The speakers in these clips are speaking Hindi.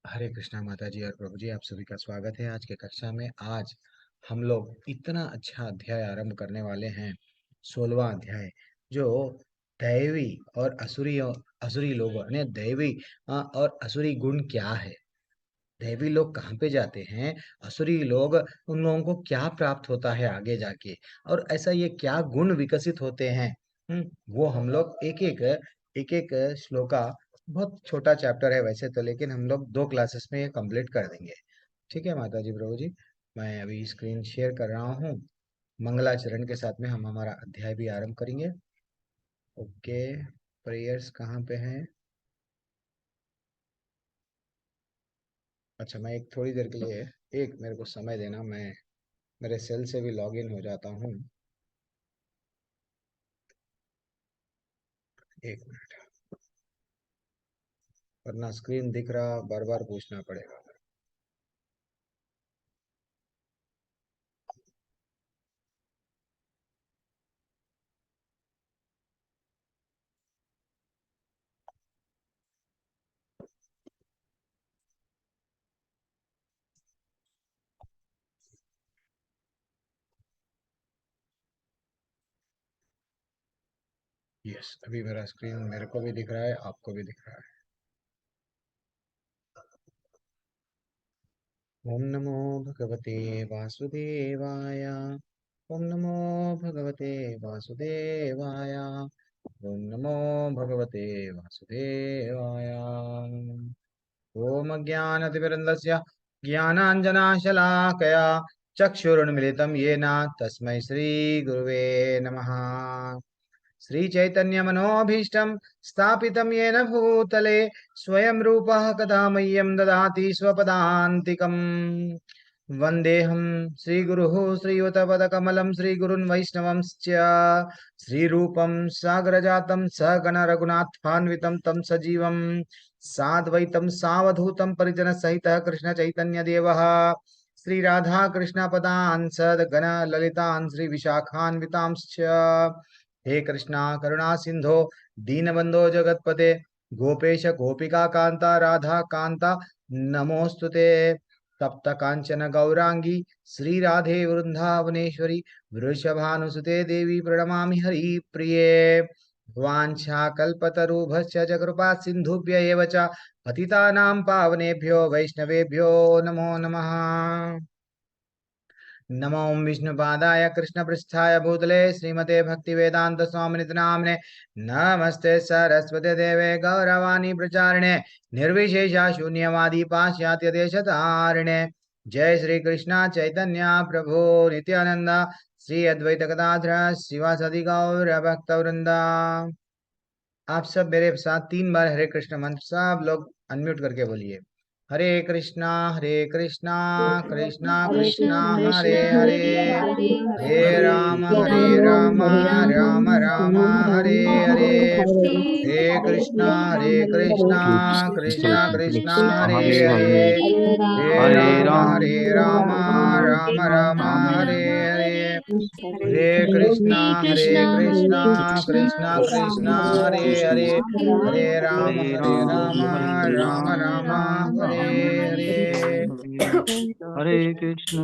हरे कृष्णा माता जी और प्रभु जी, आप सभी का स्वागत है आज के कक्षा में। आज हम लोग इतना अच्छा अध्याय आरंभ करने वाले हैं, 16वां अध्याय, जो दैवी और असुरी असुरी लोग यानी दैवी और असुरी गुण क्या है, दैवी लोग कहाँ पे जाते हैं, असुरी लोग उन लोगों को क्या प्राप्त होता है आगे जाके, और ऐसा ये क्या गुण विकसित होते हैं। वो हम लोग एक एक श्लोका, बहुत छोटा चैप्टर है वैसे तो, लेकिन हम लोग 2 क्लासेस में ये कंप्लीट कर देंगे। ठीक है माता जी प्रभु जी, मैं अभी स्क्रीन शेयर कर रहा हूँ। मंगलाचरण के साथ में हम हमारा अध्याय भी आरंभ करेंगे। ओके, प्रेयर्स कहाँ पे हैं? अच्छा, मैं एक थोड़ी देर के लिए, एक मेरे को समय देना, मैं मेरे सेल से भी लॉगिन हो जाता हूँ। एक मिनट, वरना स्क्रीन दिख रहा बार बार पूछना पड़ेगा। यस, अभी मेरा स्क्रीन मेरे को भी दिख रहा है, आपको भी दिख रहा है। ओम नमो भगवते वासुदेवाय। ओम नमो भगवते वासुदेवाय। ओम नमो भगवते वासुदेवाय। ओम ज्ञानतिमिरन्दस्य ज्ञानाञ्जनशलाकया चक्षुरुन्मिलितं येन तस्मै श्रीगुरुवे नमः। श्रीचैतन्यमनोभीष्टं स्थापितं येन भूतले स्वयं रूपः कदा मह्यं ददाति स्वपदान्तिकम्। वन्देऽहं श्रीगुरुः श्रीयुतपदकमलं श्रीगुरुन् वैष्णवंश्च श्रीरूपं सागरजातं सहगणरघुनाथान्वितं तं सजीवं साद्वैतं सावधूतं परिजनसहितः कृष्णचैतन्यदेवः श्रीराधा कृष्णपदान् सद्गण ललितान् श्रीविशाखान्वितांश्च। हे कृष्णा करुणा सिंधो दीनबंधो जगतपते गोपेश गोपिका कांता राधा कांता नमोस्तुते। तप्त कांचन गौरांगी श्री राधे वृंदावनेश्वरी वृषभानुसुते देवी प्रणमामि हरिप्रिये। वाञ्छाकल्पतरुभ्यश्च च कृपा सिन्धुभ्य एव च पतितानां पावनेभ्यो वैष्णवेभ्यो नमो नमः। नमो विष्णुपादाय कृष्णपृष्ठाय भूतले श्रीमते भक्तिवेदांत स्वामिनिति नाम्ने नमस्ते सरस्वती देवे गौरवाणी प्रचारिणे निर्विशेषा शून्यवादी पाश्चात्य देशतारिणे। जय श्री कृष्ण चैतन्य प्रभु नित्यानंद श्री अद्वैत गदाधर शिवासदि गौर भक्तवृंदा। आप सब मेरे साथ 3 बार हरे कृष्ण मंत्र सब लोग अनम्यूट करके बोलिए। हरे कृष्णा कृष्णा हरे कृष्णा कृष्ण हरे कृष्ण हरे, कृष्ण हरे हे हरे, राम हे हरे राम राम हरे राम राम राम राम हरे राम हरे। हरे हरे, हे हरे कृष्णा हरे कृष्णा कृष्ण कृष्णा कृष्ण हरे कृष्ण हरे, हरे हे राम राम हरे हरे राम राम राम राम राम हरे राम हरे। हरे हरे हरे, कृष्णा हरे कृष्णा कृष्ण कृष्णा हरे हरे राम हरे, हरे राम राम हरे राम राम राम राम हरे हरे। हरे कृष्ण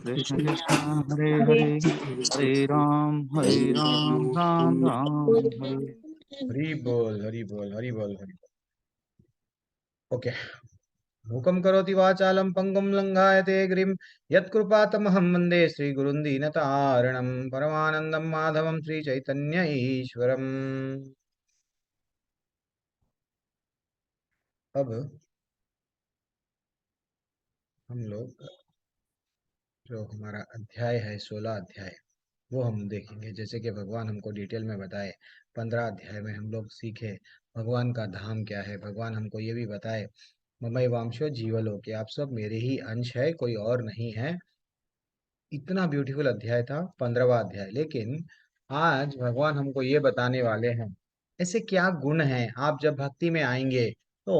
कृष्ण कृष्ण हरे हरे, हरे राम राम राम हरे। हरि बोल हरि बोल हरि बोल हरि बोल। ओके, मूकं करोति वाचालं पंगुं लंघायते गिरिं यत्कृपातमहं वन्दे श्रीगुरुं दीनतारिणं परमानन्दं माधवं श्रीचैतन्य ईश्वरम्। अब हम लोग जो हमारा अध्याय है, 16 अध्याय, वो हम देखेंगे। जैसे कि भगवान हमको डिटेल में बताए, 15 अध्याय में हम लोग सीखे भगवान का धाम क्या है। भगवान हमको ये भी बताए, ममई वांशो जीवलो, कि आप सब मेरे ही अंश है, कोई और नहीं है। इतना ब्यूटीफुल अध्याय था 15वां अध्याय। लेकिन आज भगवान हमको ये बताने वाले हैं, ऐसे क्या गुण हैं, आप जब भक्ति में आएंगे तो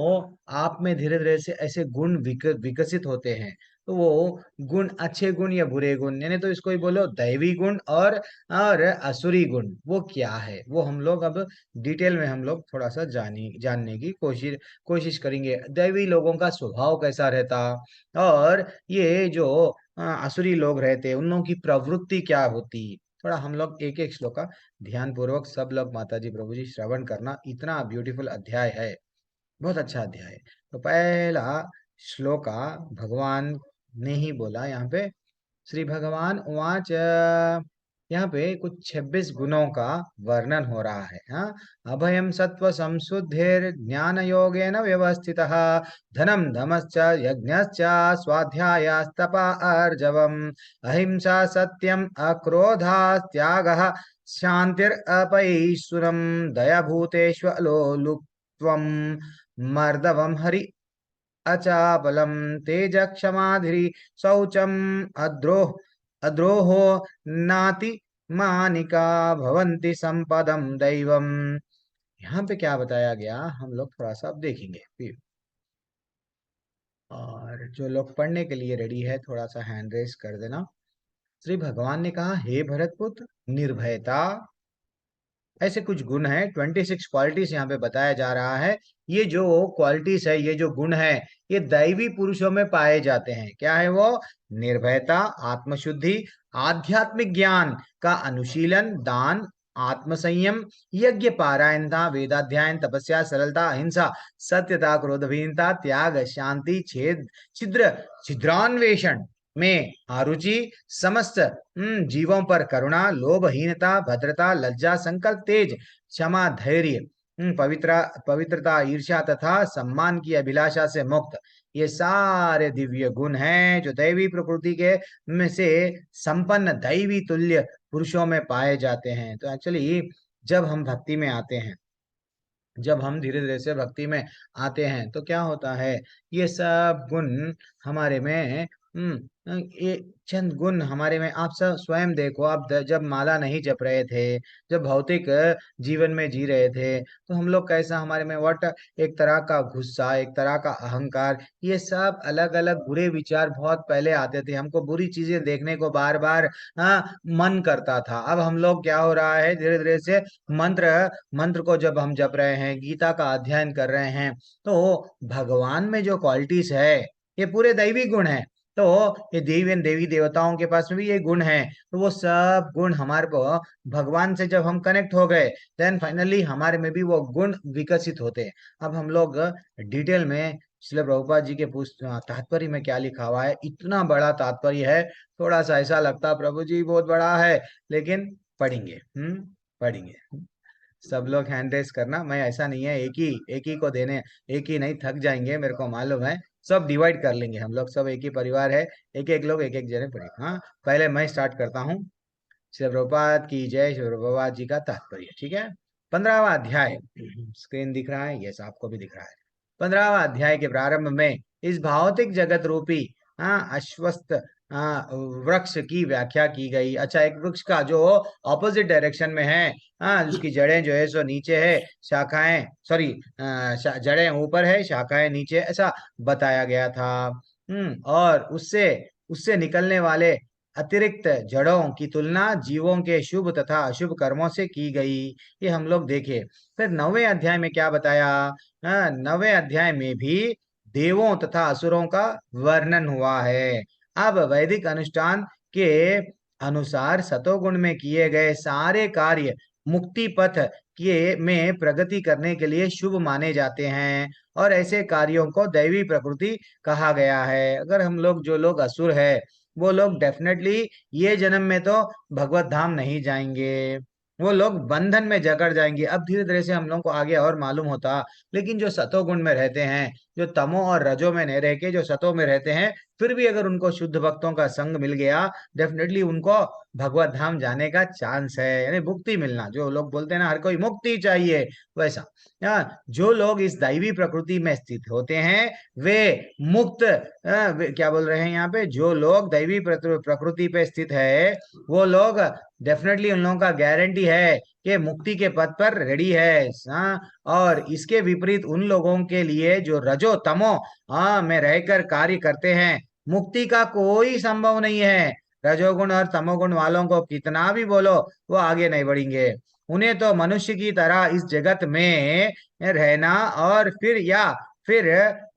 आप में धीरे धीरे से ऐसे गुण विकसित होते हैं। तो वो गुण, अच्छे गुण या बुरे गुण, यानी तो इसको ही बोलो दैवी गुण और असुरी गुण, वो क्या है, वो हम लोग अब डिटेल में हम लोग थोड़ा सा जानने की कोशिश करेंगे। दैवी लोगों का स्वभाव कैसा रहता, और ये जो असुरी लोग रहते उन लोगों की प्रवृत्ति क्या होती, थोड़ा हम लोग एक एक श्लोक का ध्यान पूर्वक सब लोग माता जी प्रभु जी श्रवण करना। इतना ब्यूटीफुल अध्याय है, बहुत अच्छा अध्याय है। तो पहला श्लोका भगवान ने ही बोला यहाँ पे, श्री भगवान उवाच, यहाँ पे कुछ 26 गुणों का वर्णन हो रहा है। हाँ, अभयम सत्व संशुद्धिर ज्ञान योगेन व्यवस्थितः, धनम धमश्च यज्ञश्च स्वाध्यायस्तप आर्जवम्, अहिंसा सत्यम अक्रोधा त्यागः शान्तिरपैशुनम्, दया भूतेष्वलोलुप्त्वम्, मर्दवम् हरि अचापलम, तेज क्षमाधिरी शौचम, अद्रोहो नाति मानिका, भवन्ति संपदम दैवम। यहाँ पे क्या बताया गया हम लोग थोड़ा सा अब देखेंगे फिर। और जो लोग पढ़ने के लिए रेडी है थोड़ा सा हैंड रेस कर देना। श्री भगवान ने कहा, हे भरतपुत्र, निर्भयता, ऐसे कुछ गुण हैं, 26 क्वालिटीज यहाँ पे बताया जा रहा है। ये जो क्वालिटीज है, ये जो गुण है, ये दैवी पुरुषों में पाए जाते हैं। क्या है वो? निर्भयता, आत्मशुद्धि, आध्यात्मिक ज्ञान का अनुशीलन, दान, आत्मसंयम, यज्ञ पारायणता, वेदाध्ययन, तपस्या, सरलता, अहिंसा, सत्यता, क्रोधहीनता, त्याग, शांति, छिद्र छिद्रान्वेषण में अरुचि, समस्त जीवों पर करुणा, लोभहीनता, भद्रता, लज्जा, संकल्प, तेज, क्षमा, धैर्य, पवित्रता, ईर्ष्या तथा सम्मान की अभिलाषा से मुक्त, ये सारे दिव्य गुण हैं जो दैवी प्रकृति के में से संपन्न दैवी तुल्य पुरुषों में पाए जाते हैं। तो एक्चुअली जब हम भक्ति में आते हैं, जब हम धीरे धीरे से भक्ति में आते हैं तो क्या होता है, ये सब गुण हमारे में, ये चंद गुण हमारे में, आप सब स्वयं देखो, आप जब माला नहीं जप रहे थे, जब भौतिक जीवन में जी रहे थे, तो हम लोग कैसा हमारे में वट, एक तरह का गुस्सा, एक तरह का अहंकार, ये सब अलग अलग बुरे विचार बहुत पहले आते थे, हमको बुरी चीजें देखने को बार बार मन करता था। अब हम लोग क्या हो रहा है, धीरे धीरे से मंत्र मंत्र को जब हम जप रहे हैं, गीता का अध्ययन कर रहे हैं, तो भगवान में जो क्वालिटीज है, ये पूरे दैवी गुण है। तो ये देवी देवी देवताओं के पास में भी ये गुण है, तो वो सब गुण हमारे को, भगवान से जब हम कनेक्ट हो गए, देन फाइनली हमारे में भी वो गुण विकसित होते हैं। अब हम लोग डिटेल में श्रील प्रभुपाद जी के तात्पर्य में क्या लिखा हुआ है, इतना बड़ा तात्पर्य है, थोड़ा सा ऐसा लगता प्रभु जी बहुत बड़ा है, लेकिन पढ़ेंगे, पढ़ेंगे। सब लोग हैंड रेस करना, मैं ऐसा नहीं है एक ही को देने, एक ही नहीं, थक जाएंगे मेरे को मालूम है। सब डिवाइड कर लेंगे हम लोग, सब एक ही परिवार है, एक एक लोग एक एक जने पढ़े। हाँ, पहले मैं स्टार्ट करता हूँ। श्री प्रभुपाद की जय। श्री प्रभुपाद जी का तात्पर्य, ठीक है। 15वां अध्याय, स्क्रीन दिख रहा है? यस, आपको भी दिख रहा है। 15वां अध्याय के प्रारंभ में इस भौतिक जगत रूपी अश्वस्थ वृक्ष की व्याख्या की गई। अच्छा, एक वृक्ष का जो ऑपोजिट डायरेक्शन में है, जिसकी जड़ें जो है सो नीचे है, शाखाएं, सॉरी, जड़ें ऊपर है, शाखाएं नीचे, ऐसा बताया गया था। और उससे उससे निकलने वाले अतिरिक्त जड़ों की तुलना जीवों के शुभ तथा अशुभ कर्मों से की गई, ये हम लोग देखे। फिर 9वें अध्याय में क्या बताया? 9वें अध्याय में भी देवों तथा असुरों का वर्णन हुआ है। अब वैदिक अनुष्ठान के अनुसार सतोगुण में किए गए सारे कार्य मुक्ति पथ के में प्रगति करने के लिए शुभ माने जाते हैं, और ऐसे कार्यों को दैवी प्रकृति कहा गया है। अगर हम लोग, जो लोग असुर है, वो लोग डेफिनेटली ये जन्म में तो भगवत धाम नहीं जाएंगे, वो लोग बंधन में जकड़ जाएंगे। अब धीरे धीरे से हम लोग को आगे और मालूम होता। लेकिन जो सतोगुण में रहते हैं, जो तमो और रजो में नहीं रह के जो सतो में रहते हैं, फिर भी अगर उनको शुद्ध भक्तों का संग मिल गया, डेफिनेटली उनको भगवत धाम जाने का चांस है, यानी मुक्ति मिलना। जो लोग बोलते हैं ना, हर कोई मुक्ति चाहिए, वैसा जो लोग इस दैवी प्रकृति में स्थित होते हैं, वे मुक्त, वे क्या बोल रहे हैं यहाँ पे, जो लोग दैवी प्रकृति पे स्थित है, वो लोग डेफिनेटली, उन लोगों का गारंटी है कि मुक्ति के पथ पर रेडी है। और इसके विपरीत उन लोगों के लिए जो रजो तमो में रहकर कार्य करते हैं, मुक्ति का कोई संभव नहीं है। रजोगुण और तमोगुण वालों को कितना भी बोलो, वो आगे नहीं बढ़ेंगे। उन्हें तो मनुष्य की तरह इस जगत में रहना और फिर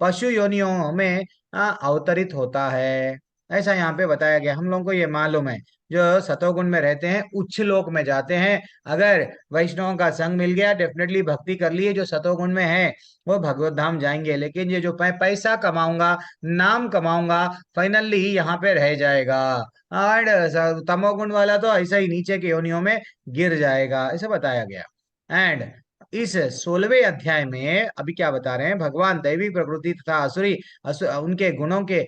पशु योनियों में अवतरित होता है। ऐसा यहाँ पे बताया गया। हम लोगों को ये मालूम है, जो सतोगुण में रहते हैं उच्च लोक में जाते हैं। अगर वैष्णवों का संग मिल गया, डेफिनेटली भक्ति कर लिए, जो सतोगुण में है वो भगवत धाम जाएंगे। लेकिन ये जो पैसा कमाऊंगा, नाम कमाऊंगा, फाइनली यहाँ पे रह जाएगा। और तमोगुण वाला तो ऐसा ही नीचे के योनियों में गिर जाएगा, ऐसा बताया गया। एंड इस 16वें अध्याय में अभी क्या बता रहे हैं, भगवान दैवी प्रकृति तथा उनके गुणों के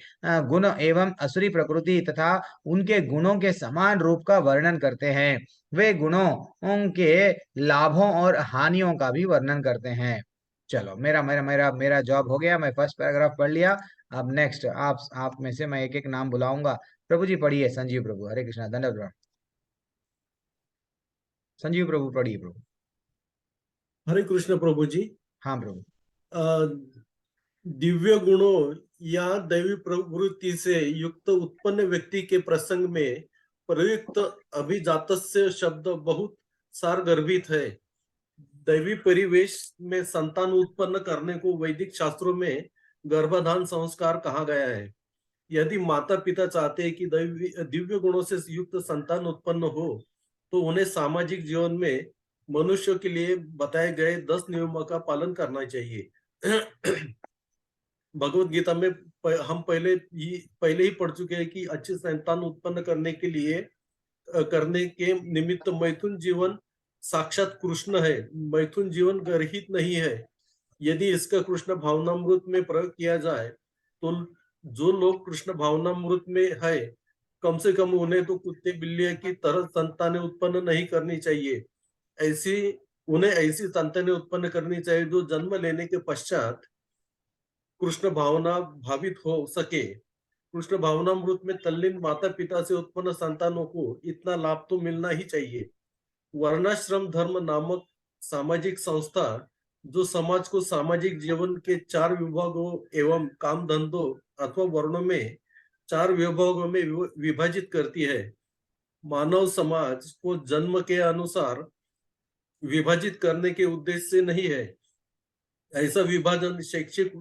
गुण एवं असुरी प्रकृति तथा उनके गुणों के समान रूप का वर्णन करते हैं। वे गुणों के लाभों और हानियों का भी वर्णन करते हैं। चलो, मेरा मेरा मेरा मेरा जॉब हो गया, मैं फर्स्ट पैराग्राफ पढ़ लिया। अब नेक्स्ट आप में से मैं एक एक नाम बुलाऊंगा। प्रभु जी पढ़िए, संजीव प्रभु, हरे कृष्णा, दंडवत प्रणाम। संजीव प्रभु पढ़िए प्रभु। हरे कृष्ण प्रभु जी। हाँ प्रभु। अ, दिव्य गुणों या दैवी प्रवृत्ति से युक्त उत्पन्न व्यक्ति के प्रसंग में प्रयुक्त अभिजातस्य शब्द बहुत सारगर्भित है। दैवी परिवेश में संतान उत्पन्न करने को वैदिक शास्त्रों में गर्भाधान संस्कार कहा गया है। यदि माता पिता चाहते हैं कि दिव्य गुणों से युक्त संतान उत्पन्न हो, तो उन्हें सामाजिक जीवन में मनुष्य के लिए बताए गए 10 नियमों का पालन करना चाहिए। भगवत गीता में हम पहले ही पढ़ चुके हैं कि अच्छी संतान उत्पन्न करने के लिए करने के निमित्त मैथुन जीवन साक्षात कृष्ण है, मैथुन जीवन गर्हित नहीं है। यदि इसका कृष्ण भावनामृत में प्रयोग किया जाए तो जो लोग कृष्ण भावनामृत में है, कम से कम उन्हें तो कुत्ते बिल्लियों की तरह संतानें उत्पन्न नहीं करनी चाहिए। उन्हें ऐसी संतानें उत्पन्न करनी चाहिए जो जन्म लेने के पश्चात कृष्ण भावना भावित हो सके। कृष्ण भावनामृत में तल्लीन माता पिता से उत्पन्न संतानों को इतना लाभ तो मिलना ही चाहिए। वर्णाश्रम धर्म नामक सामाजिक संस्था जो समाज को सामाजिक जीवन के 4 विभागों एवं काम धंधों अथवा वर्णों में 4 विभागों में विभाजित करती है, मानव समाज को जन्म के अनुसार विभाजित करने के उद्देश्य से नहीं है। ऐसा विभाजन शैक्षिक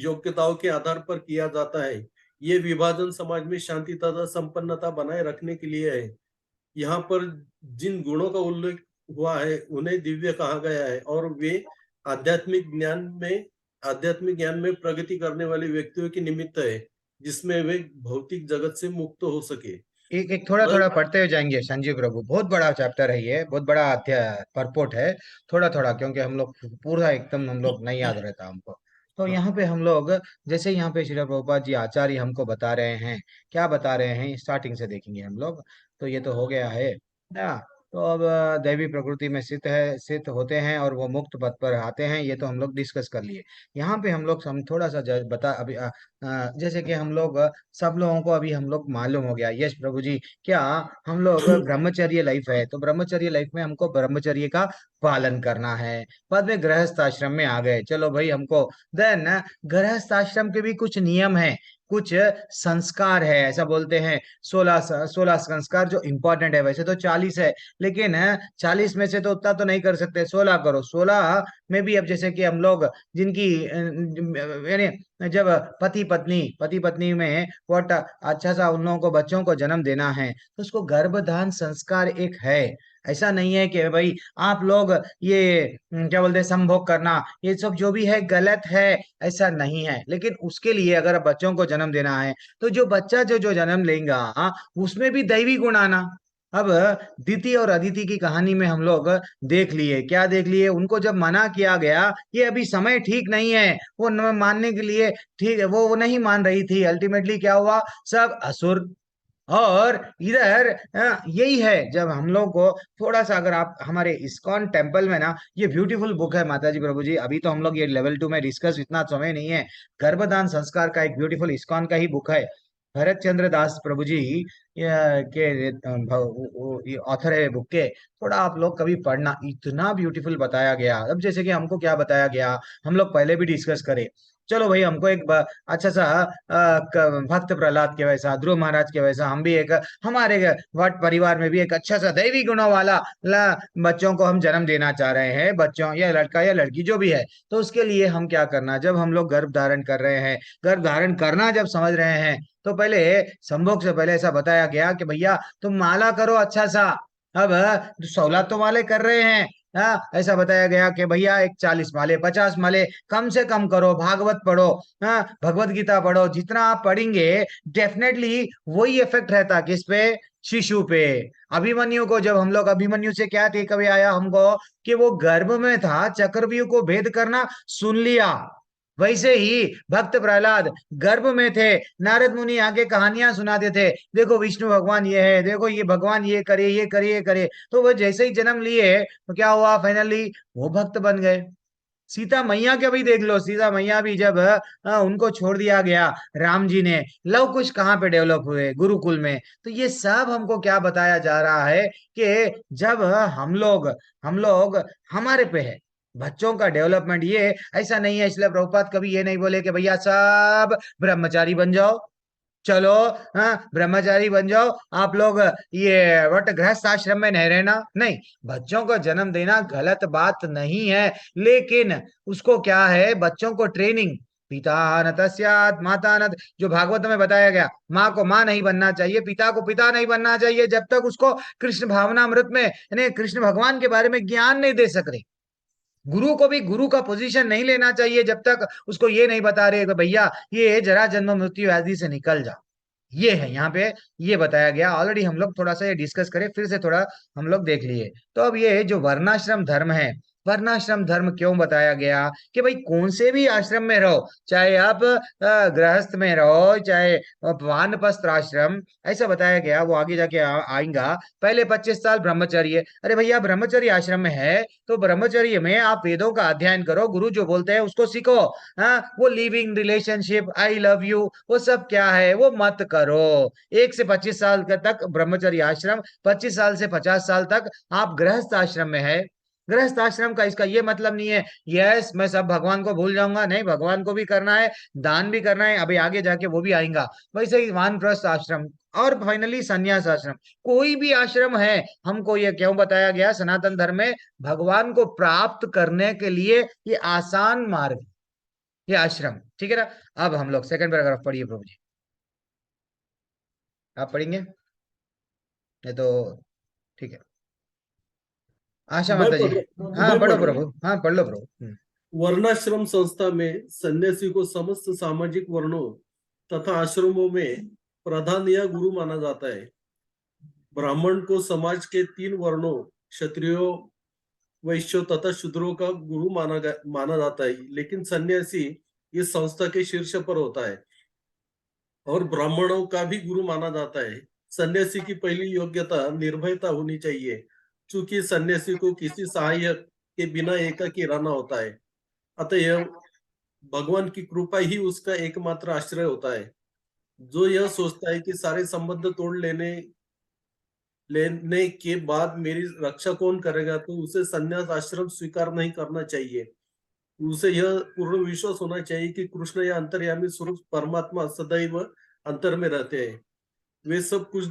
योग्यताओं के आधार पर किया जाता है। ये विभाजन समाज में शांति तथा संपन्नता बनाए रखने के लिए है। यहाँ पर जिन गुणों का उल्लेख हुआ है उन्हें दिव्य कहा गया है और वे आध्यात्मिक ज्ञान में प्रगति करने वाले व्यक्तियों के निमित्त है, जिसमें वे भौतिक जगत से मुक्त हो सके। एक एक थोड़ा थोड़ा पढ़ते हुए जाएंगे संजीव प्रभु। बहुत बड़ा चैप्टर है ये, बहुत बड़ा अध्याय परपोट है। थोड़ा थोड़ा, क्योंकि हम लोग पूरा एकदम हम लोग नहीं याद रहता हमको। तो यहाँ पे हम लोग, जैसे यहाँ पे श्री प्रभुपाद जी आचार्य हमको बता रहे हैं, क्या बता रहे हैं स्टार्टिंग से देखेंगे हम लोग। तो ये तो हो गया है ना। तो अब दैवी प्रकृति में स्थित होते हैं और वो मुक्त पद पर आते हैं, ये तो हम लोग डिस्कस कर लिए। यहाँ पे हम लोग थोड़ा सा बता अभी जैसे कि हम लोग सब लोगों को अभी हम लोग मालूम हो गया, यस प्रभु जी, क्या हम लोग ब्रह्मचर्य लाइफ है, तो ब्रह्मचर्य लाइफ में हमको ब्रह्मचर्य का पालन करना है। बाद में गृहस्थ आश्रम में आ गए, चलो भाई हमको देन गृहस्थ आश्रम के भी कुछ नियम है, कुछ संस्कार है, ऐसा बोलते हैं। 16 संस्कार जो इंपॉर्टेंट है, वैसे तो 40 है, लेकिन 40 में से तो उतना तो नहीं कर सकते, 16 करो। 16 में भी अब जैसे कि हम लोग जिनकी यानी जब पति पत्नी में व्हाट अच्छा सा उन लोगों को बच्चों को जन्म देना है, तो उसको गर्भधान संस्कार एक है। ऐसा नहीं है कि भाई आप लोग ये क्या बोलते हैं संभोग करना, ये सब जो भी है गलत है, ऐसा नहीं है। लेकिन उसके लिए अगर बच्चों को जन्म देना है, तो जो बच्चा जो जन्म लेगा, उसमें भी दैवी गुण आना। अब दीति और अदिति की कहानी में हम लोग देख लिए, क्या देख लिए, उनको जब मना किया गया, ये अभी समय ठीक नहीं है, वो मानने के लिए ठीक है, वो नहीं मान रही थी। अल्टीमेटली क्या हुआ, सब असुर। और इधर यही है, जब हम लोग को थोड़ा सा, अगर आप हमारे इस्कॉन टेम्पल में ना, ये ब्यूटीफुल बुक है माता जी प्रभु जी, अभी तो हम लोग ये लेवल 2 में डिस्कस, इतना समय नहीं है। गर्भदान संस्कार का एक ब्यूटीफुल इस्कॉन का ही बुक है, भरत चंद्र दास प्रभु जी के ऑथर है बुक के। थोड़ा आप लोग कभी पढ़ना, इतना ब्यूटीफुल बताया गया। अब जैसे कि हमको क्या बताया गया, हम लोग पहले भी डिस्कस करे, चलो भाई हमको एक अच्छा सा भक्त प्रहलाद के वैसा, ध्रुव महाराज के वैसा हम भी एक हमारे भट्ट परिवार में भी एक अच्छा सा दैवी गुणों वाला बच्चों को हम जन्म देना चाह रहे हैं, बच्चों या लड़का या लड़की जो भी है। तो उसके लिए हम क्या करना, जब हम लोग गर्भ धारण कर रहे हैं, गर्भ धारण करना जब समझ रहे हैं, तो पहले संभोग से पहले ऐसा बताया गया कि भैया तुम माला करो अच्छा सा। अब 16 तो माले कर रहे हैं, हाँ ऐसा बताया गया कि भैया एक 40 माले 50 माले कम से कम करो, भागवत पढ़ो, हाँ भगवत गीता पढ़ो, जितना आप पढ़ेंगे डेफिनेटली वही इफेक्ट रहता किस पे, शिशु पे। अभिमन्यु को जब हम लोग, अभिमन्यु से क्या थे, कभी आया हमको कि वो गर्भ में था, चक्रव्यूह को भेद करना सुन लिया। वैसे ही भक्त प्रहलाद गर्भ में थे, नारद मुनि आगे कहानियां सुनाते थे, देखो विष्णु भगवान ये है, देखो ये भगवान ये करे ये करे ये करे। तो वो जैसे ही जन्म लिए तो क्या हुआ, फाइनली वो भक्त बन गए। सीता मैया के भी देख लो, सीता मैया भी जब उनको छोड़ दिया गया राम जी ने, लव कुश कहाँ पे डेवलप हुए, गुरुकुल में। तो ये सब हमको क्या बताया जा रहा है कि जब हम लोग हमारे पे है, बच्चों का डेवलपमेंट ये ऐसा नहीं है। इसलिए प्रभुपाद कभी ये नहीं बोले कि भैया सब ब्रह्मचारी बन जाओ, चलो हाँ ब्रह्मचारी बन जाओ आप लोग, ये वट गृहस्थ आश्रम में नहीं रहना, नहीं। बच्चों को जन्म देना गलत बात नहीं है, लेकिन उसको क्या है, बच्चों को ट्रेनिंग, पिता न तस्यात् माता न, जो भागवत में बताया गया, माँ को माँ नहीं बनना चाहिए, पिता को पिता नहीं बनना चाहिए, जब तक उसको कृष्ण भावनामृत में यानी कृष्ण भगवान के बारे में ज्ञान नहीं दे सक रहे। गुरु को भी गुरु का पोजीशन नहीं लेना चाहिए जब तक उसको ये नहीं बता रहे कि भैया ये जरा जन्म मृत्यु व्याधि से निकल जा। ये है यहाँ पे, ये बताया गया। ऑलरेडी हम लोग थोड़ा सा ये डिस्कस करें, फिर से थोड़ा हम लोग देख लिए। तो अब ये जो वर्णाश्रम धर्म है, वर्णाश्रम धर्म क्यों बताया गया कि भाई कौन से भी आश्रम में रहो, चाहे आप गृहस्थ में रहो, चाहे वानप्रस्थ आश्रम, ऐसा बताया गया। वो आगे जाके आएगा। पहले 25 साल ब्रह्मचर्य, अरे भैया ब्रह्मचर्य आश्रम में है तो ब्रह्मचर्य में आप वेदों का अध्ययन करो, गुरु जो बोलते हैं उसको सीखो। हाँ वो living relationship, I love you, वो सब क्या है वो मत करो। 1 से 25 साल तक ब्रह्मचर्य आश्रम, 25 साल से 50 साल तक आप गृहस्थ आश्रम में है। गृहस्थ आश्रम का इसका ये मतलब नहीं है यस मैं सब भगवान को भूल जाऊंगा, नहीं, भगवान को भी करना है, दान भी करना है, अभी आगे जाके वो भी आएगा। वैसे ही वानप्रस्थ आश्रम और फाइनली संन्यास आश्रम, कोई भी आश्रम है, हमको ये क्यों बताया गया सनातन धर्म में, भगवान को प्राप्त करने के लिए ये आसान मार्ग, ये आश्रम, ठीक है ना। अब हम लोग सेकंड पैराग्राफ पढ़िए प्रभु जी, आप पढ़ेंगे नहीं तो ठीक है। आशा मैं माता जी, पढ़ हाँ मैं पढ़ो पढ़ रहा हूँ। प्रभु, हाँ पढ़ लो प्रभु। वर्णाश्रम संस्था में सन्यासी को समस्त सामाजिक वर्णों तथा आश्रमों में प्रधान या गुरु माना जाता है। ब्राह्मण को समाज के 3 वर्णों क्षत्रियों, वैश्यों तथा शूद्रों का गुरु माना जाता है, लेकिन सन्यासी इस संस्था के शीर्ष पर होता है और ब्राह्मणों का भी गुरु माना जाता है। सन्यासी की पहली योग्यता निर्भयता होनी चाहिए, क्योंकि सन्यासी को किसी सहायक के बिना एकाकी रहना होता है। अतः भगवान की कृपा ही उसका एकमात्र आश्रय होता है। जो यह सोचता है कि सारे संबंध तोड़ लेने के बाद मेरी रक्षा कौन करेगा, तो उसे संन्यास आश्रम स्वीकार नहीं करना चाहिए। उसे यह पूर्ण विश्वास होना चाहिए कि कृष्ण या अंतर्यामी स्वरूप परमात्मा सदैव अंतर में रहते हैं। वे सब कुछ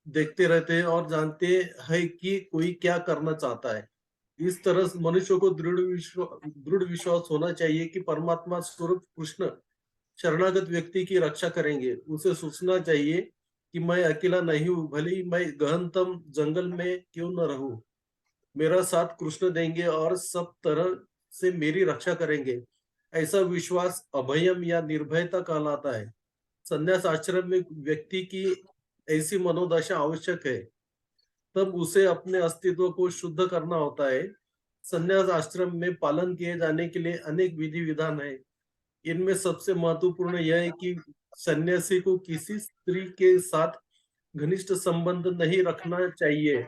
देखते रहते हैं और जानते हैं कि कोई क्या करना चाहता है। इस तरह मनुष्य को दृढ़ विश्वास होना चाहिए कि परमात्मा स्वरूप कृष्ण शरणागत व्यक्ति की रक्षा करेंगे। उसे सोचना चाहिए कि मैं अकेला नहीं हूँ, भले ही मैं गहनतम जंगल में क्यों न रहूं, मेरा साथ कृष्ण देंगे और सब तरह से मेरी रक्षा करेंगे। ऐसा विश्वास अभयम या निर्भयता कहलाता है। संन्यास आश्रम में व्यक्ति की ऐसी मनोदशा आवश्यक है, तब उसे अपने अस्तित्व को शुद्ध करना होता है। संन्यास आश्रम में पालन किए जाने के लिए अनेक विधि विधान है। इनमें सबसे महत्वपूर्ण यह है कि सन्यासी को किसी स्त्री के साथ घनिष्ठ संबंध नहीं रखना चाहिए।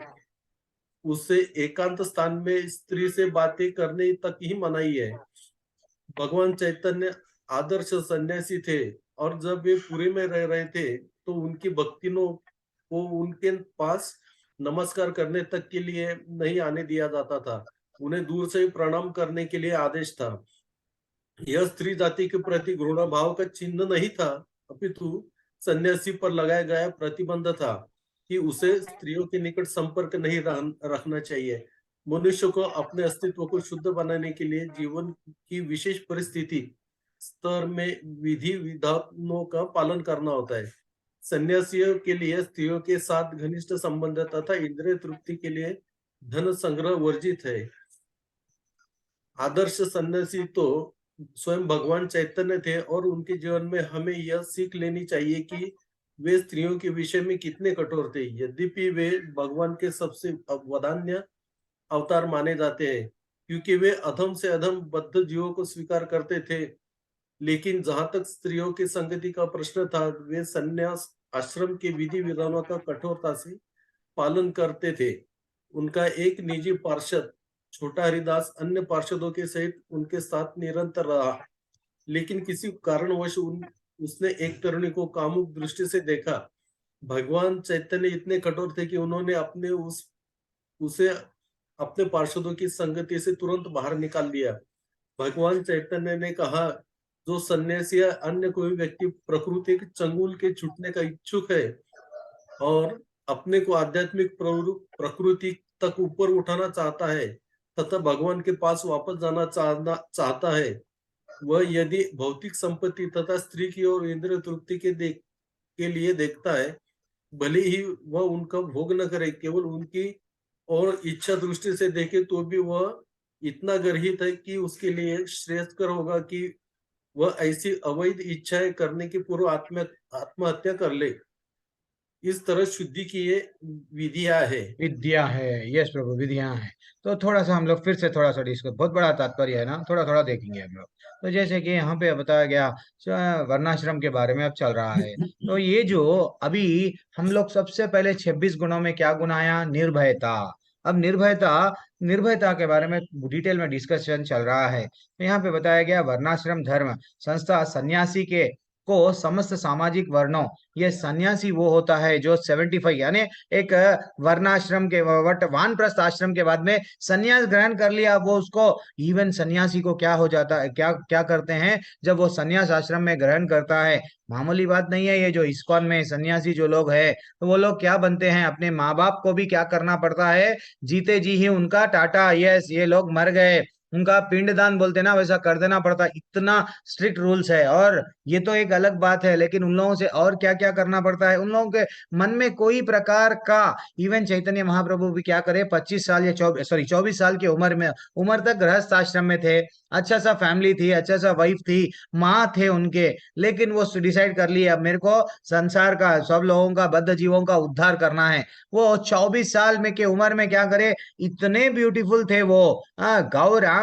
उसे एकांत स्थान में स्त्री से बातें करने तक ही मनाही है। भगवान चैतन्य आदर्श सन्यासी थे और जब वे पुरी में रह रहे थे तो उनकी भक्तिनों को उनके पास नमस्कार करने तक के लिए नहीं आने दिया जाता था। उन्हें दूर से ही प्रणाम करने के लिए आदेश था। यह स्त्री जाति के प्रति घृणा भाव का चिन्ह नहीं था, अपितु सन्यासी पर लगाया गया प्रतिबंध था कि उसे स्त्रियों के निकट संपर्क नहीं रखना चाहिए। मनुष्य को अपने अस्तित्व को शुद्ध बनाने के लिए जीवन की विशेष परिस्थिति स्तर में विधि विधानों का पालन करना होता है। सन्यासियों के लिए स्त्रियों के साथ घनिष्ठ संबंध तथा इंद्रिय तृप्ति के लिए धन संग्रह वर्जित है। आदर्श सन्यासी तो स्वयं भगवान चैतन्य थे और उनके जीवन में हमें यह सीख लेनी चाहिए कि वे स्त्रियों के विषय में कितने कठोर थे। यद्यपि वे भगवान के सबसे वदान्य अवतार माने जाते हैं, क्योंकि वे अधम से अधम बद्ध जीवों को स्वीकार करते थे, लेकिन जहां तक स्त्रियों की संगति का प्रश्न था, वे संन्यास आश्रम के विधि विधानों का कठोरता से पालन करते थे। उनका एक निजी पार्षद छोटा हरिदास अन्य पार्षदों के सहित उनके साथ निरंतर रहा, लेकिन किसी कारणवश उसने एक तरुणी को कामुक दृष्टि से देखा। भगवान चैतन्य इतने कठोर थे कि उन्होंने उसे अपने पार्षदों की संगति से तुरंत बाहर निकाल दिया। भगवान चैतन्य ने कहा, जो सन्यासी या अन्य कोई व्यक्ति प्रकृति के चंगुल के छूटने का इच्छुक है और अपने को आध्यात्मिक प्रकृति तक ऊपर उठाना चाहता है तथा भगवान के पास वापस जाना चाहता है, वह यदि भौतिक संपत्ति तथा स्त्री की और इंद्रिय तृप्ति के लिए देखता है, भले ही वह उनका भोग न करे, केवल उनकी और इच्छा दृष्टि से देखे, तो भी वह इतना गर्हित है कि उसके लिए श्रेयस्कर होगा कि वह ऐसी अवैध इच्छाएं करने की पूर्व आत्महत्या कर ले। इस तरह शुद्धि की ये विधियां है। विद्या है, यस प्रभु, विधियां हैं। तो थोड़ा सा हम लोग फिर से थोड़ा सा डिस्कस, बहुत बड़ा तात्पर्य है ना, थोड़ा थोड़ा देखेंगे हम लोग। तो जैसे कि यहाँ पे बताया गया, वर्णाश्रम के बारे में अब चल रहा है। तो ये जो अभी हम लोग सबसे पहले 26 गुणों में क्या गुण आया? निर्भयता। अब निर्भयता, निर्भयता के बारे में डिटेल में डिस्कशन चल रहा है। तो यहाँ पे बताया गया, वर्णाश्रम धर्म संस्था सन्यासी के को समस्त सामाजिक वर्णों, ये सन्यासी वो होता है जो 75 यानी एक वर्णाश्रम के वट वानप्रस्थ आश्रम के बाद में सन्यास ग्रहण कर लिया, वो उसको, इवन सन्यासी को क्या हो जाता है, क्या क्या करते हैं जब वो सन्यास आश्रम में ग्रहण करता है? मामूली बात नहीं है। ये जो इस्कॉन में सन्यासी जो लोग हैं, तो वो लोग क्या बनते हैं, अपने माँ बाप को भी क्या करना पड़ता है, जीते जी ही उनका टाटा, यस, ये लोग मर गए, उनका पिंडदान बोलते ना, वैसा कर देना पड़ता है। इतना स्ट्रिक्ट रूल्स है। और ये तो एक अलग बात है, लेकिन उन लोगों से और क्या क्या करना पड़ता है, उन लोगों के मन में कोई प्रकार का, इवन चैतन्य महाप्रभु भी क्या करे, 25 साल या 24 साल की उम्र तक गृहस्थ आश्रम में थे। अच्छा सा फैमिली थी, अच्छा सा वाइफ थी, माँ थे उनके, लेकिन वो डिसाइड कर लिए अब मेरे को संसार का, सब लोगों का, बद्ध जीवों का उद्धार करना है। वो 24 साल में के उम्र में क्या करे, इतने ब्यूटीफुल थे वो, गौरांग,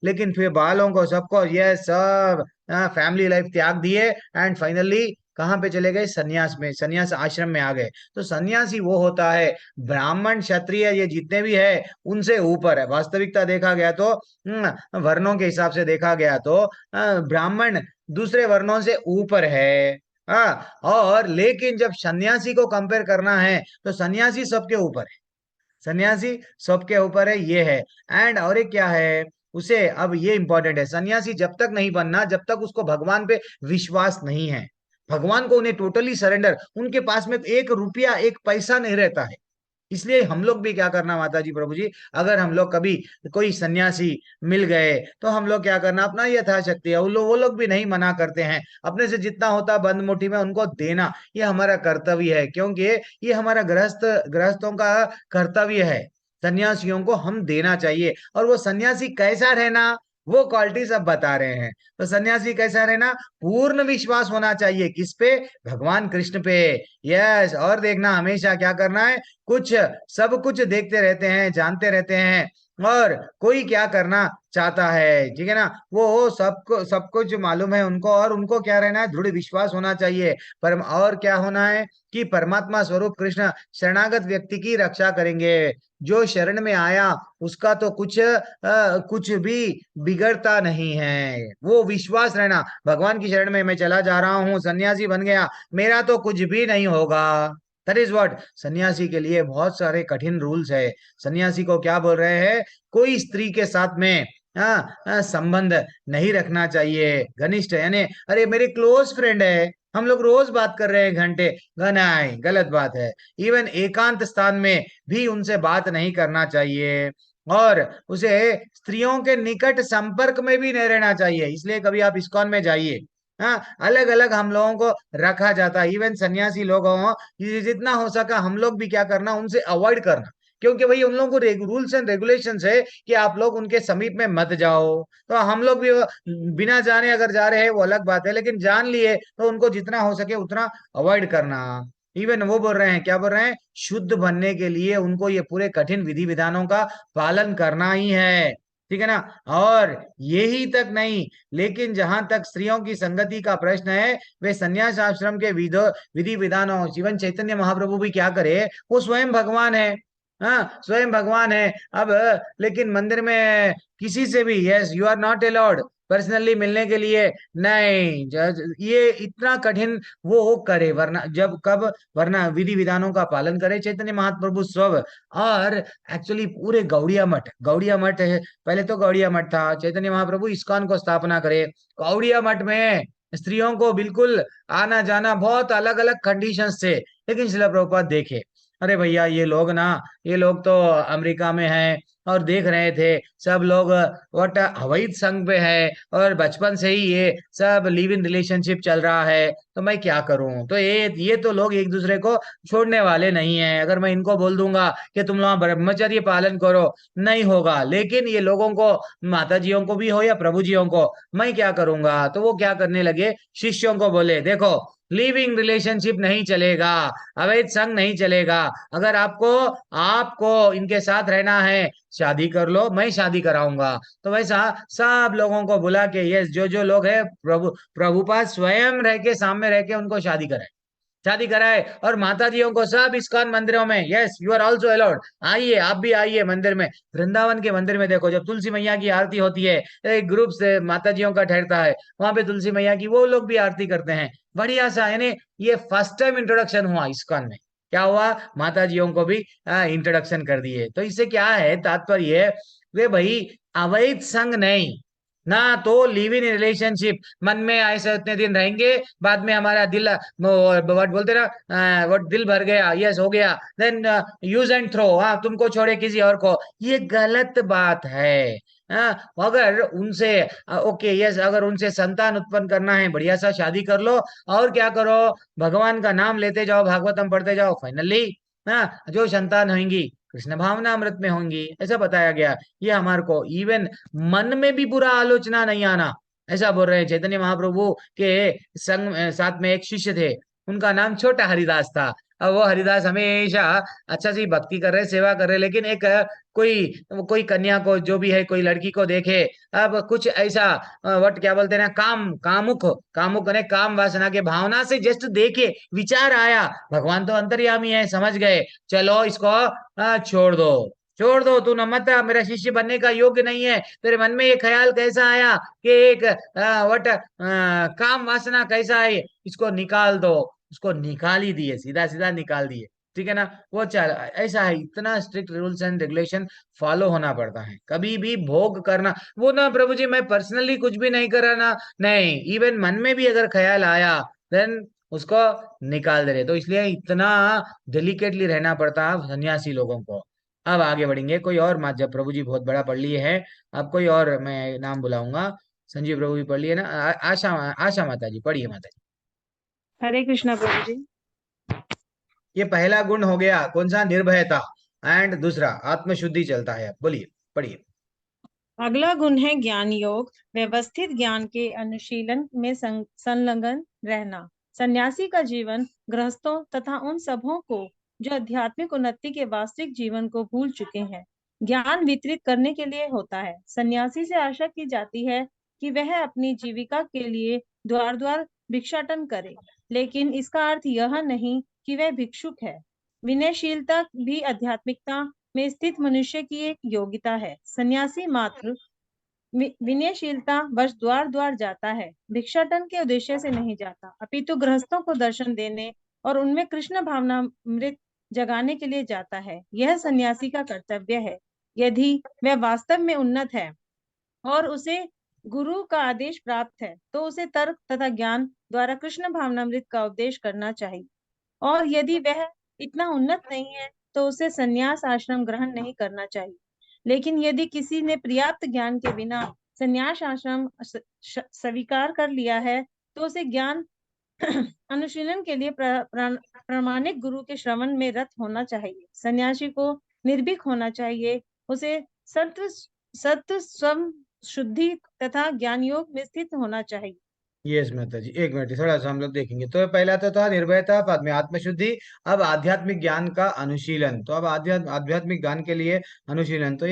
लेकिन फिर बालों को, सबको, ये सब फैमिली लाइफ त्याग दिए, एंड फाइनली कहाँ पे चले गए? सन्यास में, सन्यास आश्रम में आ गए। तो सन्यासी वो होता है, ब्राह्मण क्षत्रिय ये जितने भी है उनसे ऊपर है। वास्तविकता देखा गया तो, वर्णों के हिसाब से देखा गया तो ब्राह्मण दूसरे वर्णों से ऊपर है। और लेकिन जब सन्यासी को कंपेयर करना है, तो सन्यासी सबके ऊपर है, सन्यासी सबके ऊपर है, ये है। एंड और एक क्या है उसे, अब ये इंपॉर्टेंट है, सन्यासी जब तक नहीं बनना जब तक उसको भगवान पे विश्वास नहीं है, भगवान को उन्हें टोटली सरेंडर, उनके पास में 1 रुपया 1 पैसा नहीं रहता है। इसलिए हम लोग भी क्या करना माता जी, प्रभु जी, अगर हम लोग कभी कोई सन्यासी मिल गए, तो हम लोग क्या करना, अपना यथाशक्ति है, वो लोग भी नहीं मना करते हैं, अपने से जितना होता है बंद मुट्ठी में उनको देना, ये हमारा कर्तव्य है, क्योंकि ये हमारा गृहस्थों का कर्तव्य है। सन्यासियों को हम देना चाहिए। और वो सन्यासी कैसा रहना, वो क्वालिटी सब बता रहे हैं। तो सन्यासी कैसा रहना, पूर्ण विश्वास होना चाहिए, किस पे? भगवान कृष्ण पे। यस, और देखना हमेशा क्या करना है, कुछ, सब कुछ देखते रहते हैं, जानते रहते हैं, और कोई क्या करना चाहता है, ठीक है ना, वो सबको सब कुछ मालूम है उनको, और उनको क्या रहना है, दृढ़ विश्वास होना चाहिए। परम और क्या होना है कि परमात्मा स्वरूप कृष्ण शरणागत व्यक्ति की रक्षा करेंगे। जो शरण में आया उसका तो कुछ भी बिगड़ता नहीं है। वो विश्वास रहना, भगवान की शरण में मैं चला जा रहा हूँ, सन्यासी बन गया, मेरा तो कुछ भी नहीं होगा। दैट इज व्हाट, सन्यासी के लिए बहुत सारे कठिन रूल्स है। सन्यासी को क्या बोल रहे हैं, कोई स्त्री के साथ में संबंध नहीं रखना चाहिए घनिष्ठ, यानी अरे मेरे क्लोज फ्रेंड है, हम लोग रोज बात कर रहे हैं घंटे, नहीं, गलत बात है। इवन एकांत स्थान में भी उनसे बात नहीं करना चाहिए, और उसे स्त्रियों के निकट संपर्क में भी नहीं रहना चाहिए। इसलिए कभी आप इस्कॉन में जाइए, अलग अलग हम लोगों को रखा जाता है। इवन सन्यासी लोग हों, ये जितना हो सका हम लोग भी क्या करना, उनसे अवॉइड करना, क्योंकि भाई उन लोगों को रूल्स एंड रेगुलेशंस है कि आप लोग उनके समीप में मत जाओ। तो हम लोग भी बिना जाने अगर जा रहे हैं वो अलग बात है, लेकिन जान लिए तो उनको जितना हो सके उतना अवॉइड करना। इवन वो बोल रहे हैं, क्या बोल रहे हैं, शुद्ध बनने के लिए उनको ये पूरे कठिन विधि विधानों का पालन करना ही है, ठीक है ना। और यही तक नहीं, लेकिन जहां तक स्त्रियों की संगति का प्रश्न है, वे संन्यास आश्रम के विधि विधानों, जीवन चैतन्य महाप्रभु भी क्या करे, वो स्वयं भगवान है, स्वयं भगवान है। अब लेकिन मंदिर में किसी से भी, yes you are not allowed personally मिलने के लिए, नहीं, ये इतना कठिन वो करे, वरना जब कब, वरना विधि विधानों का पालन करे चैतन्य महाप्रभु स्व। और एक्चुअली पूरे गौड़िया मठ है, पहले तो गौड़िया मठ था, चैतन्य महाप्रभु इस्कॉन को स्थापना करे, गौड़िया मठ में स्त्रियों को बिल्कुल आना जाना बहुत अलग अलग कंडीशंस थे। लेकिन शिला प्रभुपाद देखे, अरे भैया ये लोग ना, ये लोग तो अमेरिका में हैं, और देख रहे थे सब लोग व्हाट हवाई संघ पे है, और बचपन से ही ये सब लिव इन रिलेशनशिप चल रहा है, तो मैं क्या करूं। तो ये तो लोग एक दूसरे को छोड़ने वाले नहीं है। अगर मैं इनको बोल दूंगा कि तुम लोग ब्रह्मचर्य पालन करो, नहीं होगा। लेकिन ये लोगों को, माता जियों को भी हो या प्रभु जियों को, मैं क्या करूंगा। तो वो क्या करने लगे, शिष्यों को बोले देखो, लिविंग रिलेशनशिप नहीं चलेगा, अवैध संग नहीं चलेगा। अगर आपको आपको इनके साथ रहना है, शादी कर लो, मैं शादी कराऊंगा। तो वैसा सब लोगों को बुला के, यस, जो जो लोग है, प्रभुपाद स्वयं रह के, सामने रह के उनको शादी कराए। और माता जियों को सब इस्कॉन मंदिरों में, yes you are also allowed, आइए, आप भी आइए मंदिर में। वृंदावन के मंदिर में देखो, जब तुलसी मैया की आरती होती है, एक ग्रुप से माता जियों का ठहरता है, वहां पे तुलसी मैया की वो लोग भी आरती करते हैं, बढ़िया सा। यानी ये फर्स्ट टाइम इंट्रोडक्शन हुआ इस्कॉन में, क्या हुआ, माता जियों को भी इंट्रोडक्शन कर दिए। तो इससे क्या है तात्पर्य, वे भाई अवैध संग नहीं, ना तो लिव इन रिलेशनशिप। मन में ऐसे उतने दिन रहेंगे, बाद में हमारा दिल, व्हाट बोलते ना, व्हाट, दिल भर गया, यस हो गया, देन यूज एंड थ्रो, हाँ, तुमको छोड़े किसी और को, ये गलत बात है। अगर उनसे ओके, यस, अगर उनसे संतान उत्पन्न करना है, बढ़िया सा शादी कर लो, और क्या करो, भगवान का नाम लेते जाओ, भागवतम पढ़ते जाओ, फाइनली जो संतान होंगी कृष्ण भावना अमृत में होंगी, ऐसा बताया गया। ये हमारे को इवन मन में भी बुरा आलोचना नहीं आना, ऐसा बोल रहे हैं। चैतन्य महाप्रभु के संग साथ में एक शिष्य थे, उनका नाम छोटा हरिदास था। अब वो हरिदास हमेशा अच्छा सी भक्ति कर रहे, सेवा कर रहे, लेकिन एक कोई कोई कन्या को, जो भी है, कोई लड़की को देखे, अब कुछ ऐसा वट क्या बोलते हैं ना, कामुक कामुक ने काम वासना के भावना से जस्ट देखे, विचार आया, भगवान तो अंतर्यामी है, समझ गए, चलो इसको छोड़ दो, तू न मत, मेरा शिष्य बनने का योग्य नहीं है। तेरे मन में ये ख्याल कैसा आया कि एक वट काम वासना कैसा है, इसको निकाल दो। उसको निकाल ही दिए, सीधा सीधा निकाल दिए, ठीक है ना। वो चल, ऐसा है, इतना strict rules and regulation follow होना पड़ता है। कभी भी भोग करना, वो ना प्रभु जी मैं पर्सनली कुछ भी नहीं कर रहा ना, नहीं, इवन मन में भी अगर ख्याल आया, देन उसको निकाल दे रहे। तो इसलिए इतना डेलिकेटली रहना पड़ता है सन्यासी लोगों को। अब आगे बढ़ेंगे, कोई और मात, जब प्रभु जी बहुत बड़ा पढ़ लिए हैं, अब कोई और मैं नाम बुलाऊंगा। संजीव प्रभु जी पढ़ लिए ना, आशा आशा माता जी पढ़िए माता जी। हरे कृष्णा प्रभु जी। ये पहला गुण हो गया, कौन सा, निर्भयता, एंड दूसरा आत्मशुद्धि चलता है। अब बोलिए, पढ़िए। अगला गुण है ज्ञान योग, व्यवस्थित ज्ञान के अनुशीलन में संलग्न रहना। सन्यासी का जीवन गृहस्थों तथा उन सबों को जो आध्यात्मिक उन्नति के वास्तविक जीवन को भूल चुके हैं ज्ञान वितरित करने के लिए होता है। सन्यासी से आशा की जाती है कि वह अपनी जीविका के लिए द्वार द्वार भिक्षाटन करे, लेकिन इसका अर्थ यह नहीं कि वह भिक्षुक है। विनयशीलता भी आध्यात्मिकता में स्थित मनुष्य की एक योग्यता है। सन्यासी मात्र विनयशीलता वश द्वार द्वार जाता है, भिक्षाटन के उद्देश्य से नहीं जाता, अपितु गृहस्थों को दर्शन देने और उनमें कृष्ण भावनामृत जगाने के लिए जाता है। यह सन्यासी का कर्तव्य है। यदि वह वास्तव में उन्नत है और उसे गुरु का आदेश प्राप्त है तो उसे तर्क तथा ज्ञान द्वारा कृष्ण भावनामृत का उपदेश करना चाहिए। और यदि वह इतना उन्नत नहीं है तो उसे संन्यास आश्रम ग्रहण नहीं करना चाहिए। लेकिन यदि किसी ने पर्याप्त ज्ञान के बिना संन्यास आश्रम स्वीकार कर लिया है तो उसे ज्ञान अनुशीलन के लिए प्रामाणिक गुरु के श्रवण में रत होना चाहिए। सन्यासी को निर्भीक होना चाहिए। उसे सत्व सत्व स्वम शुद्धि तथा ज्ञान योग में स्थित होना चाहिए। यस माता जी, एक मिनट थोड़ा सा हम लोग देखेंगे। तो पहला तो था निर्भयता, बाद में आत्मशुद्धि, अब आध्यात्मिक ज्ञान का अनुशीलन। तो अब आध्यात्मिक ज्ञान के लिए अनुशीलन, तो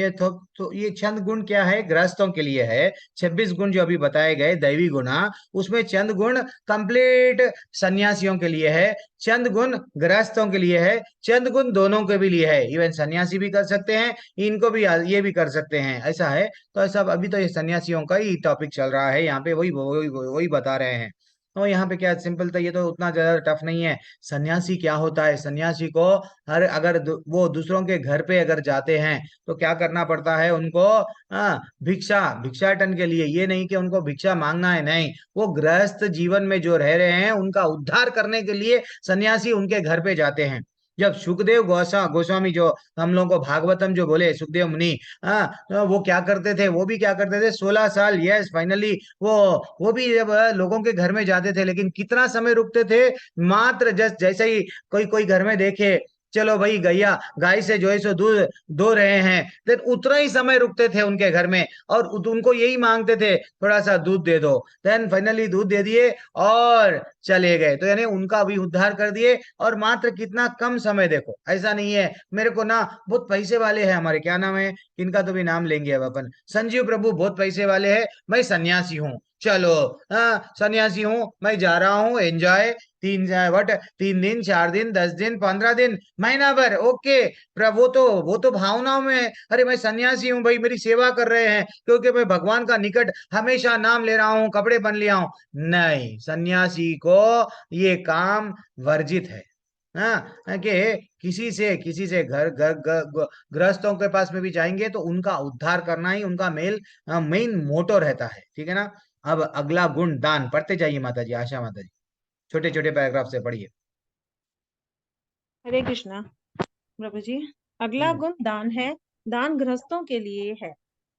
ये चंद गुण क्या है, गृहस्थों के लिए है। 26 गुण जो अभी बताए गए दैवी गुना, उसमें चंद गुण कंप्लीट सन्यासियों के लिए है, चंद गुण गृहस्थों के लिए है, चंद गुण दोनों के भी लिए है। इवन सन्यासी भी कर सकते हैं, इनको भी ये भी कर सकते हैं, ऐसा है। तो ऐसा अभी तो ये सन्यासियों का ही टॉपिक चल रहा है यहाँ पे, वही बता रहे हैं। तो यहाँ पे क्या सिंपल था, ये तो उतना ज्यादा टफ नहीं है। सन्यासी क्या होता है, सन्यासी को हर अगर वो दूसरों के घर पे अगर जाते हैं तो क्या करना पड़ता है उनको, भिक्षाटन के लिए। ये नहीं कि उनको भिक्षा मांगना है, नहीं, वो गृहस्थ जीवन में जो रह रहे हैं उनका उद्धार करने के लिए सन्यासी उनके घर पे जाते हैं। जब सुखदेव गोस्वामी जो हम लोगों को भागवतम जो बोले, सुखदेव मुनि, तो वो क्या करते थे, वो भी क्या करते थे, 16 साल, यस फाइनली वो भी जब लोगों के घर में जाते थे, लेकिन कितना समय रुकते थे, मात्र जैसे ही कोई कोई घर में देखे, चलो भाई गैया गाय से जो है सो दूध दो रहे हैं, देन उतना ही समय रुकते थे उनके घर में, और उनको यही मांगते थे थोड़ा सा दूध दे दो। देन फाइनली दूध दे दिए और चले गए। तो यानी उनका भी उद्धार कर दिए, और मात्र कितना कम समय। देखो ऐसा नहीं है, मेरे को ना बहुत पैसे वाले हैं हमारे, क्या नाम है इनका, तो भी नाम लेंगे अब अपन, संजीव प्रभु बहुत पैसे वाले हैं, मैं सन्यासी हूँ, चलो सन्यासी हूँ, मैं जा रहा हूँ एंजॉय, 3 दिन 4 दिन 10 दिन 15 दिन महीना भर, ओके। वो तो भावनाओं में है, अरे मैं सन्यासी हूँ भाई, मेरी सेवा कर रहे हैं क्योंकि मैं भगवान का निकट हमेशा नाम ले रहा हूँ, कपड़े पहन लिया हूँ। नहीं, सन्यासी को ये काम वर्जित है। हाँ, कि किसी से गृहस्थों के पास में भी जाएंगे तो उनका उद्धार करना ही उनका मेन मोटो रहता है, ठीक है ना। अब अगला गुण दान, पढ़ते जाइए माता जी, आशा माता जी, छोटे छोटे पैराग्राफ से पढ़िए। हरे कृष्णा प्रभु जी। अगला हम्म। गुण दान है। दान गृहस्थों के लिए है।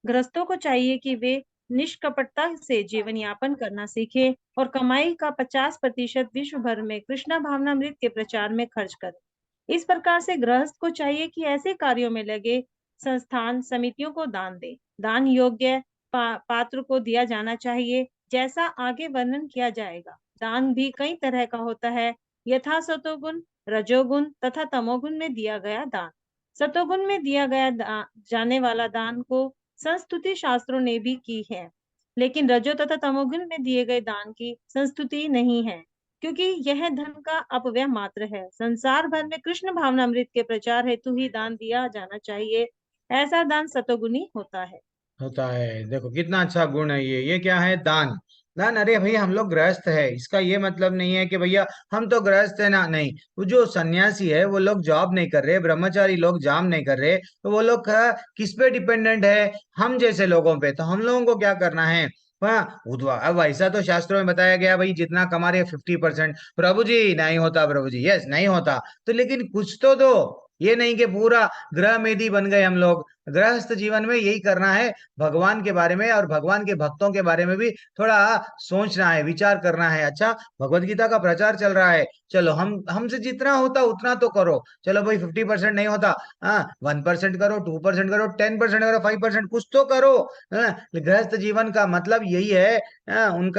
गृहस्थों को चाहिए कि वे निष्कपटता से जीवन यापन करना सीखे और कमाई का 50% विश्व भर में कृष्णा भावनामृत के प्रचार में खर्च करें। इस प्रकार से गृहस्थ को चाहिए कि ऐसे कार्यों में लगे संस्थान समितियों को दान दे। दान योग्य पात्र को दिया जाना चाहिए, जैसा आगे वर्णन किया जाएगा। दान भी कई तरह का होता है, यथा सतोगुण, रजोगुण तथा तमोगुण में दिया गया दान। सतोगुण में दिया गया जाने वाला दान को संस्तुति शास्त्रों ने भी की है, लेकिन रजो तथा तमोगुण में दिए गए दान की संस्तुति नहीं है, क्योंकि यह धन का अपव्यय मात्र है। संसार भर में कृष्ण भावनामृत के प्रचार हेतु ही दान दिया जाना चाहिए। ऐसा दान सतोगुणी होता है। देखो कितना अच्छा गुण है ये क्या है, दान। दान, अरे भैया हम लोग गृहस्थ है, इसका ये मतलब नहीं है कि भैया हम तो गृहस्थ है ना, नहीं। वो जो सन्यासी है वो लोग जॉब नहीं कर रहे, ब्रह्मचारी लोग जॉब नहीं कर रहे, तो वो लोग किस पे डिपेंडेंट है, हम जैसे लोगों पे। तो हम लोगों को क्या करना है, हाँ उद्वा, अब ऐसा तो शास्त्रों में बताया गया भाई जितना कमा रहे 50%। प्रभु जी नहीं होता, प्रभु जी यस नहीं होता, तो लेकिन कुछ तो दो। ये नहीं कि पूरा गृह मेधी बन गए हम लोग। गृहस्थ जीवन में यही करना है, भगवान के बारे में और भगवान के भक्तों के बारे में भी थोड़ा सोचना है, विचार करना है। अच्छा, भगवत गीता का प्रचार चल रहा है, चलो हमसे जितना होता उतना तो करो। चलो भाई 50% नहीं होता, 1% करो, 2% करो, 10% करो, 5% कुछ तो करो। गृहस्थ जीवन का मतलब यही है, उन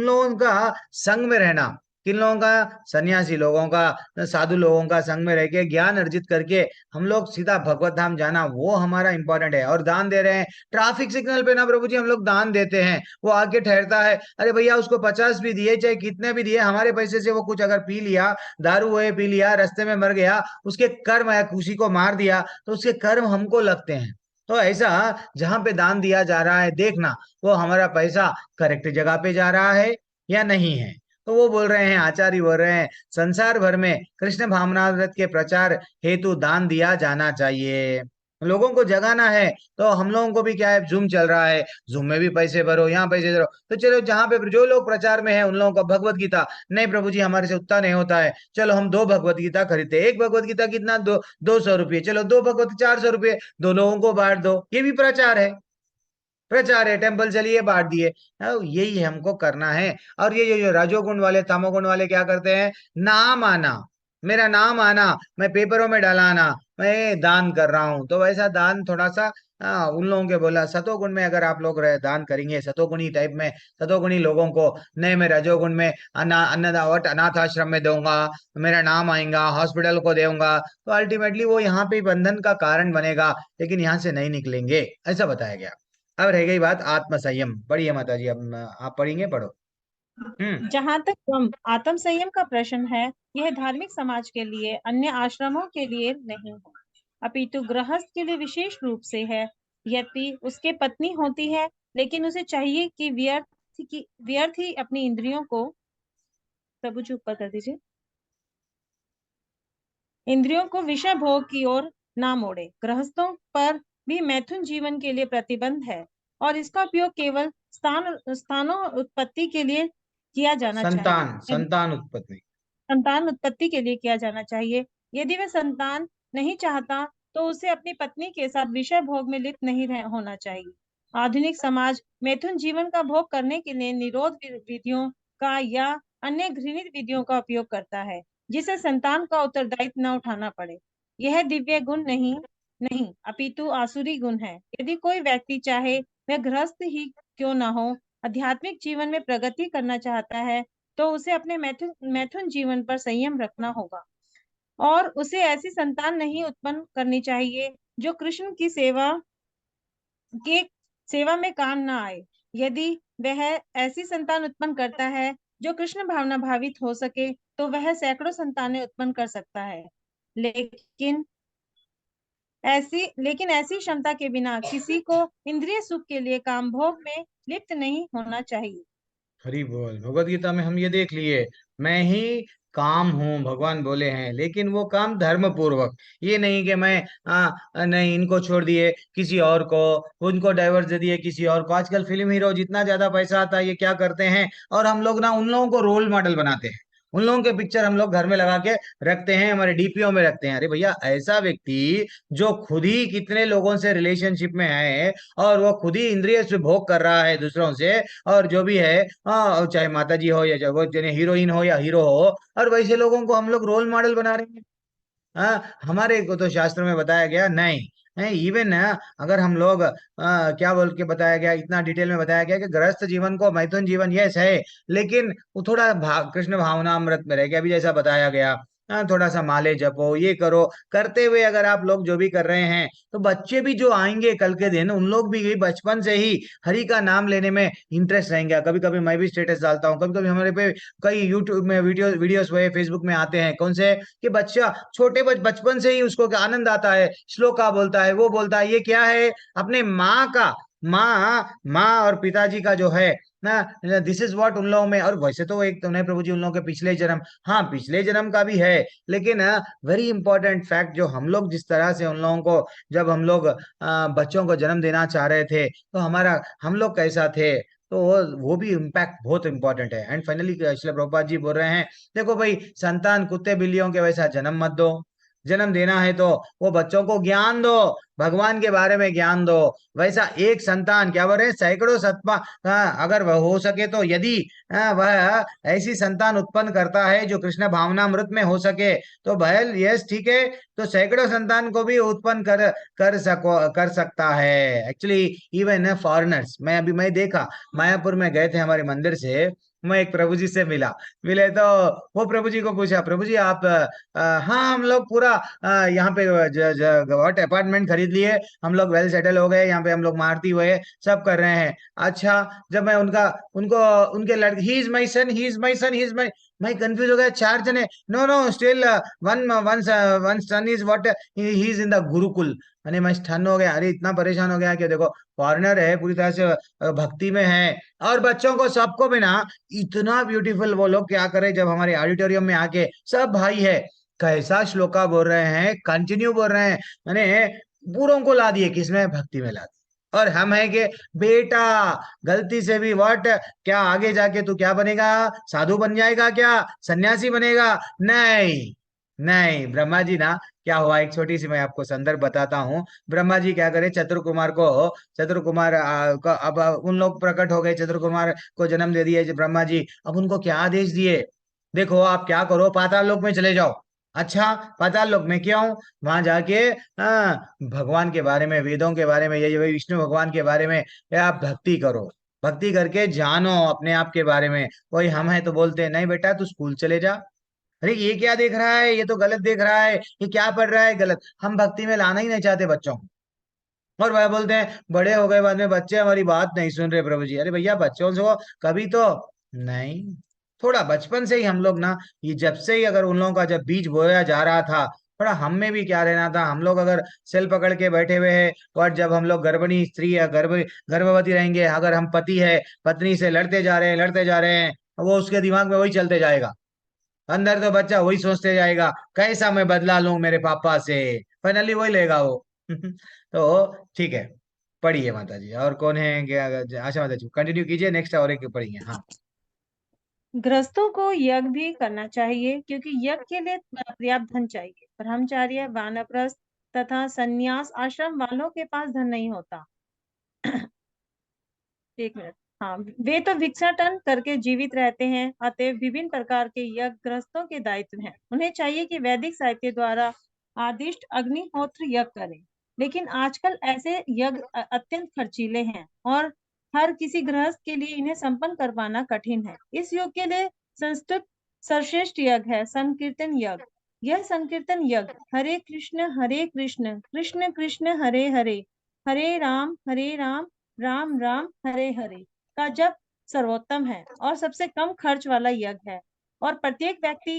लोगों का संग में रहना। किन लोगों का, सन्यासी लोगों का, साधु लोगों का संग में रह के ज्ञान अर्जित करके हम लोग सीधा भगवत धाम जाना, वो हमारा इंपॉर्टेंट है। और दान दे रहे हैं ट्रैफिक सिग्नल पे ना प्रभु जी, हम लोग दान देते हैं, वो आके ठहरता है, अरे भैया उसको 50 भी दिए चाहे कितने भी दिए, हमारे पैसे से वो कुछ अगर पी लिया, दारू है पी लिया, रास्ते में मर गया, उसके कर्म है, किसी को मार दिया तो उसके कर्म हमको लगते हैं। तो ऐसा जहां पे दान दिया जा रहा है, देखना वो हमारा पैसा करेक्ट जगह पे जा रहा है या नहीं है। तो वो बोल रहे हैं, आचार्य बोल रहे हैं, संसार भर में कृष्ण भावनामृत के प्रचार हेतु दान दिया जाना चाहिए। लोगों को जगाना है। तो हम लोगों को भी क्या है, जूम चल रहा है, जूम में भी पैसे भरो, यहाँ पैसे भरो, तो चलो जहाँ पे जो लोग प्रचार में है उन लोगों को भगवत गीता, नहीं प्रभु जी हमारे से उतना नहीं होता है, चलो हम 2 भगवत गीता खरीदते, एक भगवत गीता कितना, 200 रुपये, चलो 2 भगवत 400 रुपये, 2 लोगों को बांट दो, ये भी प्रचार है। प्रचार है, टेम्पल चलिए बांट दिए। यही हमको करना है। और ये जो राजोगुण वाले तमोगुण वाले क्या करते हैं, नाम आना, मेरा नाम आना, मैं पेपरों में डलाना, मैं दान कर रहा हूं, तो वैसा दान थोड़ा सा उन लोगों के बोला सतोगुण में अगर आप लोग दान करेंगे सतोगुणी टाइप में, सतोगुणी लोगों को, नहीं मैं रजोगुण में अन्नदावट अनाथ आश्रम में दूंगा, मेरा नाम आएगा, हॉस्पिटल को दूंगा, तो अल्टीमेटली वो यहाँ पे बंधन का कारण बनेगा, लेकिन यहाँ से नहीं निकलेंगे, ऐसा बताया गया। अब रह गई बात आत्म संयम, पढ़िए माता जी, अब आप पढ़ेंगे, पढ़ो। जहाँ तक आत्म संयम का प्रश्न है, यह धार्मिक समाज के लिए, अन्य आश्रमों के लिए नहीं है, अपितु गृहस्थ के लिए विशेष रूप से है। यदि उसके पत्नी होती है, लेकिन उसे चाहिए कि व्यर्थ ही अपनी इंद्रियों को, प्रभु जी ऊपर कर दीजिए, इंद्रियों को विषय भोग की ओर ना मोड़े। गृहस्थों पर भी मैथुन जीवन के लिए प्रतिबंध है, और इसका उपयोग केवल स्थानों उत्पत्ति के लिए किया जाना चाहिए, संतान उत्पत्ति, संतान उत्पत्ति के लिए किया जाना चाहिए। यदि वह संतान नहीं चाहता, तो उसे अपनी पत्नी के साथ विषय भोग में लिप्त नहीं होना चाहिए। आधुनिक समाज मैथुन जीवन का भोग करने के लिए निरोध विधियों का या अन्य घृणित विधियों का उपयोग करता है, जिसे संतान का उत्तरदायित्व न उठाना पड़े। यह दिव्य गुण नहीं नहीं अपितु आसुरी गुण है। यदि कोई व्यक्ति चाहे वह गृहस्थ ही क्यों न हो, आध्यात्मिक जीवन में प्रगति करना चाहता है, तो उसे अपने मैथुन जीवन पर संयम रखना होगा, और उसे ऐसी संतान नहीं उत्पन्न करनी चाहिए जो कृष्ण की सेवा में काम ना आए। यदि वह ऐसी संतान उत्पन्न करता है जो कृष्ण भावना भावित हो सके, तो वह सैकड़ों संतानें उत्पन्न कर सकता है, लेकिन ऐसी क्षमता के बिना किसी को इंद्रिय सुख के लिए काम भोग में लिप्त नहीं होना चाहिए। हरि बोल। भगवत गीता में हम ये देख लिए, मैं ही काम हूँ भगवान बोले हैं, लेकिन वो काम धर्म पूर्वक, ये नहीं कि मैं नहीं इनको छोड़ दिए किसी और को, उनको डाइवर्स दे दिए किसी और को। आजकल फिल्म हीरो जितना ज्यादा पैसा आता है ये क्या करते हैं, और हम लोग ना उन लोगों को रोल मॉडल बनाते हैं, उन लोगों के पिक्चर हम लोग घर में लगा के रखते हैं, हमारे डीपीओ में रखते हैं। अरे भैया, ऐसा व्यक्ति जो खुद ही कितने लोगों से रिलेशनशिप में है, और वो खुद ही इंद्रिय से भोग कर रहा है दूसरों से, और जो भी है, चाहे माता जी हो या वो हीरोइन हो या हीरो हो, और वैसे लोगों को हम लोग रोल मॉडल बना रहे हैं। हमारे को तो शास्त्र में बताया गया नहीं है, इवन अगर हम लोग क्या बोल के बताया गया, इतना डिटेल में बताया गया कि गृहस्थ जीवन को मैथुन जीवन यस है, लेकिन वो थोड़ा कृष्ण भावनामृत में रह गया, अभी जैसा बताया गया। थोड़ा सा माले जपो, ये करो, करते हुए अगर आप लोग जो भी कर रहे हैं, तो बच्चे भी जो आएंगे कल के दिन, उन लोग भी बचपन से ही हरि का नाम लेने में इंटरेस्ट रहेंगे। कभी कभी मैं भी स्टेटस डालता हूँ, कभी कभी हमारे पे कई यूट्यूब में वीडियोस हुए, फेसबुक में आते हैं, कौन से कि बच्चा छोटे बचपन से ही उसको क्या आनंद आता है, श्लोका बोलता है, वो बोलता है, ये क्या है, अपने माँ का, माँ और पिताजी का जो है ना, दिस इज व्हाट उन लोगों में। और वैसे तो एक तो नहीं प्रभु जी, उन लोगों के पिछले जन्म, हाँ पिछले जन्म का भी है, लेकिन वेरी इंपॉर्टेंट फैक्ट, जो हम लोग जिस तरह से उन लोगों को, जब हम लोग बच्चों को जन्म देना चाह रहे थे, तो हम लोग कैसा थे, तो वो भी इम्पैक्ट बहुत इंपॉर्टेंट है। एंड फाइनली श्रील प्रभुपाद जी बोल रहे हैं, देखो भाई, संतान कुत्ते बिल्लियों के वैसा जन्म मत दो, जन्म देना है तो वो बच्चों को ज्ञान दो, भगवान के बारे में ज्ञान दो। वैसा एक संतान, क्या बोल रहे हैं, सैकड़ों सत्मा, अगर वह हो सके तो, यदि वह ऐसी संतान उत्पन्न करता है जो कृष्ण भावनामृत में हो सके, तो भैल यस ठीक है, तो सैकड़ों संतान को भी उत्पन्न कर सकता है। एक्चुअली इवन फॉरेनर्स, मैं देखा, मायापुर में गए थे हमारे मंदिर से, मैं एक प्रभु जी से मिले तो वो प्रभु जी को पूछा, प्रभु जी आप हाँ हम लोग पूरा यहाँ पे व्हाट अपार्टमेंट खरीद लिए, हम लोग वेल सेटल हो गए, यहाँ पे हम लोग मारती हुए सब कर रहे हैं। अच्छा, जब मैं उनको उनके लड़के, he is my son, he is my son, he is my, मैं कंफ्यूज हो गया, 4 जने, no no still one one one son is what, he is in the gurukul. मैं स्टन हो गया, अरे इतना परेशान हो गया कि देखो, फॉरेनर है, पूरी तरह से भक्ति में है, और बच्चों को सबको भी ना इतना ब्यूटीफुल, वो लोग क्या करे, जब हमारे ऑडिटोरियम में आके सब भाई है, कैसा श्लोका बोल रहे हैं, कंटिन्यू बोल रहे हैं, मैंने बूढ़ों को ला दिए किसमें, भक्ति में ला दिए। और हम है कि बेटा गलती से भी व्हाट, क्या आगे जाके तू क्या बनेगा, साधु बन जाएगा क्या, सन्यासी बनेगा, नहीं नहीं। ब्रह्मा जी ना, क्या हुआ, एक छोटी सी मैं आपको संदर्भ बताता हूँ। ब्रह्मा जी क्या करे, चतुर को, चतुर कुमार अब उन लोग प्रकट हो गए, चतुर कुमार को जन्म दे दिए ब्रह्मा जी। अब उनको क्या आदेश दिए, देखो आप क्या करो, पाताल लोक में चले जाओ। अच्छा, पाताल लोक में क्यों, वहां जाके भगवान के बारे में, वेदों के बारे में, ये विष्णु भगवान के बारे में ये आप भक्ति करो, भक्ति करके जानो अपने आप के बारे में। कोई हम है तो बोलते हैं नहीं बेटा तू स्कूल चले जा, अरे ये क्या देख रहा है, ये तो गलत देख रहा है, ये क्या पढ़ रहा है गलत। हम भक्ति में लाना ही नहीं चाहते बच्चों को। और वह बोलते हैं बड़े हो गए बाद में बच्चे हमारी बात नहीं सुन रहे प्रभु जी। अरे भैया बच्चों से कभी तो नहीं, थोड़ा बचपन से ही हम लोग ना, ये जब से ही अगर उन लोगों का जब बीज बोया जा रहा था, थोड़ा हम में भी क्या रहना था। हम लोग अगर सेल पकड़ के बैठे हुए हैं, और जब हम लोग गर्भिणी स्त्री या गर्भवती रहेंगे, अगर हम पति है पत्नी से लड़ते जा रहे हैं, लड़ते जा रहे हैं, वो उसके दिमाग में वही चलते जाएगा, अंदर तो बच्चा वही सोचते जाएगा कैसा मैं बदला लूं मेरे पापा से, फाइनली वही लेगा वो। तो ठीक है, पढ़िए माता जी, और कौन है क्या, आशा माता जी कंटिन्यू कीजिए, नेक्स्ट और एक पढ़िए। हाँ, गृहस्थों को यज्ञ भी करना चाहिए क्योंकि यज्ञ के लिए पर्याप्त धन चाहिए। ब्रह्मचार्य, वानप्रस्थ तथा संन्यास आश्रम वालों के पास धन नहीं होता। एक मिनट। हाँ, वे तो भिक्षाटन करके जीवित रहते हैं, अतएव विभिन्न प्रकार के यज्ञ गृहस्थों के दायित्व हैं। उन्हें चाहिए कि वैदिक साहित्य द्वारा आदिष्ट अग्निहोत्र यज्ञ करें, लेकिन आजकल ऐसे यज्ञ अत्यंत खर्चीले हैं और हर किसी गृहस्थ के लिए इन्हें संपन्न कर पाना कठिन है। इस योग के लिए संस्कृत सर्वश्रेष्ठ यज्ञ है संकीर्तन यज्ञ। यह संकीर्तन यज्ञ हरे कृष्ण कृष्ण कृष्ण हरे हरे, हरे राम राम राम हरे हरे का जप सर्वोत्तम है और सबसे कम खर्च वाला यज्ञ है, और प्रत्येक व्यक्ति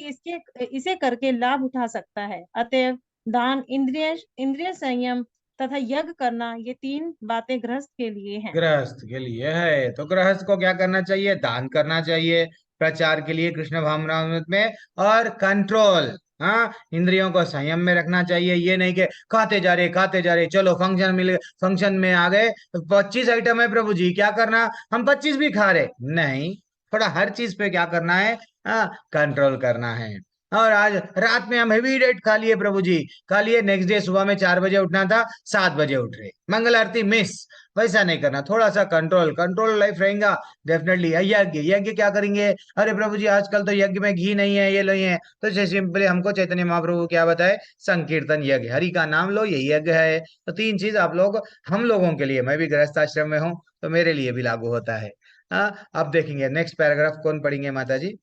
इसे करके लाभ उठा सकता है। अतएव दान, इंद्रिय संयम तथा यज्ञ करना, ये तीन बातें गृहस्थ के लिए हैं। गृहस्थ के लिए है तो गृहस्थ को क्या करना चाहिए, दान करना चाहिए, प्रचार के लिए कृष्ण भावनामृत में, और कंट्रोल, हाँ इंद्रियों को संयम में रखना चाहिए। ये नहीं कि खाते जा रहे, चलो फंक्शन मिल, फंक्शन में आ गए 25 आइटम है प्रभु जी क्या करना, हम 25 भी खा रहे, नहीं, थोड़ा हर चीज पे क्या करना है, हाँ कंट्रोल करना है। और आज रात में हम हेवी डेट खा लिए प्रभु जी, खा लिए, नेक्स्ट डे सुबह में 4 बजे उठना था, 7 बजे उठ रहे, मंगल आरती मिस, वैसा नहीं करना, थोड़ा सा कंट्रोल, कंट्रोल लाइफ रहेगा डेफिनेटली। यज्ञ, यज्ञ क्या करेंगे, अरे प्रभु जी आजकल तो यज्ञ में घी नहीं है, ये नहीं है, तो सिंपली हमको चैतन्य महाप्रभु क्या बताए, संकीर्तन यज्ञ, हरि का नाम लो यही यज्ञ है। तो तीन चीज आप लोग, हम लोगों के लिए, मैं भी गृहस्थ आश्रम में हूँ तो मेरे लिए भी लागू होता है। अब देखेंगे नेक्स्ट पैराग्राफ कौन पढ़ेंगे माता जी,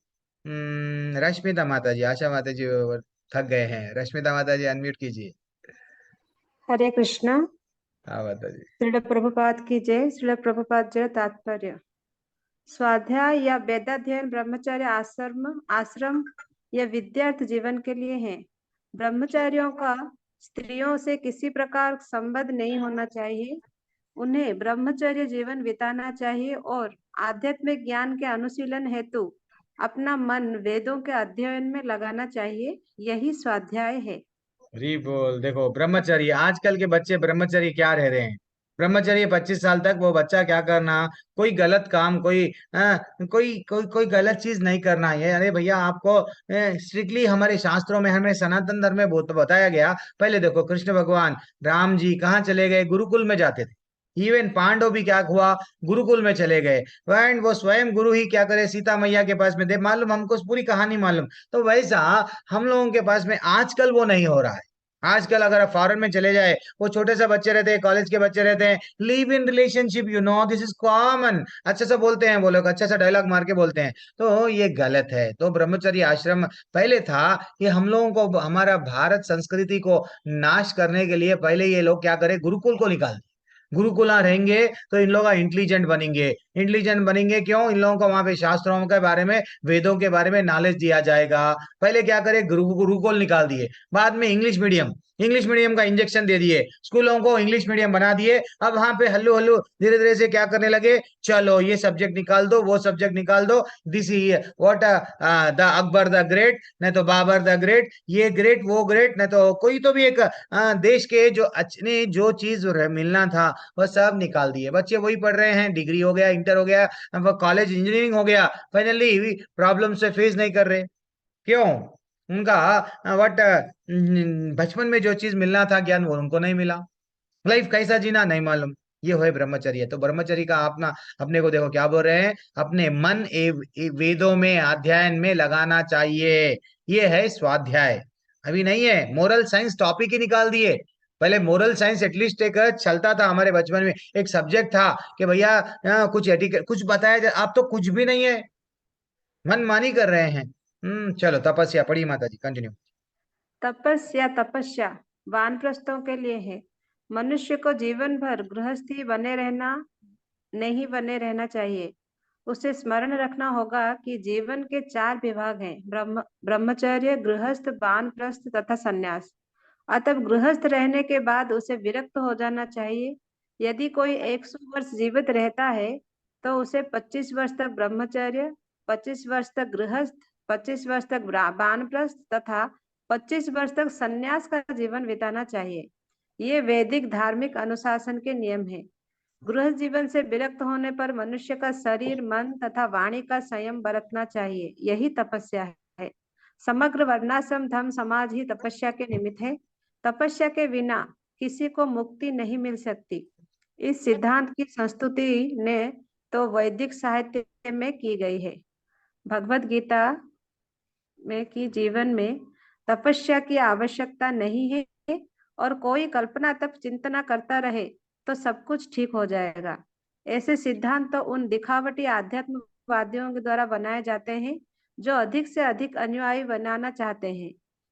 रश्मिता माता जी, आशा माता जी थक गए हैं, रश्मिता माता जी अनम्यूट कीजिए। हरे कृष्णा। हाँ माता जी। श्रील प्रभुपाद की जय। श्रील प्रभुपाद जय। तात्पर्य: स्वाध्याय या वेदाध्ययन ब्रह्मचर्य आश्रम या विद्यार्थ जीवन के लिए है। ब्रह्मचारियों का स्त्रियों से किसी प्रकार संबंध नहीं होना चाहिए। उन्हें ब्रह्मचर्य जीवन बिताना चाहिए और आध्यात्मिक ज्ञान के अनुशीलन हेतु अपना मन वेदों के अध्ययन में लगाना चाहिए। यही स्वाध्याय है। हरी बोल। देखो ब्रह्मचर्य, आजकल के बच्चे ब्रह्मचर्य क्या रह रहे हैं, ब्रह्मचर्य 25 साल तक वो बच्चा क्या करना, कोई गलत काम, कोई गलत चीज नहीं करना है। अरे भैया आपको स्ट्रिक्टली हमारे शास्त्रों में, हमें सनातन धर्म में बहुत बताया गया। पहले देखो कृष्ण भगवान राम जी कहाँ चले गए, गुरुकुल में जाते थे। इवन पांडव भी क्या हुआ, गुरुकुल में चले गए, एंड वो स्वयं गुरु ही क्या करे, सीता मैया के पास में दे, मालूम हमको पूरी कहानी मालूम। तो वैसा हम लोगों के पास में आजकल वो नहीं हो रहा है। आजकल अगर आप फॉरेन में चले जाए, वो छोटे से बच्चे रहते हैं, कॉलेज के बच्चे रहते हैं, live in relationship, this is common, अच्छा सा बोलते हैं वो लोग, अच्छा सा डायलॉग मार के बोलते हैं। तो ये गलत है। तो ब्रह्मचर्य आश्रम पहले था कि हम लोगों को, हमारा भारत संस्कृति को नाश करने के लिए पहले ये लोग क्या करे, गुरुकुल को निकाल, गुरुकुला रहेंगे तो इन लोग इंटेलिजेंट बनेंगे, इंटेलिजेंट बनेंगे क्यों? इन लोगों को वहां पे शास्त्रों के बारे में, वेदों के बारे में नॉलेज दिया जाएगा। पहले क्या करे, गुरुकुल निकाल दिए, बाद में इंग्लिश मीडियम का इंजेक्शन दे दिए, स्कूलों को इंग्लिश मीडियम बना दिए। अब वहां पे हल्लू हल्लू धीरे धीरे से क्या करने लगे, चलो ये सब्जेक्ट निकाल दो, वो सब्जेक्ट निकाल दो, this what the Akbar the great, नहीं तो बाबर द ग्रेट, ये ग्रेट वो ग्रेट, नहीं तो कोई तो भी एक देश के जो अच्छे जो चीज मिलना था वह सब निकाल दिए। बच्चे वही पढ़ रहे हैं, डिग्री हो गया, इंटर हो गया, कॉलेज इंजीनियरिंग हो गया, फाइनली प्रॉब्लम से फेस नहीं कर रहे। क्यों? उनका व्हाट बचपन में जो चीज मिलना था ज्ञान, वो उनको नहीं मिला। लाइफ कैसा जीना नहीं मालूम। ये है ब्रह्मचर्य। तो ब्रह्मचर्य का अपना अपने को देखो क्या बोल रहे हैं, अपने मन वेदों में अध्ययन में लगाना चाहिए। ये है स्वाध्याय। अभी नहीं है, मोरल साइंस टॉपिक ही निकाल दिए। पहले मोरल साइंस एटलीस्ट एक चलता था हमारे बचपन में, एक सब्जेक्ट था कि भैया कुछ एटिकेट कुछ बताया जाए। आप तो कुछ भी नहीं है, मनमानी कर रहे हैं। चलो तपस्या पढ़ी माता जी, कंटिन्यू। तपस्या वानप्रस्थों के लिए है। मनुष्य को जीवन भर गृहस्थी बने रहना नहीं बने रहना चाहिए। उसे स्मरण रखना होगा कि जीवन के 4 विभाग हैं, ब्रह्मचर्य, गृहस्थ, वानप्रस्थ तथा संन्यास। अतः गृहस्थ रहने के बाद उसे विरक्त हो जाना चाहिए। यदि कोई 100 वर्ष जीवित रहता है तो उसे 25 वर्ष तक ब्रह्मचर्य, 25 वर्ष तक गृहस्थ, 25 वर्ष तक वानप्रस्थ तथा 25 वर्ष तक संन्यास का जीवन बिताना चाहिए। ये वैदिक धार्मिक अनुशासन के नियम हैं। गृहस्थ जीवन से विरक्त होने पर मनुष्य का शरीर, मन तथा वाणी का संयम बरतना चाहिए। यही तपस्या है। समग्र वर्णाश्रम धर्म समाज ही तपस्या के निमित्त है। तपस्या के बिना किसी को मुक्ति नहीं मिल सकती। इस सिद्धांत की संस्तुति ने तो वैदिक साहित्य में की गई है। भगवत गीता में की जीवन में तपस्या की आवश्यकता नहीं है और कोई कल्पना तप चिंतना करता रहे तो सब कुछ ठीक हो जाएगा। ऐसे सिद्धांत तो उन दिखावटी आध्यात्मवादियों के द्वारा बनाए जाते हैं जो अधिक से अधिक अनुयायी बनाना चाहते हैं।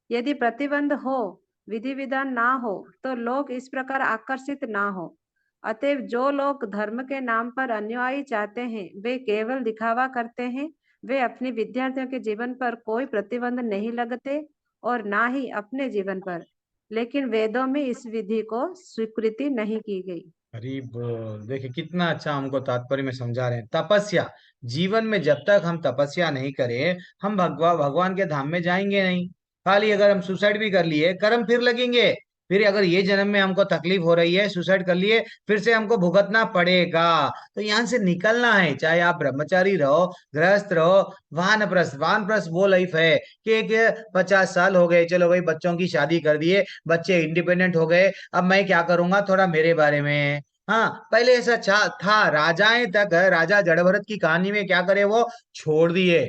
यदि प्रतिबंध हो, विधि विधान ना हो तो लोग इस प्रकार आकर्षित ना हो। अतएव जो लोग धर्म के नाम पर अनुयायी चाहते हैं वे केवल दिखावा करते हैं। वे अपने विद्यार्थियों के जीवन पर कोई प्रतिबंध नहीं लगाते और ना ही अपने जीवन पर। लेकिन वेदों में इस विधि को स्वीकृति नहीं की गई। अरे बोल, देखिए कितना अच्छा हमको तात्पर्य में समझा रहे हैं। तपस्या, जीवन में जब तक हम तपस्या नहीं करें, हम भगवान के धाम में जाएंगे नहीं। खाली अगर हम सुसाइड भी कर लिए, कर्म फिर लगेंगे। फिर अगर ये जन्म में हमको तकलीफ हो रही है, सुसाइड कर लिए, फिर से हमको भुगतना पड़ेगा। तो यहाँ से निकलना है, चाहे आप ब्रह्मचारी रहो, गृहस्थ रहो, वानप्रस्थ। वानप्रस्थ वो लाइफ है कि एक 50 साल हो गए, चलो भाई बच्चों की शादी कर दिए, बच्चे इंडिपेंडेंट हो गए, अब मैं क्या करूंगा, थोड़ा मेरे बारे में। हाँ, पहले ऐसा था, राजाएं तक, राजा जड़भरत की कहानी में क्या करे, वो छोड़ दिए,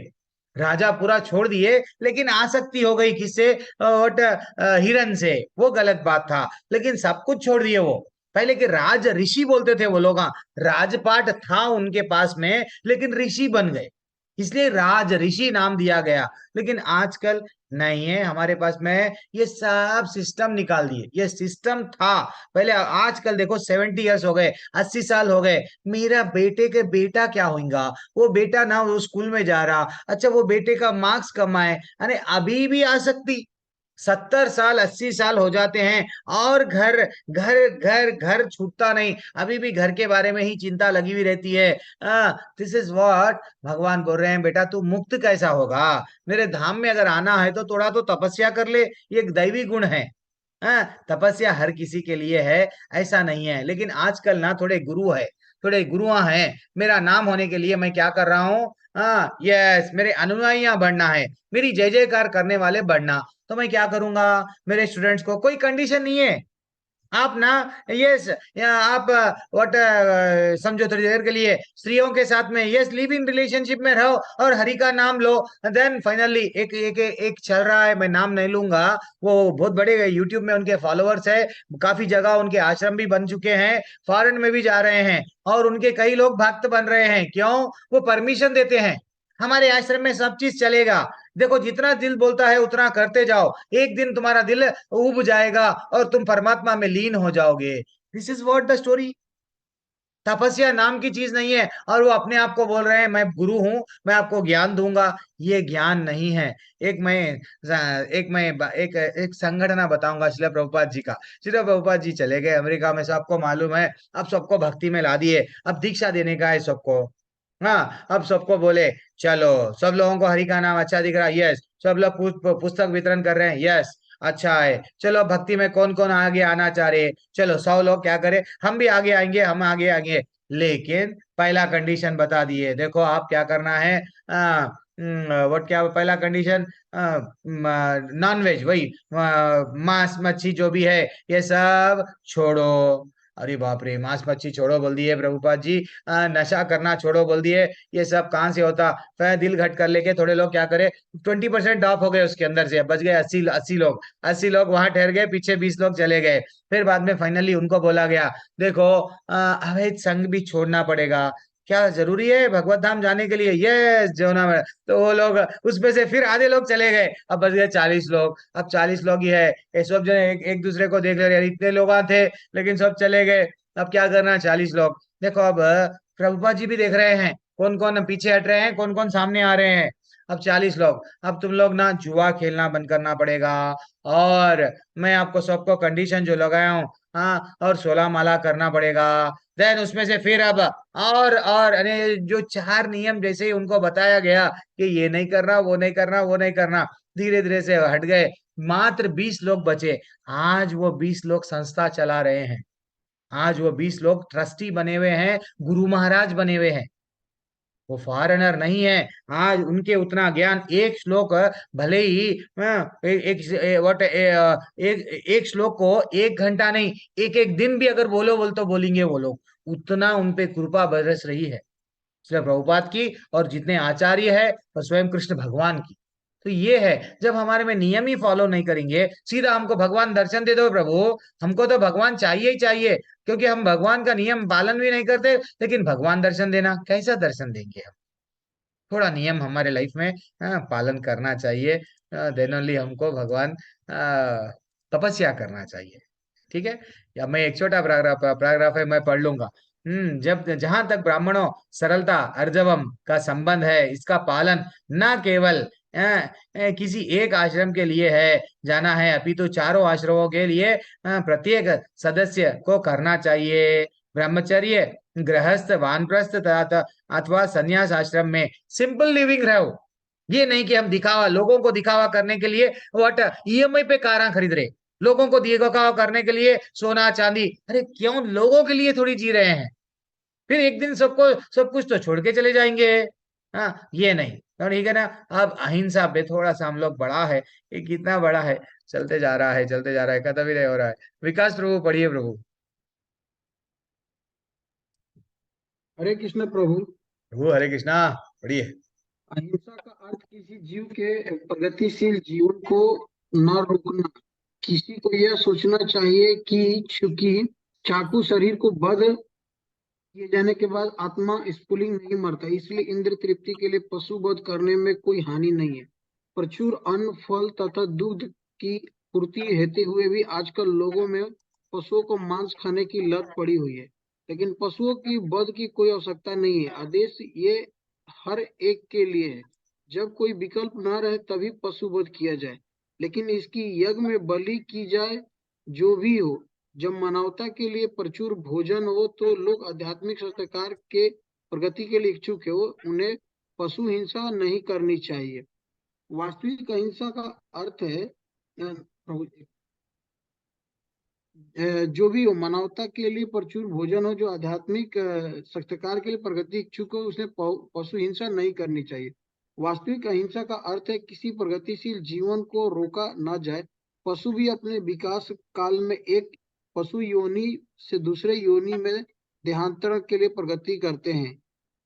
राजा पूरा छोड़ दिए, लेकिन आसक्ति हो गई किससे, हिरन से। वो गलत बात था, लेकिन सब कुछ छोड़ दिए वो। पहले के राज ऋषि बोलते थे वो लोग, हाँ, राजपाट था उनके पास में, लेकिन ऋषि बन गए, इसलिए राज ऋषि नाम दिया गया। लेकिन आजकल नहीं है हमारे पास में, ये सब सिस्टम निकाल दिए। ये सिस्टम था पहले, आजकल देखो 70 ईयर्स हो गए, 80 साल हो गए, मेरा बेटे के बेटा क्या होगा, वो बेटा ना वो स्कूल में जा रहा, अच्छा वो बेटे का मार्क्स कम आए, अरे अभी भी आ सकती। 70 साल 80 साल हो जाते हैं और घर घर घर घर छूटता नहीं, अभी भी घर के बारे में ही चिंता लगी हुई रहती है। दिस इज व्हाट भगवान बोल रहे हैं, बेटा तू मुक्त कैसा होगा, मेरे धाम में अगर आना है तो थोड़ा तो तपस्या कर ले, ये एक दैवी गुण है। तपस्या हर किसी के लिए है, ऐसा नहीं है। लेकिन आजकल ना थोड़े गुरु है, थोड़े गुरुआ हैं, मेरा नाम होने के लिए मैं क्या कर रहा हूँ, हाँ यस, मेरे अनुयायियां बढ़ना है, मेरी जय जयकार करने वाले बढ़ना। तो मैं क्या करूंगा, मेरे स्टूडेंट्स को कोई कंडीशन नहीं है, आप ना, यस, आप व्हाट समझो थोड़ी देर के लिए स्त्रियों के साथ में, यस, लिव इन रिलेशनशिप में रहो और हरि का नाम लो। देन फाइनली एक चल रहा है, मैं नाम नहीं लूंगा, वो बहुत बड़े यूट्यूब में उनके फॉलोअर्स है, काफी जगह उनके आश्रम भी बन चुके हैं, फॉरेन में भी जा रहे हैं, और उनके कई लोग भक्त बन रहे हैं। क्यों? वो परमिशन देते हैं, हमारे आश्रम में सब चीज चलेगा, देखो जितना दिल बोलता है उतना करते जाओ, एक दिन तुम्हारा दिल उब जाएगा और तुम परमात्मा में लीन हो जाओगे। This is what the story. तपस्या नाम की चीज नहीं है। और वो अपने आप को बोल रहे हैं मैं गुरु हूं, मैं आपको ज्ञान दूंगा। ये ज्ञान नहीं है। एक संगठन बताऊंगा श्रील प्रभुपाद जी का। श्रील प्रभुपाद जी चले गए अमेरिका में, सबको मालूम है। अब सबको भक्ति में ला दिए, अब दीक्षा देने का है सबको। हाँ, अब सबको बोले चलो, सब लोगों को हरि का नाम अच्छा दिख रहा है, यस। सब लोग पुस्तक वितरण कर रहे हैं, यस, अच्छा है। चलो भक्ति में कौन कौन आगे आना चाह रहे हैं, चलो 100 लोग क्या करे, हम भी आगे आएंगे, हम आगे आएंगे। लेकिन पहला कंडीशन बता दिए, देखो आप क्या करना है। व्हाट, क्या पहला कंडीशन? नॉन वेज, वही मांस मच्छी जो भी है ये सब छोड़ो। अरे बाप रे, मांस मच्छी छोड़ो बोल दिए प्रभुपाद जी। नशा करना छोड़ो बोल दिए। ये सब कहाँ से होता? फिर दिल घट कर लेके थोड़े लोग क्या करे, 20% ऑफ हो गए उसके अंदर से, बच गए 80 लोग। 80 लोग वहां ठहर गए, पीछे 20 लोग चले गए। फिर बाद में फाइनली उनको बोला गया, देखो अवैध संग भी छोड़ना पड़ेगा। क्या जरूरी है भगवत धाम जाने के लिए? यस, जोना में। तो वो लोग उसमें से फिर आधे लोग चले गए, अब बच गए 40 लोग। अब 40 लोग ही है, ये सब जने एक दूसरे को देख ले रहे, इतने लोग थे लेकिन सब चले गए। अब क्या करना? 40 लोग। देखो अब प्रभुपाद जी भी देख रहे हैं कौन कौन पीछे हट रहे हैं, कौन कौन सामने आ रहे हैं। अब 40 लोग, अब तुम लोग ना जुआ खेलना बंद करना पड़ेगा। और मैं आपको सबको कंडीशन जो लगाया हूँ, हाँ, और 16 माला करना पड़ेगा। देन उसमें से फिर अब और अरे जो 4 नियम जैसे ही उनको बताया गया कि ये नहीं करना, वो नहीं करना, वो नहीं करना, धीरे धीरे से हट गए। मात्र 20 लोग बचे। आज वो 20 लोग संस्था चला रहे हैं। आज वो 20 लोग ट्रस्टी बने हुए हैं, गुरु महाराज बने हुए हैं। वो फॉरेनर नहीं है। आज उनके उतना ज्ञान, एक श्लोक भले ही एक श्लोक को 1 घंटा नहीं, एक एक दिन भी अगर बोलो बोल तो बोलेंगे वो लोग। उतना उन पे कृपा बरस रही है, सिर्फ प्रभुपाद की और जितने आचार्य है और स्वयं कृष्ण भगवान की। तो ये है, जब हमारे में नियम ही फॉलो नहीं करेंगे, सीधा हमको भगवान दर्शन दे दो प्रभु, हमको तो भगवान चाहिए ही चाहिए, क्योंकि हम भगवान का नियम पालन भी नहीं करते, लेकिन भगवान दर्शन देना, कैसा दर्शन देंगे हम? थोड़ा नियम हमारे लाइफ में पालन करना चाहिए। देन ओनली हमको भगवान तपस्या करना चाहिए। ठीक है। या मैं एक छोटा पैराग्राफ है, मैं पढ़ लूंगा। जब जहां तक ब्राह्मणों सरलता अर्जवम का संबंध है, इसका पालन न केवल किसी एक आश्रम के लिए है जाना है, अपितु चारों आश्रमों के लिए प्रत्येक सदस्य को करना चाहिए। ब्रह्मचर्य, गृहस्थ, वानप्रस्थ तथा अथवा संन्यास आश्रम में सिंपल लिविंग रहो। ये नहीं कि हम दिखावा, लोगों को दिखावा करने के लिए व्हाट ईएमआई पे कारें खरीद रहे, लोगों को दिखावा करने के लिए सोना चांदी। अरे क्यों, लोगों के लिए थोड़ी जी रहे हैं? फिर एक दिन सबको सब कुछ तो छोड़ के चले जाएंगे। हाँ, ये नहीं तो ठीक है ना। अब अहिंसा पे थोड़ा सा हम लोग बड़ा है, ये कितना बड़ा है, चलते जा रहा है, चलते जा रहा है, खत्म ही नहीं हो रहा है। विकास प्रभु पढ़िए प्रभु। हरे कृष्ण प्रभु। प्रभु हरे कृष्णा, पढ़िए। अहिंसा का अर्थ किसी जीव के प्रगतिशील जीवन को न रोकना। किसी को यह सोचना चाहिए कि चूंकि चाकू शरीर को वध किए जाने के बाद आत्मा स्फुलिंग नहीं मरता, इसलिए इंद्र तृप्ति के लिए पशु वध करने में कोई हानि नहीं है। प्रचुर अन्न, फल तथा दूध की पूर्ति हेते हुए भी आजकल लोगों में पशुओं को मांस खाने की लत पड़ी हुई है, लेकिन पशुओं की वध की कोई आवश्यकता नहीं है। आदेश ये हर एक के लिए है। जब कोई विकल्प न रहे तभी पशु वध किया जाए, लेकिन इसकी यज्ञ में बलि की जाए जो भी हो। जब मानवता के लिए प्रचुर भोजन हो तो लोग आध्यात्मिक संस्कार के प्रगति के लिए इच्छुक हो, उन्हें पशु हिंसा नहीं करनी चाहिए। वास्तविक अहिंसा का अर्थ है जो भी हो, मानवता के लिए प्रचुर भोजन हो, जो आध्यात्मिक संस्कार के लिए प्रगति इच्छुक हो, उसने पशु हिंसा नहीं करनी चाहिए। वास्तविक अहिंसा का अर्थ है किसी प्रगतिशील जीवन को रोका न जाए। पशु भी अपने विकास काल में एक पशु योनि से दूसरे योनि में देहांतरण के लिए प्रगति करते हैं।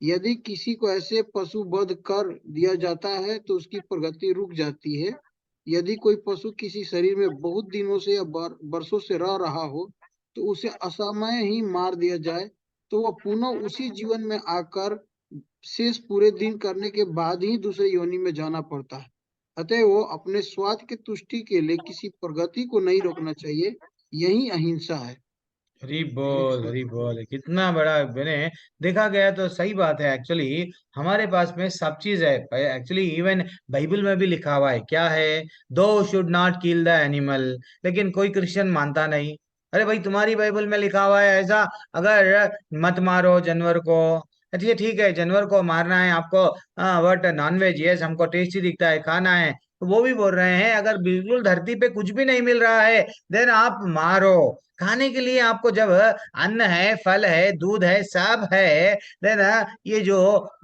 यदि किसी को ऐसे पशु वध कर दिया जाता है तो उसकी प्रगति रुक जाती है। यदि कोई पशु किसी शरीर में बहुत दिनों से या वर्षों से रह रहा हो तो उसे असमय ही मार दिया जाए तो वह पुनः उसी जीवन में आकर शेष पूरे दिन करने के बाद ही दूसरे योनि में जाना पड़ता है। अतः वो अपने स्वार्थ के तुष्टि के लिए किसी प्रगति को नहीं रोकना चाहिए। यही अहिंसा है। हरी बोल, हरी बोल। कितना बड़ा मैंने देखा गया तो सही बात है। एक्चुअली हमारे पास में सब चीज है। एक्चुअली इवन बाइबल में भी लिखा हुआ है, क्या है, दो should not kill the animal. लेकिन कोई क्रिश्चियन मानता नहीं। अरे भाई, तुम्हारी बाइबल में लिखा हुआ है ऐसा, अगर मत मारो जानवर को। अच्छा ठीक है, जानवर को मारना है आपको, बट नॉनवेज यस हमको टेस्टी दिखता है, खाना है। तो वो भी बोल रहे हैं, अगर बिल्कुल धरती पे कुछ भी नहीं मिल रहा है, देन आप मारो। खाने के लिए आपको जब अन्न है, फल है, दूध है, सब है, देन ये जो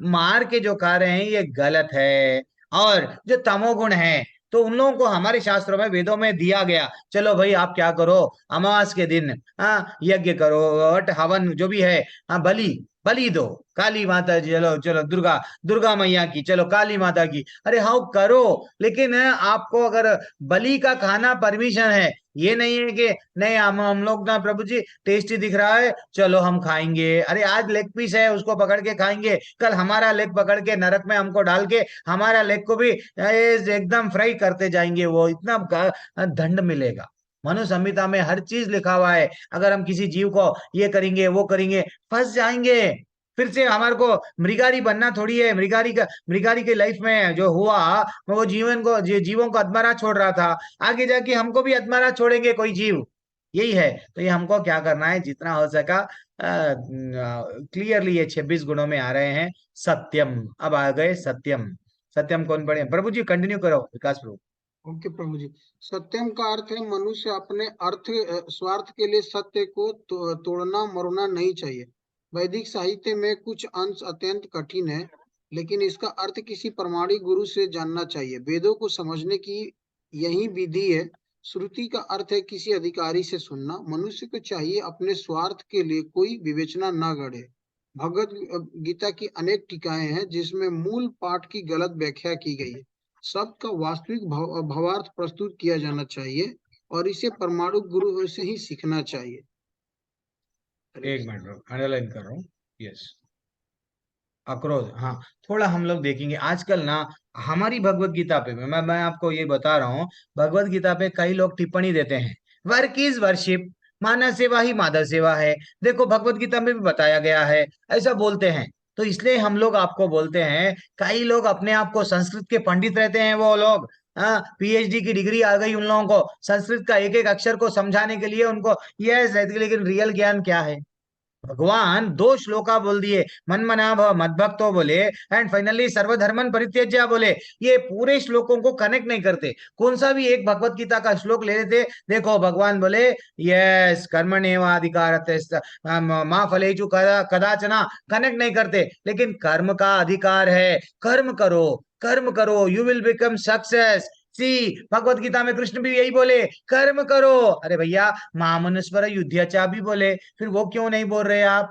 मार के जो खा रहे हैं ये गलत है। और जो तमोगुण है, तो उन लोगों को हमारे शास्त्रों में, वेदों में दिया गया, चलो भाई आप क्या करो, अमावस के दिन यज्ञ करो, और हवन जो भी है, बलि बलि दो, काली माता जी, चलो चलो, दुर्गा दुर्गा मैया की, चलो काली माता की, अरे हाँ करो। लेकिन आपको अगर बलि का खाना परमिशन है, ये नहीं है कि नहीं, हम लोग ना प्रभु जी टेस्टी दिख रहा है चलो हम खाएंगे। अरे आज लेग पीस है उसको पकड़ के खाएंगे, कल हमारा लेग पकड़ के नरक में हमको डाल के हमारा लेग को भी एकदम फ्राई करते जाएंगे, वो इतना दंड मिलेगा। मनु संहिता में हर चीज लिखा हुआ है। अगर हम किसी जीव को ये करेंगे वो करेंगे, फंस जाएंगे। फिर से हमारे को मृगारी बनना थोड़ी है। मृगारी के लाइफ में जो हुआ, वो जीवों को अधमरा छोड़ रहा था, आगे जाके हमको भी अधमरा छोड़ेंगे कोई जीव। यही है। तो ये हमको क्या करना है, जितना हो सका क्लियरली, ये 26 गुणों में आ रहे हैं। सत्यम, अब आ गए सत्यम। सत्यम कौन पढ़े, प्रभु जी कंटिन्यू करो, विकास प्रभु। ओके प्रभु जी। सत्यम का अर्थ है मनुष्य अपने स्वार्थ के लिए सत्य को तोड़ना मरोड़ना नहीं चाहिए। वैदिक साहित्य में कुछ अंश अत्यंत कठिन है, लेकिन इसका अर्थ किसी प्रमाणिक गुरु से जानना चाहिए। वेदों को समझने की यही विधि है। श्रुति का अर्थ है किसी अधिकारी से सुनना। मनुष्य को चाहिए अपने स्वार्थ के लिए कोई विवेचना न गढ़े। भगवत गीता की अनेक टीकाएं हैं जिसमें मूल पाठ की गलत व्याख्या की गई है। शब्द का वास्तविक भावार्थ प्रस्तुत किया जाना चाहिए और इसे परमाणु गुरु से ही सीखना चाहिए। एक मिनट ब्रो, अंडरलाइन कर रहा हूँ। यस, अक्रोध, हाँ। थोड़ा हम लोग देखेंगे आजकल ना, हमारी भगवत गीता पे मैं आपको ये बता रहा हूँ। भगवत गीता पे कई लोग टिप्पणी देते हैं, वर्क इज वर्शिप, मानव सेवा ही माधव सेवा है। देखो भगवत गीता में भी बताया गया है, ऐसा बोलते हैं। तो इसलिए हम लोग आपको बोलते हैं, कई लोग अपने आप को संस्कृत के पंडित रहते हैं, वो लोग पीएचडी की डिग्री आ गई उन लोगों को संस्कृत का एक एक अक्षर को समझाने के लिए उनको, यस, लेकिन रियल ज्ञान क्या है? भगवान दो श्लोका बोल दिए, मन मना भव मद्भक्तो बोले, एंड फाइनली सर्वधर्मन परित्यज्य बोले। ये पूरे श्लोकों को कनेक्ट नहीं करते। कौन सा भी एक भगवत गीता का श्लोक ले लेते, देखो भगवान बोले यस कर्मण्येवाधिकारस्ते मां फलेषु कदाचन, कनेक्ट नहीं करते। लेकिन कर्म का अधिकार है, कर्म करो, कर्म करो, यू विल बिकम सक्सेस। सी, भगवत गीता में कृष्ण भी यही बोले, कर्म करो। अरे भैया, महामनुस्वर युद्धचा भी बोले, फिर वो क्यों नहीं बोल रहे आप?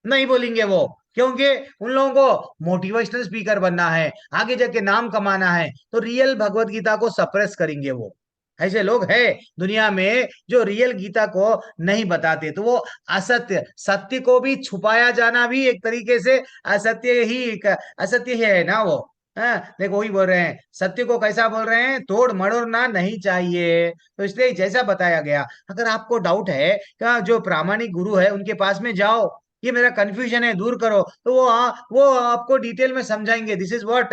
नहीं बोलेंगे वो, क्योंकि उन लोगों को मोटिवेशनल स्पीकर बनना है, आगे जाके नाम कमाना है, तो रियल भगवत गीता को सप्रेस करेंगे वो। ऐसे लोग हैं दुनिया में जो रियल गीता को नहीं बताते, तो वो असत्य, सत्य को भी छुपाया जाना भी एक तरीके से असत्य ही, असत्य ही है ना वो। देखो वही बोल रहे हैं, सत्य को कैसा बोल रहे हैं, तोड़ मरोड़ना नहीं चाहिए। तो इसलिए जैसा बताया गया, अगर आपको डाउट है क्या, जो प्रामाणिक गुरु है उनके पास में जाओ, ये मेरा कंफ्यूजन है दूर करो, तो वो आपको डिटेल में समझाएंगे, this is what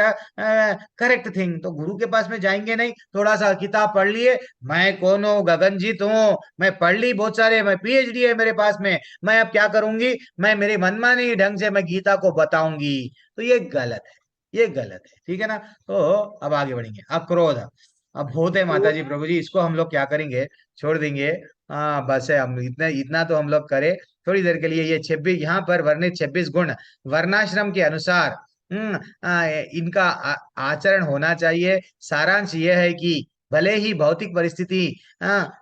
correct thing. तो गुरु के पास में जाएंगे नहीं, थोड़ा सा किताब पढ़ लिए, मैं कौन हूँ, गगनजीत हूँ, मैं पढ़ ली बहुत सारे, मैं पीएचडी है मेरे पास में, मैं अब क्या करूंगी, मैं मेरे मनमानी ढंग से मैं गीता को बताऊंगी। तो ये गलत है, ये गलत है, ठीक है ना। तो अब आगे बढ़ेंगे। अब क्रोध, अब भूत है माता जी, प्रभु जी इसको हम लोग क्या करेंगे, छोड़ देंगे। हाँ बस है, हम इतना इतना तो हम लोग करें थोड़ी देर के लिए। ये 26 यहाँ पर वर्णित 26 गुण वर्णाश्रम के अनुसार इनका आचरण होना चाहिए। सारांश यह है कि भले ही भौतिक परिस्थिति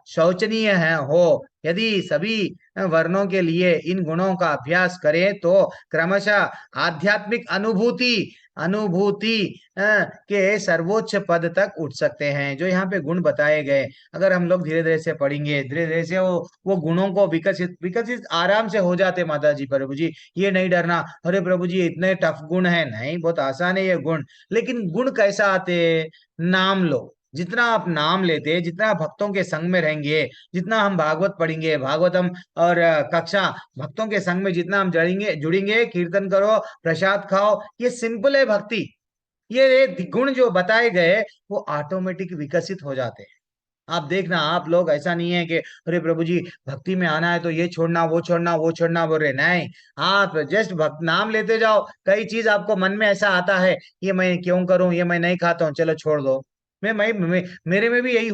शोचनीय है हो, यदि सभी वर्णों के लिए इन गुणों का अभ्यास करें तो क्रमशः आध्यात्मिक अनुभूति अनुभूति के सर्वोच्च पद तक उठ सकते हैं। जो यहाँ पे गुण बताए गए, अगर हम लोग धीरे धीरे से पढ़ेंगे, धीरे धीरे से वो गुणों को विकसित विकसित आराम से हो जाते माता जी, प्रभु जी ये नहीं डरना, अरे प्रभु जी इतने टफ गुण है, नहीं बहुत आसान है ये गुण। लेकिन गुण कैसा आते, नाम लो, जितना आप नाम लेते, जितना भक्तों के संग में रहेंगे, जितना हम भागवत पढ़ेंगे, भागवतम और कक्षा भक्तों के संग में जितना हम जड़ेंगे जुड़ेंगे, कीर्तन करो, प्रसाद खाओ, ये सिंपल है भक्ति। ये गुण जो बताए गए वो ऑटोमेटिक विकसित हो जाते हैं। आप देखना, आप लोग ऐसा नहीं है कि अरे प्रभु जी भक्ति में आना है तो ये छोड़ना वो छोड़ना वो छोड़ना बोल रहे, नहीं। आप जस्ट भक्त नाम लेते जाओ, कई चीज आपको मन में ऐसा आता है, ये मैं क्यों करूं, ये मैं नहीं खाता हूँ, चलो छोड़ दो। मेरे में भी यही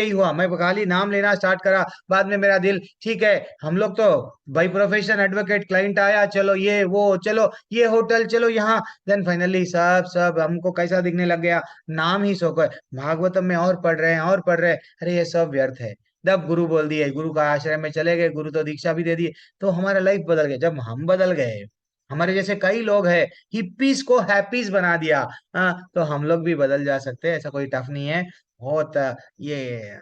हुआ। मैं खाली नाम लेना स्टार्ट करा, बाद में मेरा दिल, ठीक है हम लोग तो भाई प्रोफेशन एडवोकेट, क्लाइंट आया, चलो ये वो, चलो ये होटल, चलो यहाँ। देन फाइनली सब सब हमको कैसा दिखने लग गया, नाम ही सो कर भागवतम में और पढ़ रहे हैं और पढ़ रहे हैं, अरे ये सब व्यर्थ है। जब गुरु बोल दिए, गुरु का आश्रम में चले गए, गुरु तो दीक्षा भी दे दिए, तो हमारा लाइफ बदल गया। जब हम बदल गए, हमारे जैसे कई लोग हैं, हिप्पीज को हैप्पीज बना दिया, तो हम लोग भी बदल जा सकते हैं, ऐसा कोई टफ नहीं है। बहुत ये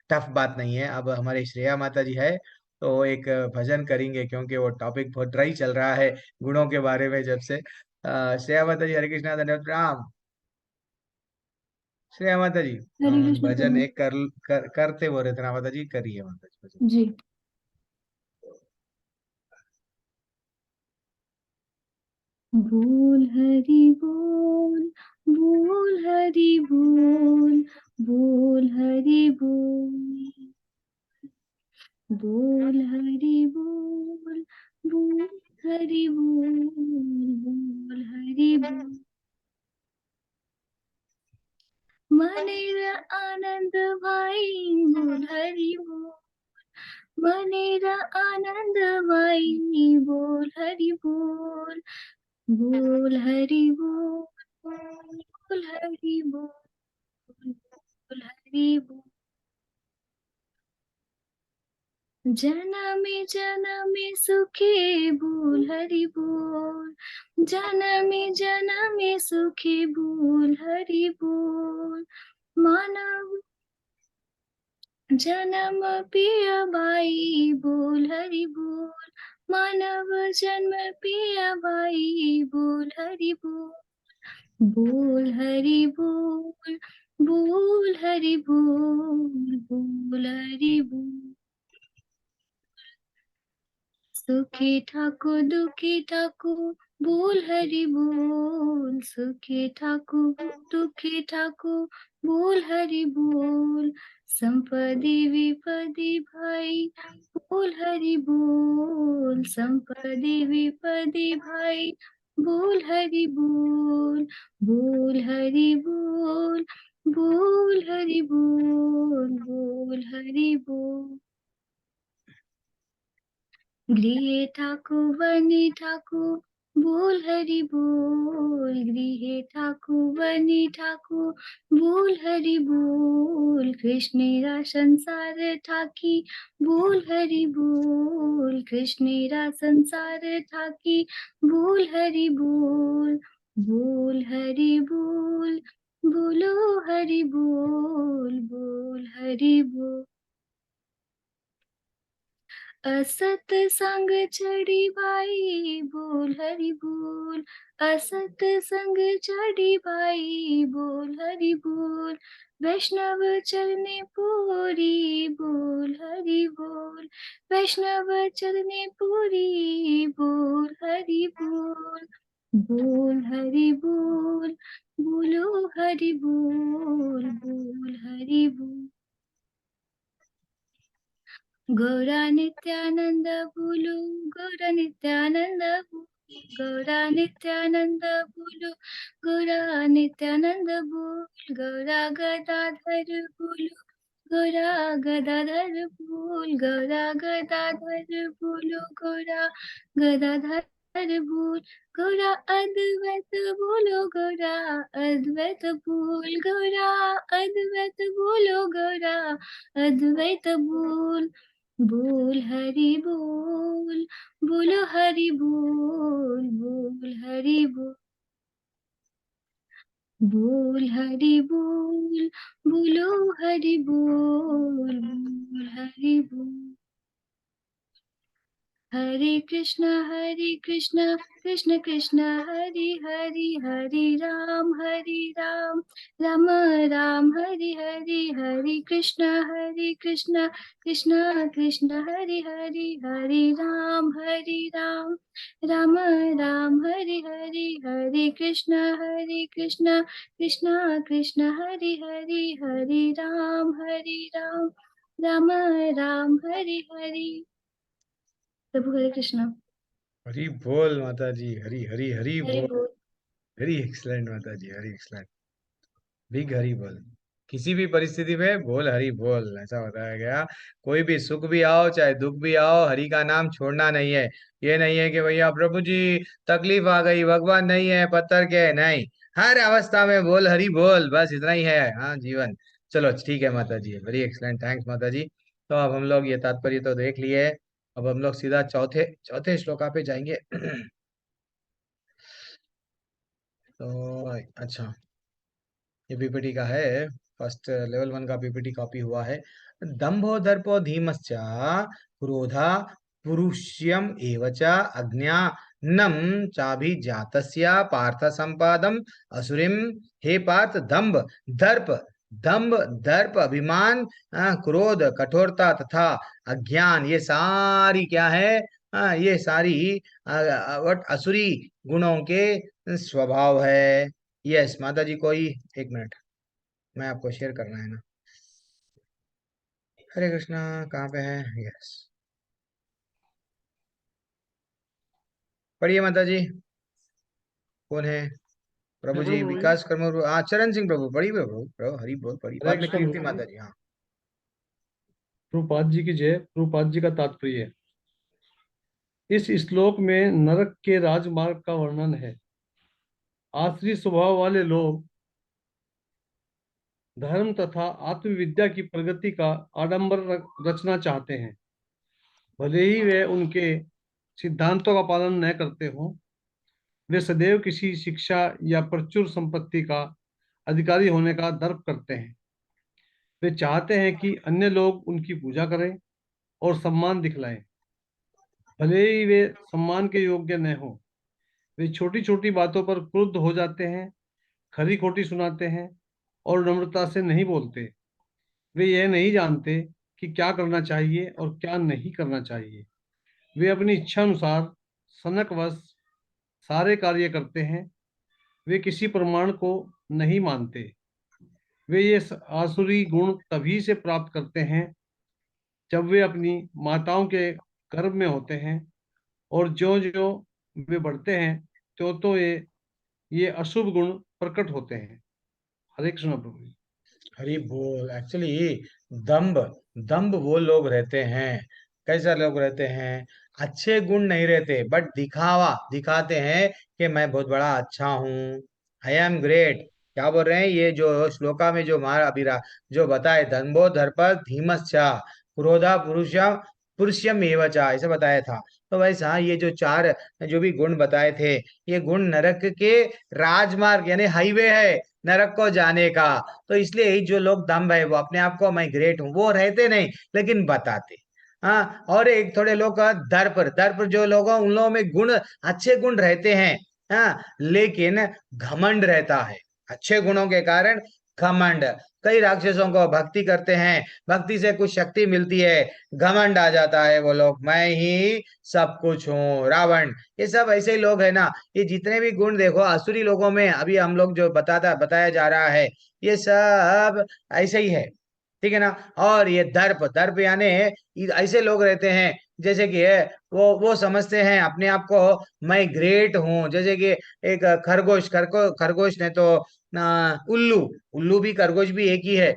टफ बात नहीं है। अब हमारे श्रेया माता जी है, तो एक भजन करेंगे, क्योंकि वो टॉपिक बहुत ड्राई चल रहा है गुणों के बारे में जब से। श्रेया माता जी, हरे कृष्णा, धन्यवाद, राम। श्रेया माता जी, हरे हम कृष्ण भजन प्रभु। एक करते बोल रहे थे ना माता जी, करिए माता जी भजन। जी। बोल हरि बोल, बोल हरि बोल, बोल हरि बोल, बोल हरि बोल, बोल हरि बोल, बोल हरि बोल। मनेर आनंद भाई बोल हरि बोल, मनेर आनंद भाई बोल हरि बोल, बोल हरि बोल, बोल हरि बोल, बोल हरि बोल। जनमे जनमे सुखे बोल हरि बोल, जनमे जनमे सुखे बोल हरि बोल। मानव जन्म पिय बाई बोल हरि बोल, मानव जन्म पिय बाई बोल हरि बोल, बोल हरि बोल, बोल हरि बोल, बोल हरि बोल। सुखी ठाकुर दुखी ठाकुर बोल हरि बोल, सुखी ठाकुर दुखी ठाकुर बोल हरि बोल। संपदि विपदि भाई बोल हरि बोल, संपदि विपदि भाई बोल हरि बोल, बोल हरि बोल, बोल हरि बोल, बोल हरि बोल। गृह ठाकुर बनी ठाकुर बोल हरि बोल, गृह ठाकुर बनी ठाकुर बोल हरि बोल। कृष्णेरा संसार ठाकी बोल हरि बोल, कृष्णेरा संसार ठाकी बोल हरि बोल, बोल हरि बोल, बोलो हरि बोल, बोल हरि बोल। असत संग चढ़ी बाई बोल हरि बोल, असत संग चढ़ी बाई बोल हरि बोल। वैष्णव चरने पूरी बोल हरि बोल, वैष्णव चरने पूरी बोल हरि बोल, बोल हरि बोल, बोलो हरि बोल, बोल हरि बोल। गौरा नित्यानंद बोलो, गौरा नित्यानंद बोलो, गौरा नित्यानंद बोलो, गौरा नित्यानंद बोल। गौरा गदाधर बोलो, गौरा गदाधर बोल, गौरा गदाधर बोलो, गौरा गदाधर बोल। गौरा अद्वैत बोलो, गौरा अद्वैत बोल, गौरा अद्वैत बोलो, गौरा अद्वैत बोल। बोल हरि बोल, बोलो हरि बोल, बोल हरि बोल, बोल हरि बोल, बोलो हरि बोल, बोल हरि बोल। हरे कृष्ण कृष्ण कृष्ण हरे हरे, हरे राम राम राम हरे हरे, हरे कृष्ण कृष्ण कृष्ण हरे हरे, हरे राम राम राम हरे हरे, हरे कृष्ण कृष्ण कृष्ण हरे हरे, हरे राम राम राम हरे हरे। प्रभु हरे कृष्ण। हरी बोल माता जी, हरी हरी हरी हरि बोल। बोल। वेरी एक्सलेंट माता जी, हरी एक्सलेंट। बिग हरी बोल। किसी भी परिस्थिति में बोल हरी बोल, ऐसा बताया गया। कोई भी सुख भी आओ चाहे दुख भी आओ, हरि का नाम छोड़ना नहीं है। ये नहीं है कि भैया प्रभु जी तकलीफ आ गई, भगवान नहीं है, पत्थर के नहीं। हर अवस्था में बोल हरी बोल, बस इतना ही है हाँ जीवन। चलो ठीक है माता जी, वेरी एक्सलेंट, थैंक्स माता जी। तो अब हम लोग ये तात्पर्य तो देख लिए। अब हम लोग सीधा चौथे चौथे श्लोका पे जाएंगे। तो अच्छा, ये पीपीटी का है, फर्स्ट लेवल 1 का पीपीटी कॉपी हुआ है। दंभो दर्पो धीमश्च क्रोधा पुरुष्यम एवच अज्ञानम चाभिजातस्य पार्थ संपादम असुरिम। हे पार्थ, दर्प दंभ दर्प अभिमान, क्रोध कठोरता तथा अज्ञान, ये सारी क्या है? ये सारी असुरी गुणों के स्वभाव है। यस माता जी, कोई एक मिनट, मैं आपको शेयर करना है ना। हरे कृष्णा, कहाँ पे है? यस, पढ़िए माता जी। कौन है? प्रभु मैं जी, पढ़ूं प्रभु जी? विकास कर्म, चरण सिंह प्रभु, पढ़िए प्रभु, प्रभु हरि बोल, पढ़िए, हरे बाद में कृष्ण कीर्ति प्रभु जी। माता जी। हाँ, प्रभुपाद जी की जय। प्रभुपाद जी का तात्पर्य, इस श्लोक में नरक के राजमार्ग का वर्णन है। आसुरी स्वभाव वाले लोग धर्म तथा आत्मविद्या की प्रगति का आडंबर रचना चाहते हैं। भले ही वे उनके सिद्धांतों का पालन न करते हों, वे सदैव किसी शिक्षा या प्रचुर संपत्ति का अधिकारी होने का दर्प करते हैं। वे चाहते हैं कि अन्य लोग उनकी पूजा करें और सम्मान दिखलाएं। भले ही वे सम्मान के योग्य न हों, वे छोटी छोटी बातों पर क्रुद्ध हो जाते हैं, खरी खोटी सुनाते हैं और नम्रता से नहीं बोलते। वे यह नहीं जानते कि क्या करना चाहिए और क्या नहीं करना चाहिए। वे अपनी इच्छा अनुसार सनकवश सारे कार्य करते हैं। वे किसी प्रमाण को नहीं मानते। वे ये आसुरी गुण तभी से प्राप्त करते हैं जब वे अपनी माताओं के गर्भ में होते हैं, और जो जो वे बढ़ते हैं तो ये अशुभ गुण प्रकट होते हैं। हरे कृष्ण प्रभु जी। हरि बोल। एक्चुअली दम्भ दम्भ वो लोग रहते हैं, कैसे लोग रहते हैं? अच्छे गुण नहीं रहते, बट दिखावा दिखाते हैं कि मैं बहुत बड़ा अच्छा हूँ, आई एम ग्रेट। क्या बोल रहे हैं ये जो श्लोका में जो हमारा अभिरा जो बताए, दंभो दर्प धीमश्चा क्रोधा पुरुषम पुरुषम एवचा, ऐसे बताया था। तो वैसा ये जो चार जो भी गुण बताए थे, ये गुण नरक के राजमार्ग यानी हाईवे है नरक को जाने का। तो इसलिए ही जो लोग दम्भ है, वो अपने आप को मैं ग्रेट हूँ वो रहते नहीं, लेकिन बताते। हाँ, और एक थोड़े लोग का दर्प दर्प जो लोग हैं, उन लोगों में गुण अच्छे गुण रहते हैं। हाँ, लेकिन घमंड रहता है, अच्छे गुणों के कारण घमंड। कई राक्षसों को भक्ति करते हैं, भक्ति से कुछ शक्ति मिलती है, घमंड आ जाता है, वो लोग मैं ही सब कुछ हूँ, रावण। ये सब ऐसे ही लोग है ना। ये जितने भी गुण देखो आसुरी लोगों में, अभी हम लोग जो बताया जा रहा है, ये सब ऐसे ही है, ठीक है ना। और ये दर्प दर्प यानी ऐसे लोग रहते हैं जैसे कि वो समझते हैं अपने आप को मैं ग्रेट हूँ। जैसे कि एक खरगोश ने तो उल्लू उल्लू भी खरगोश भी एक ही है।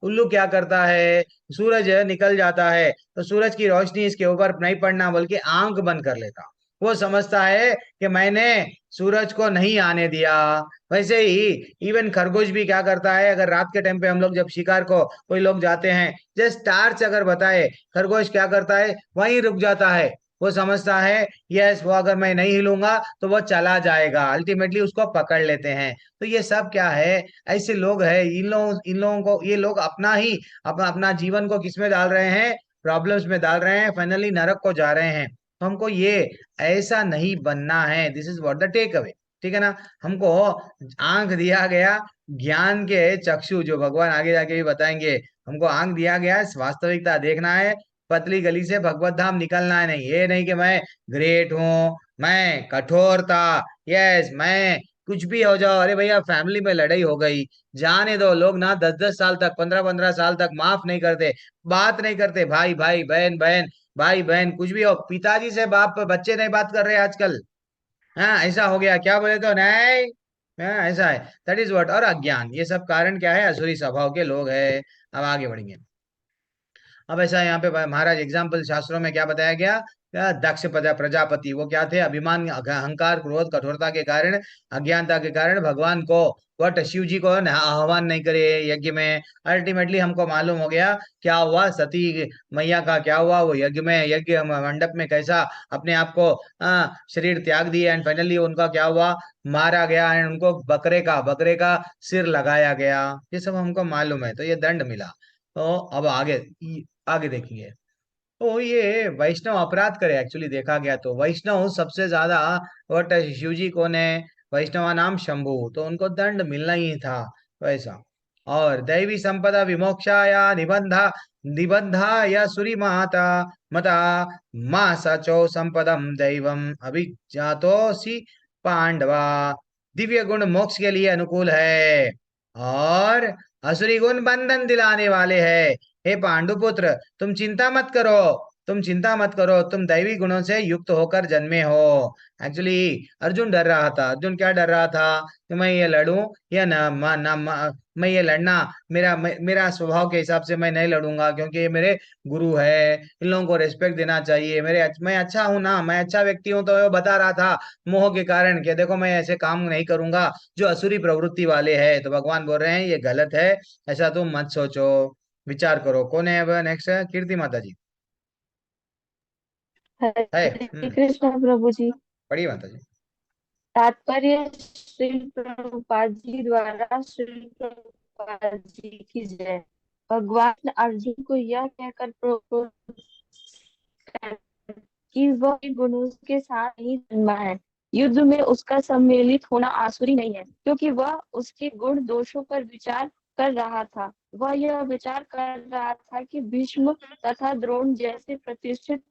उल्लू क्या करता है? सूरज निकल जाता है तो सूरज की रोशनी इसके ऊपर नहीं पड़ना, बल्कि आंख बंद कर लेता। वो समझता है कि मैंने सूरज को नहीं आने दिया। वैसे ही इवन खरगोश भी क्या करता है, अगर रात के टाइम पे हम लोग जब शिकार को कोई लोग जाते हैं, जस्ट टार्च अगर बताए, खरगोश क्या करता है, वहीं रुक जाता है। वो समझता है यस, वो अगर मैं नहीं हिलूंगा तो वो चला जाएगा, अल्टीमेटली उसको पकड़ लेते हैं। तो ये सब क्या है? ऐसे लोग हैं। इन लोगों को ये लोग अपना ही अपना जीवन को किस में डाल रहे हैं? प्रॉब्लम्स में डाल रहे हैं, फाइनली नरक को जा रहे हैं। तो हमको ये ऐसा नहीं बनना है। This is what the takeaway, ठीक है ना। हमको आंख दिया गया ज्ञान के चक्षु, जो भगवान आगे जाके भी बताएंगे, हमको आंख दिया गया है वास्तविकता देखना है, पतली गली से भगवत धाम निकलना है। नहीं, ये नहीं कि मैं ग्रेट हूँ, मैं कठोर था, यस मैं कुछ भी हो जाओ। अरे भैया फैमिली में लड़ाई हो गई, जाने दो। लोग ना 10-10 साल तक, 15-15 साल तक माफ नहीं करते, बात नहीं करते। भाई भाई, बहन बहन, भाई बहन, कुछ भी हो, पिताजी से बाप बच्चे नहीं बात कर रहे आजकल। हाँ, ऐसा हो गया, क्या बोले तो नहीं। हाँ, ऐसा है, दैट इज व्हाट। और अज्ञान, ये सब कारण क्या है, असुरी स्वभाव के लोग हैं। अब आगे बढ़ेंगे। अब ऐसा यहाँ पे महाराज एग्जाम्पल शास्त्रों में क्या बताया गया, दक्ष प्रजापति, वो क्या थे, अभिमान अहंकार क्रोध कठोरता के कारण, अज्ञानता के कारण भगवान को, वट शिव जी को आह्वान नहीं करे यज्ञ में। अल्टीमेटली हमको मालूम हो गया क्या हुआ, सती मैया का क्या हुआ, वो यज्ञ में, यज्ञ मंडप में कैसा अपने आप को शरीर त्याग दिए, एंड फाइनली उनका क्या हुआ, मारा गया, एंड उनको बकरे का सिर लगाया गया। ये सब हमको मालूम है, तो ये दंड मिला। तो अब आगे आगे देखेंगे। तो ये वैष्णव अपराध करे, एक्चुअली देखा गया तो वैष्णव सबसे ज्यादा, वट शिव जी कौन है, वैष्णवा नाम शंभु, तो उनको दंड मिलना ही था वैसा। और दैवी संपदा विमोक्षाया निबंधा निबंधा या सुरी माता मता मां सचो संपदम दैवम अभिजातोसी पांडवा। दिव्य गुण मोक्ष के लिए अनुकूल है, और असुरी गुण बंधन दिलाने वाले हैं। हे पांडुपुत्र, तुम चिंता मत करो, तुम चिंता मत करो, तुम दैवी गुणों से युक्त होकर जन्मे हो। एक्चुअली अर्जुन डर रहा था। अर्जुन क्या डर रहा था, कि मैं ये लड़ूं या मैं ये लड़ना, मेरा स्वभाव के हिसाब से मैं नहीं लड़ूंगा, क्योंकि ये मेरे गुरु है, इन लोगों को रिस्पेक्ट देना चाहिए, मैं अच्छा हूं ना, मैं अच्छा व्यक्ति हूं। तो वो बता रहा था मोह के कारण कि देखो मैं ऐसे काम नहीं करूंगा जो असुरी प्रवृत्ति वाले हैं। तो भगवान बोल रहे हैं ये गलत है, ऐसा तुम मत सोचो, विचार करो। कौन है अब नेक्स्ट, कीर्ति माता जी है। हरे कृष्णा प्रभु जी। पढ़िए माता जी। तात्पर्य श्री प्रभुपाद जी द्वारा, श्री प्रभुपाद जी की जय। भगवान अर्जुन को यह कहकर प्रोत्साहित कि वह गुणों के साथ नहीं जन्मा है, युद्ध में उसका सम्मिलित होना आसुरी नहीं है, क्योंकि वह उसके गुण दोषों पर विचार कर रहा था। वह यह विचार कर रहा था कि भीष्म तथा द्रोण जैसे प्रतिष्ठित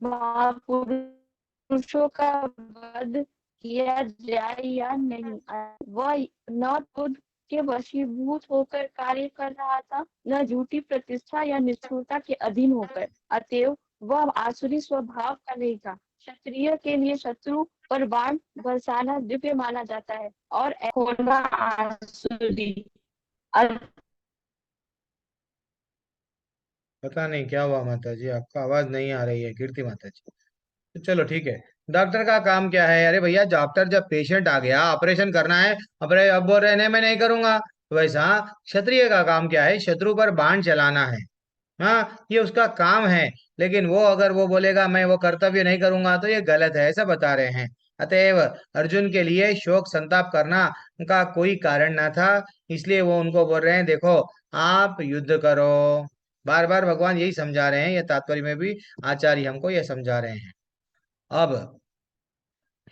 महापुरुषों का वध किया जाए या नहीं। वह न खुद के वशीभूत होकर कार्य कर रहा था, न झूठी प्रतिष्ठा या निष्ठुरता के अधीन होकर। अतएव वह आसुरी स्वभाव का नहीं था। क्षत्रिय के लिए शत्रु पर बाण बरसाना दिव्य माना जाता है, और होना आसुरी। पता नहीं क्या हुआ माता जी, आपका आवाज नहीं आ रही है कीर्ति माता जी। तो चलो ठीक है। डॉक्टर का काम क्या है, अरे भैया डॉक्टर जब पेशेंट आ गया ऑपरेशन करना है, अब बोल रहे हैं मैं नहीं करूंगा, तो वैसा क्षत्रिय का काम क्या है, शत्रु पर बाण चलाना है। हाँ, ये उसका काम है। लेकिन वो अगर वो बोलेगा मैं वो कर्तव्य नहीं करूंगा, तो ये गलत है, ऐसा बता रहे हैं। अतएव अर्जुन के लिए शोक संताप करना का कोई कारण ना था, इसलिए वो उनको बोल रहे हैं देखो आप युद्ध करो। बार बार भगवान यही समझा रहे हैं, ये तात्पर्य में भी आचार्य हमको ये समझा रहे हैं। अब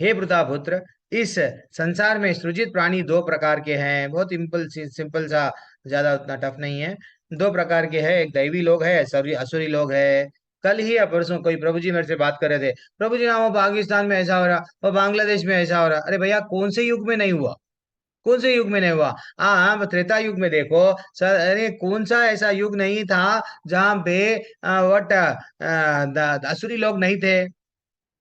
हे प्रतापुत्र, इस संसार में सृजित प्राणी दो प्रकार के हैं, बहुत सिंपल सा, ज्यादा उतना टफ नहीं है। दो प्रकार के हैं, एक दैवी लोग है, असुरी असुरी लोग है। कल ही या परसों कोई प्रभु जी मेरे से बात कर रहे थे, प्रभु जी ना वो पाकिस्तान में ऐसा हो रहा, वो बांग्लादेश में ऐसा हो रहा। अरे भैया कौन से युग में नहीं हुआ, कौन से युग में नहीं हुआ। हाँ, त्रेता युग में देखो सर, अरे कौन सा ऐसा युग नहीं था जहाँ पे वट असुरी लोग नहीं थे।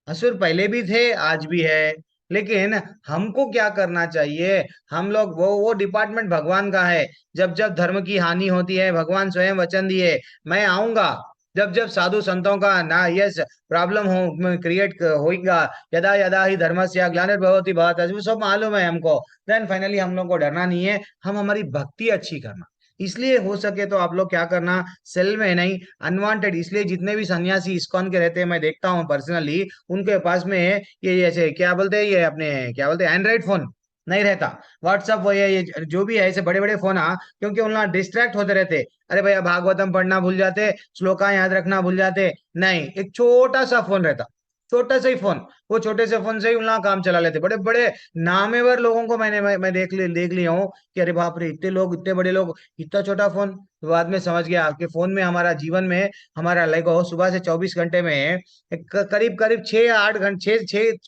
असुर पहले भी थे, आज भी है। लेकिन हमको क्या करना चाहिए, हम लोग वो डिपार्टमेंट भगवान का है। जब जब धर्म की हानि होती है, भगवान स्वयं वचन दिए मैं आऊंगा। जब जब साधु संतों का ना यस प्रॉब्लम हो क्रिएट होगा, यदा यदा ही धर्मस्य ग्लानिर्भवति भारत, वो सब मालूम है हमको। देन फाइनली हम लोग को डरना नहीं है, हम हमारी भक्ति अच्छी करना। इसलिए हो सके तो आप लोग क्या करना, सेल में नहीं, अनवांटेड। इसलिए जितने भी सन्यासी इस्कॉन के रहते हैं, मैं देखता हूँ पर्सनली, उनके पास में ये ऐसे क्या बोलते हैं, ये अपने क्या बोलते हैं, एंड्रॉइड फोन नहीं रहता। व्हाट्सअप वो ये जो भी है ऐसे बड़े बड़े फोन, हाँ, क्योंकि उन लोग डिस्ट्रैक्ट होते रहते। अरे भैया भागवतम पढ़ना भूल जाते, श्लोका याद रखना भूल जाते, नहीं, एक छोटा सा फोन रहता, छोटा सा ही फोन, वो छोटे से फोन से ही उनका काम चला लेते। बड़े बड़े नामेवर लोगों को मैं देख लिया हूँ कि अरे बाप रे, इतने लोग, इतने बड़े लोग, इतना छोटा फोन। तो बाद में समझ गया कि फोन में हमारा जीवन में, हमारा लगो सुबह से 24 घंटे में करीब करीब 6 8 घंटे,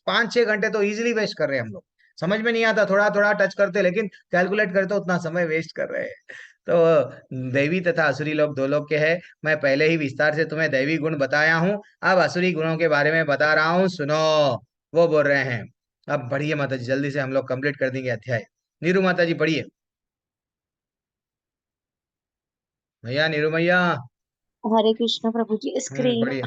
5 6 घंटे तो इजीली वेस्ट कर रहे हैं हम लोग। समझ में नहीं आता, थोड़ा थोड़ा टच करते, लेकिन कैलकुलेट करते उतना समय वेस्ट कर रहे हैं। तो दैवी तथा असुरी लोग दो लोग के हैं। मैं पहले ही विस्तार से तुम्हें दैवी गुण बताया हूँ, अब असुरी गुणों के बारे में बता रहा हूँ, सुनो। वो बोल रहे हैं, अब बढ़िए माता जी, जल्दी से हम लोग कंप्लीट कर देंगे अध्याय। नीरू माता जी पढ़िए। भैया, नीरू भैया। हरे कृष्ण प्रभु जी। स्क्रीन पढ़िए।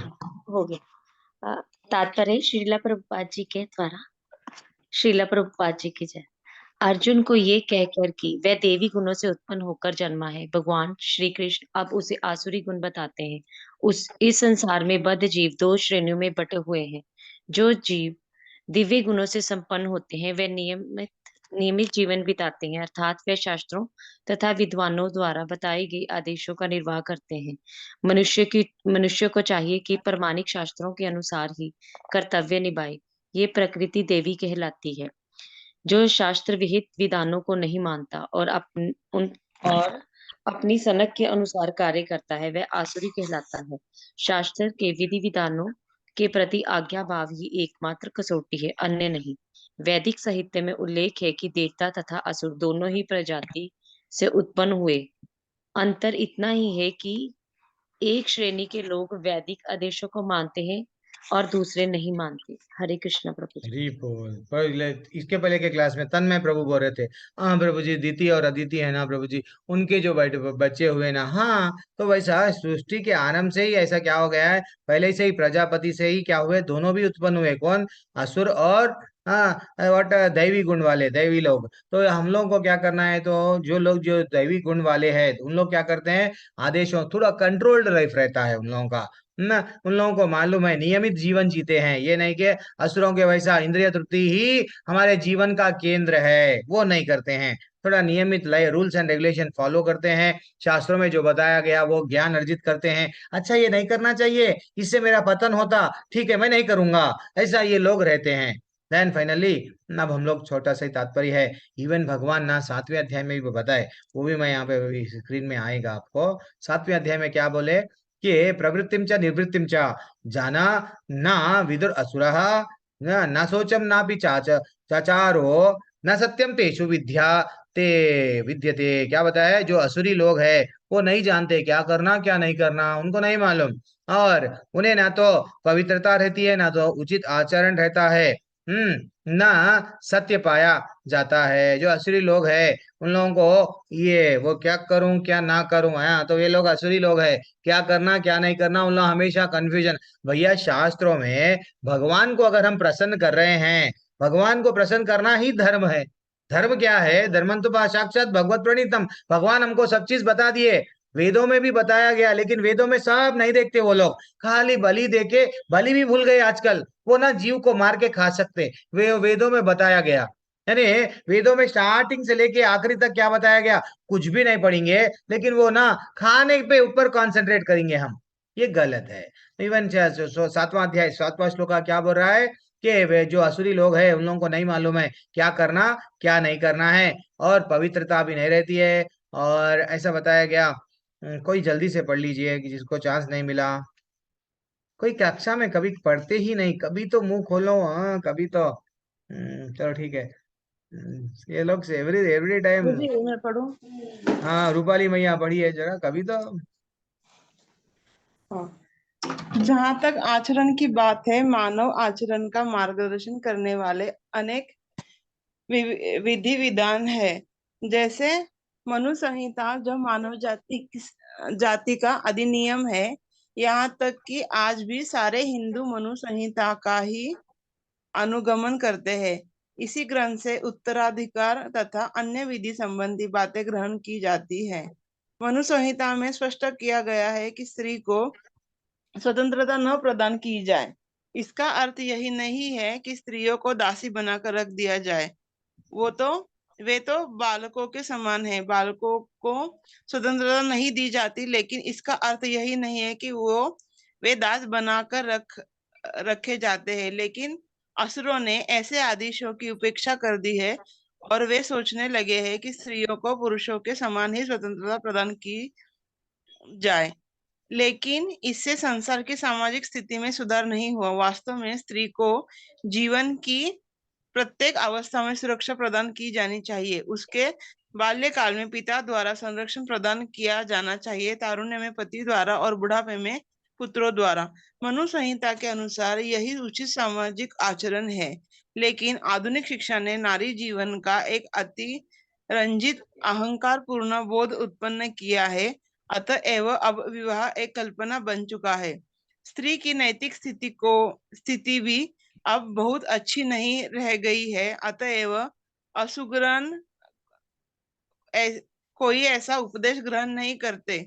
हो गया। तात्पर्य श्रीला प्रभुपाद जी के द्वारा। श्रीला प्रभुपाद जी की जय। अर्जुन को ये कहकर कि वह देवी गुणों से उत्पन्न होकर जन्मा है, भगवान श्री कृष्ण अब उसे आसुरी गुण बताते हैं। इस संसार में बद्ध जीव दो श्रेणियों में बटे हुए हैं। जो जीव दिव्य गुणों से संपन्न होते हैं वे नियमित जीवन बिताते हैं, अर्थात वे शास्त्रों तथा विद्वानों द्वारा बताए गए आदेशों का निर्वाह करते हैं। मनुष्य को चाहिए कि प्रामाणिक शास्त्रों के अनुसार ही कर्तव्य निभाए। ये प्रकृति देवी कहलाती है। जो शास्त्र विहित विधानों को नहीं मानता और और अपनी सनक के अनुसार कार्य करता है, वह आसुरी कहलाता है। शास्त्र के विधि विधानों के प्रति आज्ञा भाव ही एकमात्र कसौटी है, अन्य नहीं। वैदिक साहित्य में उल्लेख है कि देवता तथा असुर दोनों ही प्रजाति से उत्पन्न हुए। अंतर इतना ही है कि एक श्रेणी के लोग वैदिक आदेशों को मानते हैं और दूसरे नहीं मानते। हरे कृष्ण प्रभु जी। हरी बोल। पहले, इसके पहले के क्लास में तन्मय प्रभु बोल रहे थे, हाँ प्रभु जी, दीति और अदिति है ना प्रभु जी, उनके जो बच्चे हुए ना, हाँ, तो वैसा सृष्टि के आरंभ से ही ऐसा क्या हो गया है, पहले से ही प्रजापति से ही क्या हुए, दोनों भी उत्पन्न हुए। कौन? असुर और हाँ वट दैवी गुण वाले दैवी लोग। तो हम लोग को क्या करना है, तो जो लोग जो दैवी गुण वाले हैं उन लोग क्या करते हैं, आदेशों, थोड़ा कंट्रोल्ड लाइफ रहता है उन लोगों का ना। उन लोगों को मालूम है, नियमित जीवन जीते हैं, ये नहीं कि असुरों के वैसा इंद्रिय तृप्ति ही हमारे जीवन का केंद्र है, वो नहीं करते हैं। थोड़ा नियमित लय, रूल्स एंड रेगुलेशन फॉलो करते हैं, शास्त्रों में जो बताया गया वो ज्ञान अर्जित करते हैं। अच्छा, ये नहीं करना चाहिए, इससे मेरा पतन होता, ठीक है मैं नहीं करूंगा, ऐसा ये लोग रहते हैं। देन फाइनली, अब हम लोग छोटा सा ही तात्पर्य है, इवन भगवान ना 7वें अध्याय में भी बताए, वो भी मैं यहाँ पे स्क्रीन में आएगा आपको। 7वें अध्याय में क्या बोले कि प्रवृत्तिम च निवृत्तिम च जाना न विदुर असुरः न शोचम नापि चाचारो न सत्यम तेषु विद्यते। क्या बताया, जो असुरी लोग है वो नहीं जानते क्या करना क्या नहीं करना, उनको नहीं मालूम, और उन्हें ना तो पवित्रता रहती है, ना तो उचित आचरण रहता है, ना सत्य पाया जाता है। जो असुरी लोग है उन लोगों को ये, वो क्या करूं क्या ना करूं, हाँ, तो ये लोग असुरी लोग है, क्या करना क्या नहीं करना, उन लोग हमेशा कंफ्यूजन। भैया, शास्त्रों में भगवान को अगर हम प्रसन्न कर रहे हैं, भगवान को प्रसन्न करना ही धर्म है। धर्म क्या है? धर्मं तो साक्षात भगवत प्रणीतम। भगवान हमको सब चीज बता दिए, वेदों में भी बताया गया, लेकिन वेदों में सब नहीं देखते वो लोग, खाली बलि देके, बलि भी भूल गए आजकल, वो ना जीव को मार के खा सकते, वे वेदों में बताया गया। यानी वेदों में स्टार्टिंग से लेके आखिरी तक क्या बताया गया, कुछ भी नहीं पढ़ेंगे, लेकिन वो ना खाने पे ऊपर कंसंट्रेट करेंगे हम, ये गलत है। इवन 7वां अध्याय 7वां श्लोक क्या बोल रहा है कि वे जो असुरी लोग हैं उन लोगों को नहीं मालूम है क्या करना क्या नहीं करना है, और पवित्रता भी नहीं रहती है, और ऐसा बताया गया। कोई जल्दी से पढ़ लीजिए कि जिसको चांस नहीं मिला, कोई कक्षा में कभी पढ़ते ही नहीं, कभी तो मुंह खोलो, हाँ कभी तो चलो ठीक है। ये लोग से एवरी एवरी टाइम। जी मैं पढ़ूं? हाँ, रूपाली मैया पढ़िए जरा, कभी तो। जहाँ तक आचरण की बात है, मानव आचरण का मार्गदर्शन करने वाले अनेक विधि विधान है। जैसे मनु संहिता जो मानव जाति का अधिनियम है, यहाँ तक कि आज भी सारे हिंदू मनु संहिता का ही अनुगमन करते हैं। इसी ग्रंथ से उत्तराधिकार तथा अन्य विधि संबंधी बातें ग्रहण की जाती है। मनु संहिता में स्पष्ट किया गया है कि स्त्री को स्वतंत्रता न प्रदान की जाए। इसका अर्थ यही नहीं है कि स्त्रियों को दासी बनाकर रख दिया जाए, वे तो बालकों के समान है, बालकों को स्वतंत्रता नहीं दी जाती, लेकिन इसका अर्थ यही नहीं है कि वे दास बनाकर रखे जाते हैं, लेकिन असुरों ने ऐसे आदेशों की उपेक्षा कर दी है और वे सोचने लगे हैं कि स्त्रियों को पुरुषों के समान ही स्वतंत्रता प्रदान की जाए। लेकिन इससे संसार की सामाजिक स्थिति में सुधार नहीं हुआ। वास्तव में स्त्री को जीवन की प्रत्येक अवस्था में सुरक्षा प्रदान की जानी चाहिए। उसके बाल्यकाल में पिता द्वारा संरक्षण प्रदान किया जाना चाहिए, तारुण्य में पति द्वारा और बुढ़ापे में पुत्रों द्वारा। मनु संहिता के अनुसार यही उचित सामाजिक आचरण है। लेकिन आधुनिक शिक्षा ने नारी जीवन का एक अति रंजित अहंकार पूर्ण बोध उत्पन्न किया है। अतएव अब विवाह एक कल्पना बन चुका है। स्त्री की नैतिक स्थिति भी अब बहुत अच्छी नहीं रह गई है। अतएव असुग्रहण कोई ऐसा उपदेश ग्रहण नहीं करते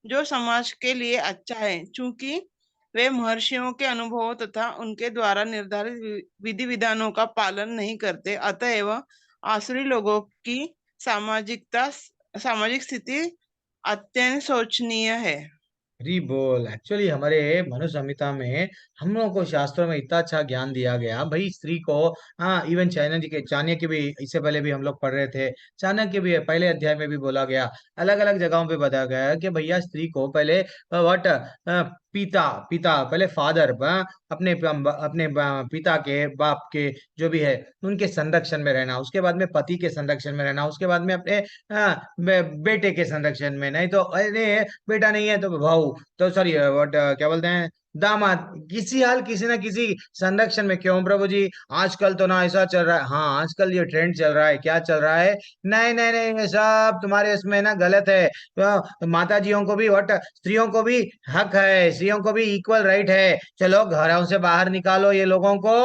जो समाज के लिए अच्छा है, चूंकि वे महर्षियों के अनुभवों तथा उनके द्वारा निर्धारित विधि विधानों का पालन नहीं करते। अतएव आसुरी लोगों की सामाजिक स्थिति अत्यंत शोचनीय है। हरी बोल। एक्चुअली हमारे मनु संहिता में हम लोगों को शास्त्रों में इतना अच्छा ज्ञान दिया गया भाई स्त्री को। हाँ, इवन चाणक्य भी इससे पहले भी हम लोग पढ़ रहे थे। चाणक्य भी पहले अध्याय में भी बोला गया, अलग अलग जगहों पे बताया गया है कि भैया स्त्री को पहले व्हाट पिता पिता पहले फादर अपने पिता के बाप के जो भी है उनके संरक्षण में रहना, उसके बाद में पति के संरक्षण में रहना, उसके बाद में अपने बेटे के संरक्षण में, नहीं तो अरे बेटा नहीं है तो भाऊ, तो सॉरी व्हाट क्या बोलते हैं, दामाद, किसी हाल किसी ना किसी संरक्षण में। क्यों प्रभु जी? आजकल तो ना ऐसा चल रहा है। हाँ, आजकल ये ट्रेंड चल रहा है। क्या चल रहा है? नहीं नहीं नहीं, ये सब तुम्हारे इसमें ना गलत है। तो माताजियों को भी व्हाट, स्त्रियों को भी हक है, स्त्रियों को भी इक्वल राइट है। चलो घरों से बाहर निकालो ये लोगों को।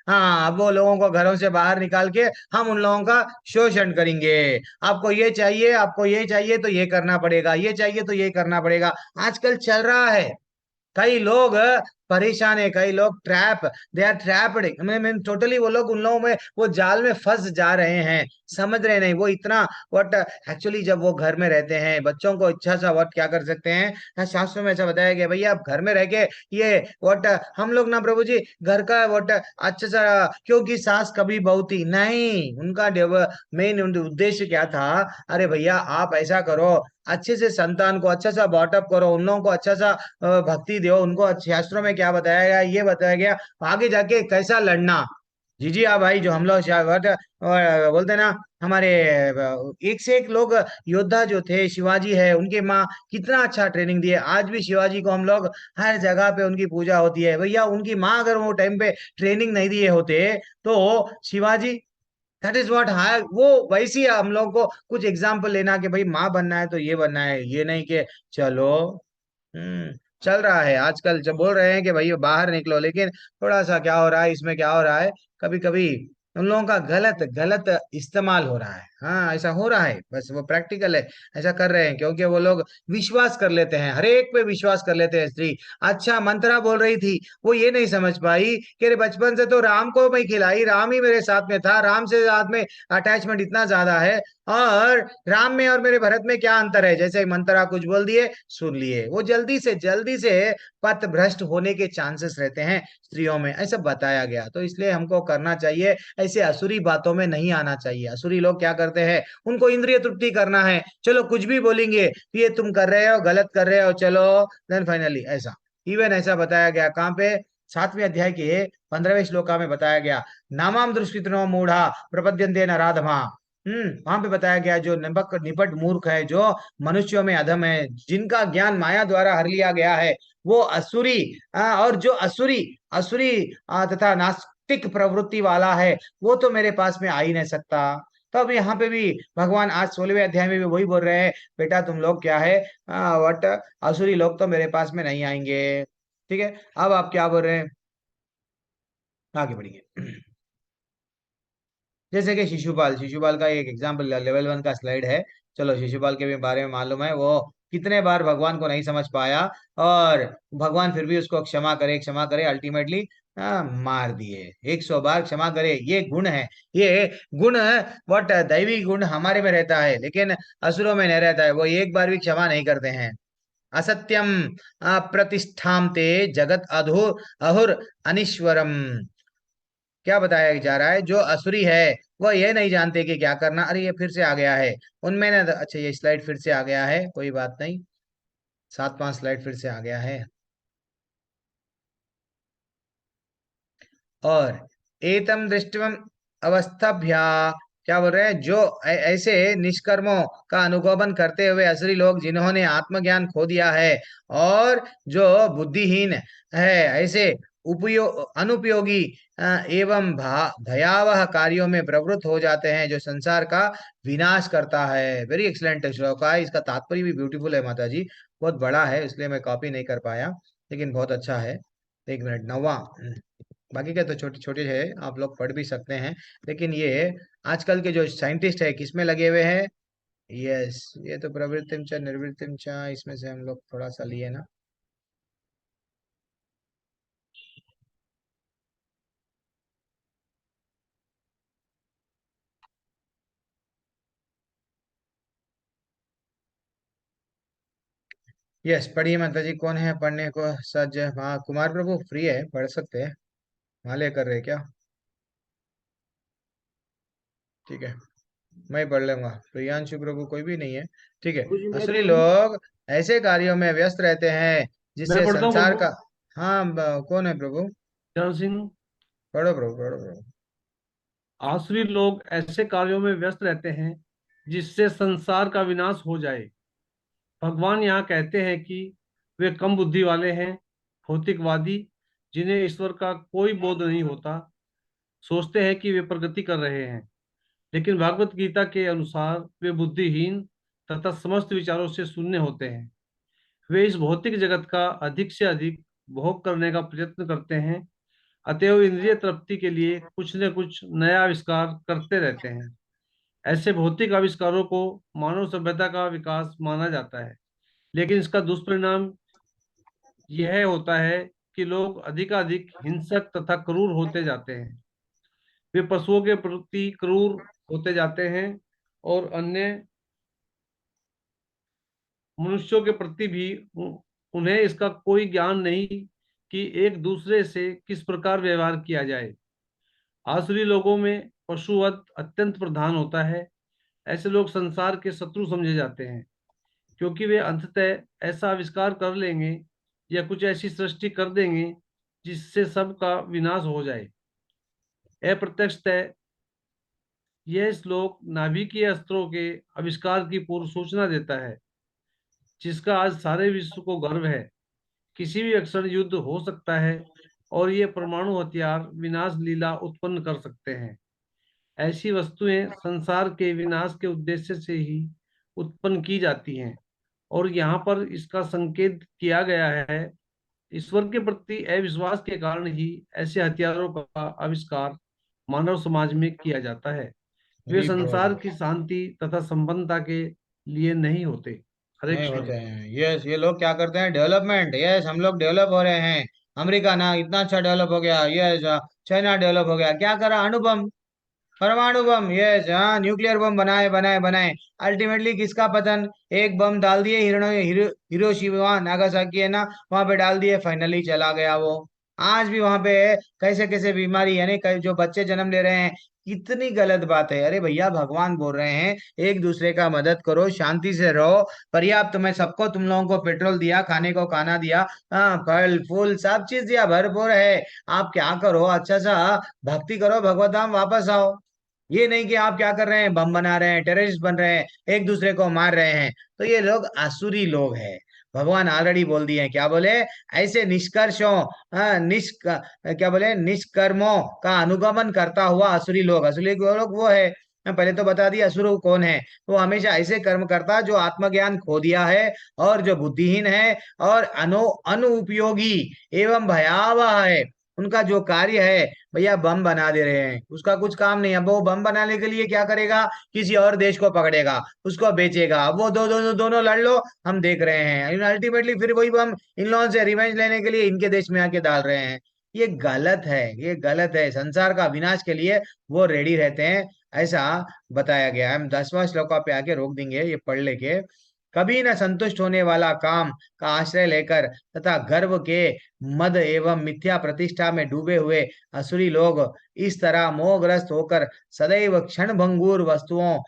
हाँ, अब वो लोगों को घरों से बाहर निकाल के हम उन लोगों का शोषण करेंगे। आपको ये चाहिए, आपको ये चाहिए तो ये करना पड़ेगा, ये चाहिए तो ये करना पड़ेगा। आजकल चल रहा है। कई लोग परेशान है, कई लोग दे आर ट्रैप्ड। मैं टोटली वो लोग उन लोगों में वो जाल में फंस जा रहे हैं, समझ रहे नहीं वो इतना व्हाट। एक्चुअली जब वो घर में रहते हैं, बच्चों को अच्छा सा व्हाट क्या कर सकते हैं, शास्त्रों में ऐसा बताया गया भैया आप घर में रह के ये व्हाट हम लोग ना प्रभु जी घर का व्हाट अच्छा सा, क्योंकि सास कभी बहू थी नहीं, उनका मेन उद्देश्य क्या था? अरे भैया आप ऐसा करो, अच्छे से संतान को अच्छा सा बॉटअप करो, उन लोगों को अच्छा सा भक्ति दो उनको। शास्त्रों में क्या बताया गया? ये बताया गया आगे जाके कैसा लड़ना। जी जी, हाँ भाई, जो हम लोग बोलते हैं ना हमारे एक से एक लोग योद्धा जो थे, शिवाजी है, उनके माँ कितना अच्छा ट्रेनिंग दिए। आज भी शिवाजी को हम लोग हर जगह पे उनकी पूजा होती है। भैया उनकी माँ अगर वो टाइम पे ट्रेनिंग नहीं दिए होते तो Shivaji, that is what high वो। वैसी हम लोग को कुछ एग्जाम्पल लेना कि भाई माँ बनना है तो ये बनना है, ये नहीं कि चलो। चल रहा है आजकल जब बोल रहे हैं कि भाई बाहर निकलो, लेकिन थोड़ा सा क्या हो रहा है इसमें, क्या हो रहा है, कभी कभी उन लोगों का गलत गलत इस्तेमाल हो रहा है। हाँ, ऐसा हो रहा है, बस वो प्रैक्टिकल है, ऐसा कर रहे हैं क्योंकि वो लोग विश्वास कर लेते हैं, हर एक पे विश्वास कर लेते हैं। स्त्री अच्छा मंत्रा बोल रही थी, वो ये नहीं समझ पाई कि अरे बचपन से तो राम को मैं खिलाई, राम ही मेरे साथ में था, राम से साथ में अटैचमेंट इतना ज्यादा है, और राम में और मेरे भरत में क्या अंतर है? जैसे मंत्रा कुछ बोल दिए, सुन लिए, वो जल्दी से पथ भ्रष्ट होने के चांसेस रहते हैं स्त्रियों में, ऐसा बताया गया। तो इसलिए हमको करना चाहिए, ऐसे असुरी बातों में नहीं आना चाहिए। असुरी लोग क्या करते हैं, उनको इंद्रिय तृप्ति करना है, चलो कुछ भी बोलेंगे, ये तुम कर रहे हो, गलत कर रहे हो, चलो देन फाइनली ऐसा। इवन ऐसा बताया गया कहाँ पे? 7वें अध्याय के 15वें श्लोका में बताया गया, नामाम दुष्कृतिनो मूढ़ा प्रपद्यन्ते नराधमा। वहां पे बताया गया जो निपट मूर्ख है, जो मनुष्यों में अधम है, जिनका ज्ञान माया द्वारा हर लिया गया है, वो असुरी और जो असुरी असुरी तथा नास्तिक प्रवृत्ति वाला है, वो तो मेरे पास में आ ही नहीं सकता। तो अब यहाँ पे भी भगवान आज 16वें अध्याय में भी वही बोल रहे हैं, बेटा तुम लोग क्या है वट असुरी लोग तो मेरे पास में नहीं आएंगे। ठीक है, अब आप क्या बोल रहे हैं, आगे बढ़िए। जैसे कि शिशुपाल, शिशुपाल का एक एग्जाम्पल लेवल 1 का स्लाइड है। चलो शिशुपाल के भी बारे में मालूम है, वो कितने बार भगवान को नहीं समझ पाया और भगवान फिर भी उसको क्षमा करे अल्टीमेटली मार दिए। 100 बार क्षमा करे, ये गुण है, ये गुण व्हाट दैवी गुण हमारे में रहता है, लेकिन असुरों में नहीं रहता है, वो एक बार भी क्षमा नहीं करते हैं। असत्यम अप्रतिष्ठाम ते जगत अहुर अनीश्वरम। क्या बताया जा रहा है, जो असुरी है वह ये नहीं जानते कि क्या करना। अरे ये फिर से आ गया है उनमें ना, अच्छा ये स्लाइड फिर से आ गया है, कोई बात नहीं, 7-5 स्लाइड फिर से आ गया है। और एतम दृष्टम अवस्थाभ्या, क्या बोल रहे हैं, जो ऐसे निष्कर्मों का अनुगमन करते हुए असली लोग जिन्होंने आत्मज्ञान खो दिया है और जो बुद्धिहीन है, ऐसे अनुपयोगी एवं भयावह कार्यों में प्रवृत्त हो जाते हैं, जो संसार का विनाश करता है। वेरी एक्सलेंट श्लोक है, इसका तात्पर्य भी ब्यूटीफुल है माता जी, बहुत बड़ा है इसलिए मैं कॉपी नहीं कर पाया, लेकिन बहुत अच्छा है। एक मिनट, 9वां, बाकी के तो छोटे छोटे है, आप लोग पढ़ भी सकते हैं, लेकिन ये आजकल के जो साइंटिस्ट है किसमें लगे हुए हैं, यस, ये तो प्रवृत्तिम च निर्वृत्तिम च, इसमें से हम लोग थोड़ा सा लिए ना। यस, पढ़िए माता जी, कौन है पढ़ने को सज, हाँ कुमार प्रभु फ्री है, पढ़ सकते हैं, वहाँ ले कर रहे क्या, ठीक है, मैं पढ़ लूंगा, प्रियांशु प्रभु कोई भी नहीं है, ठीक है। प्रभु जी मैं असली पढ़ दूं? लोग ऐसे कार्यों में व्यस्त रहते हैं मैं जिससे पढ़ता हूँ संसार प्रभु। का, हाँ कौन है प्रभु, चरण सिंह। पढ़ो प्रभु, पढ़ो प्रभु। आसुरी लोग ऐसे कार्यों में व्यस्त रहते हैं जिससे संसार का विनाश हो जाए। भगवान यहाँ कहते हैं कि वे कम बुद्धि वाले हैं, भौतिकवादी, जिन्हें ईश्वर का कोई बोध नहीं होता, सोचते हैं कि वे प्रगति कर रहे हैं, लेकिन भागवत गीता के अनुसार वे बुद्धिहीन तथा समस्त विचारों से शून्य होते हैं। वे इस भौतिक जगत का अधिक से अधिक भोग करने का प्रयत्न करते हैं, अतएव इंद्रिय तृप्ति के लिए कुछ न कुछ नया आविष्कार करते रहते हैं। ऐसे भौतिक आविष्कारों को मानव सभ्यता का विकास माना जाता है, लेकिन इसका दुष्परिणाम यह होता है कि लोग अधिकाधिक हिंसक तथा क्रूर होते जाते हैं। वे पशुओं के प्रति क्रूर होते जाते हैं और अन्य मनुष्यों के प्रति भी उन्हें इसका कोई ज्ञान नहीं कि एक दूसरे से किस प्रकार व्यवहार किया जाए। आसुरी लोगों में पशुवध अत्यंत प्रधान होता है। ऐसे लोग संसार के शत्रु समझे जाते हैं, क्योंकि वे अंततः ऐसा आविष्कार कर लेंगे या कुछ ऐसी सृष्टि कर देंगे जिससे सबका विनाश हो जाए। अप्रत्यक्षतः यह श्लोक नाभिकीय अस्त्रों के आविष्कार की पूर्व सूचना देता है, जिसका आज सारे विश्व को गर्व है। किसी भी क्षण युद्ध हो सकता है और ये परमाणु हथियार विनाश लीला उत्पन्न कर सकते हैं। ऐसी वस्तुएं संसार के विनाश के उद्देश्य से ही उत्पन्न की जाती हैं, और यहाँ पर इसका संकेत किया गया है। ईश्वर के प्रति अविश्वास के कारण ही ऐसे हथियारों का आविष्कार मानव समाज में किया जाता है। वे हरी संसार बोल। की शांति तथा संपन्नता के लिए नहीं होते। हरे नहीं कृष्ण होते प्रभु। हैं, यस, ये लोग क्या करते हैं, डेवलपमेंट, यस, हम लोग डेवलप हो रहे हैं, अमेरिका ना इतना अच्छा डेवलप हो गया, यस, चाइना डेवलप हो गया, क्या करा, अणुबम, परमाणु बम, यस, हाँ, न्यूक्लियर बम बनाए बनाए बनाए, अल्टीमेटली किसका पतन, एक बम डाल दिए, हिरोशिमा नागासाकी है ना, वहां पे डाल दिए, फाइनली चला गया वो। आज भी वहां पे कैसे कैसे बीमारी, यानी जो बच्चे जन्म ले रहे हैं, कितनी गलत बात है। अरे भैया, भगवान बोल रहे हैं एक दूसरे का मदद करो, शांति से रहो, पर्याप्त मैं सबको, तुम लोगों को पेट्रोल दिया, खाने को खाना दिया, हाँ, फल फूल सब चीज दिया, भरपूर है, आप क्या करो, अच्छा सा भक्ति करो, भगवत धाम वापस आओ। ये नहीं कि आप क्या कर रहे हैं, बम बना रहे हैं, टेररिस्ट बन रहे हैं, एक दूसरे को मार रहे हैं, तो ये लोग आसुरी लोग हैं। भगवान ऑलरेडी बोल दिए हैं, क्या बोले, ऐसे निष्कर्षों, क्या बोले, निष्कर्मों का अनुगमन करता हुआ असुरी लोग, असुरी लोग वो है, मैं पहले तो बता दिया असुर कौन है, वो हमेशा ऐसे कर्म करता जो आत्मज्ञान खो दिया है और जो बुद्धिहीन है और अनुपयोगी एवं भयावह है। उनका जो कार्य है, भैया बम बना दे रहे हैं, उसका कुछ काम नहीं है। अब वो बम बनाने के लिए क्या करेगा, किसी और देश को पकड़ेगा, उसको बेचेगा, वो दोनों लड़ लो, हम देख रहे हैं, अल्टीमेटली फिर वही बम इन लोगों से रिवेंज लेने के लिए इनके देश में आके डाल रहे हैं। ये गलत है, ये गलत है, संसार का विनाश के लिए वो रेडी रहते हैं, ऐसा बताया गया है। हम 10वां श्लोका पे आके रोक देंगे, ये पढ़ लेके। कभी न संतुष्ट होने वाला काम का आश्रय लेकर तथा गर्व के मद एवं मिथ्या प्रतिष्ठा में डूबे हुए असुरी लोग इस तरह मोहग्रस्त होकर सदैव क्षणभंगुर वस्तुओं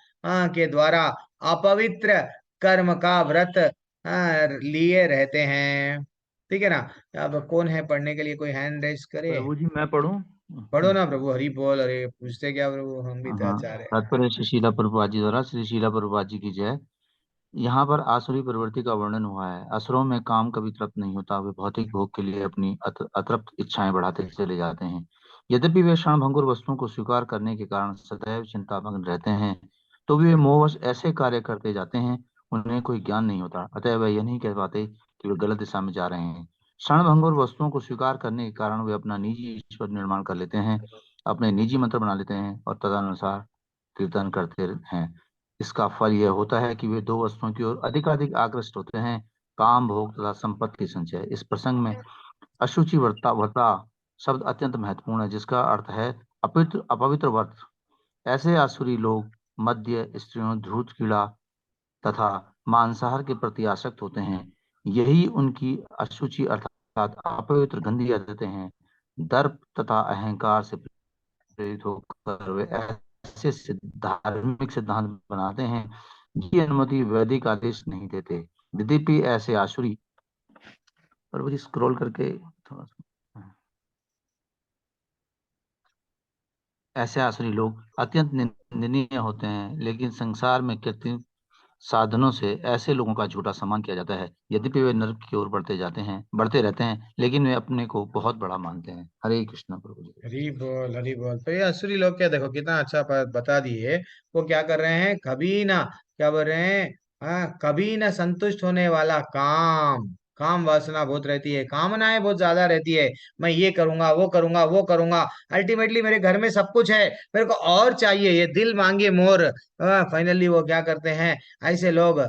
के द्वारा अपवित्र कर्म का व्रत लिए रहते हैं। ठीक है ना। अब कौन है पढ़ने के लिए, कोई हैंड रेस करे? प्रभु जी मैं पढ़ूं? पढ़ो ना प्रभु, हरि बोल। अरे पूछते क्या प्रभु, हम भी हाँ, चाह रहे तात्पर्य श्री शीला प्रभुपाद जी द्वारा, श्री शीला प्रभुपाद जी की जय। यहाँ पर आसुरी प्रवृत्ति का वर्णन हुआ है। असुरों में काम कभी तृप्त नहीं होता, वे भौतिक भोग के लिए अपनी अतृप्त इच्छाएं बढ़ाते चले जाते हैं। यद्यपि वे क्षणभंगुर वस्तुओं को स्वीकार करने के कारण सदैव चिंतामग्न रहते हैं, तो भी वे मोहवश ऐसे कार्य करते जाते हैं, उन्हें कोई ज्ञान नहीं होता। अतः वे यह नहीं कह पाते कि वे गलत दिशा में जा रहे हैं। क्षणभंगुर वस्तुओं को स्वीकार करने के कारण वे अपना निजी ईश्वर निर्माण कर लेते हैं, अपने निजी मंत्र बना लेते हैं और तदनुसार कीर्तन करते हैं। इसका फल यह होता है कि वे दो वस्तुओं की ओर अधिकाधिक आकृष्ट होते हैं, काम, भोग तथा संपत्ति की संचय। इस प्रसंग में अशुचि व्रता शब्द अत्यंत महत्वपूर्ण है, जिसका अर्थ है अपवित्र व्रत। ऐसे आसुरी लोग मद्य, स्त्रियों, धूर्त कीड़ा तथा मांसाहार के प्रति आसक्त होते हैं। यही उनकी अशुचि अर्थात अपवित्र गंदी आदतें हैं। दर्प तथा अहंकार से प्रेरित होकर वे ऐसे धार्मिक सिद्धांत बनाते हैं जिनकी अनुमति वैदिक आदेश नहीं देते। यद्यपि ऐसे आसुरी, प्रभु जी स्क्रॉल करके थोड़ा सा, ऐसे आसुरी लोग अत्यंत निंदनीय होते हैं, लेकिन संसार में कृत्रिम साधनों से ऐसे लोगों का झूठा सम्मान किया जाता है। यद्यपि वे नरक की ओर बढ़ते रहते हैं, लेकिन वे अपने को बहुत बड़ा मानते हैं। हरे कृष्ण प्रभु जी। हरी बोल हरी बोल। तो ये असुरी लोग क्या, देखो कितना अच्छा बता दिए। वो क्या कर रहे हैं, कभी ना, क्या बोल रहे हैं, हाँ, कभी ना संतुष्ट होने वाला काम, काम वासना बहुत रहती है, कामनाएं बहुत ज्यादा रहती है। मैं ये करूंगा, वो करूंगा, वो करूंगा, अल्टीमेटली मेरे घर में सब कुछ है, मेरे को और चाहिए, ये दिल मांगे मोर। फाइनली वो क्या करते हैं, ऐसे लोग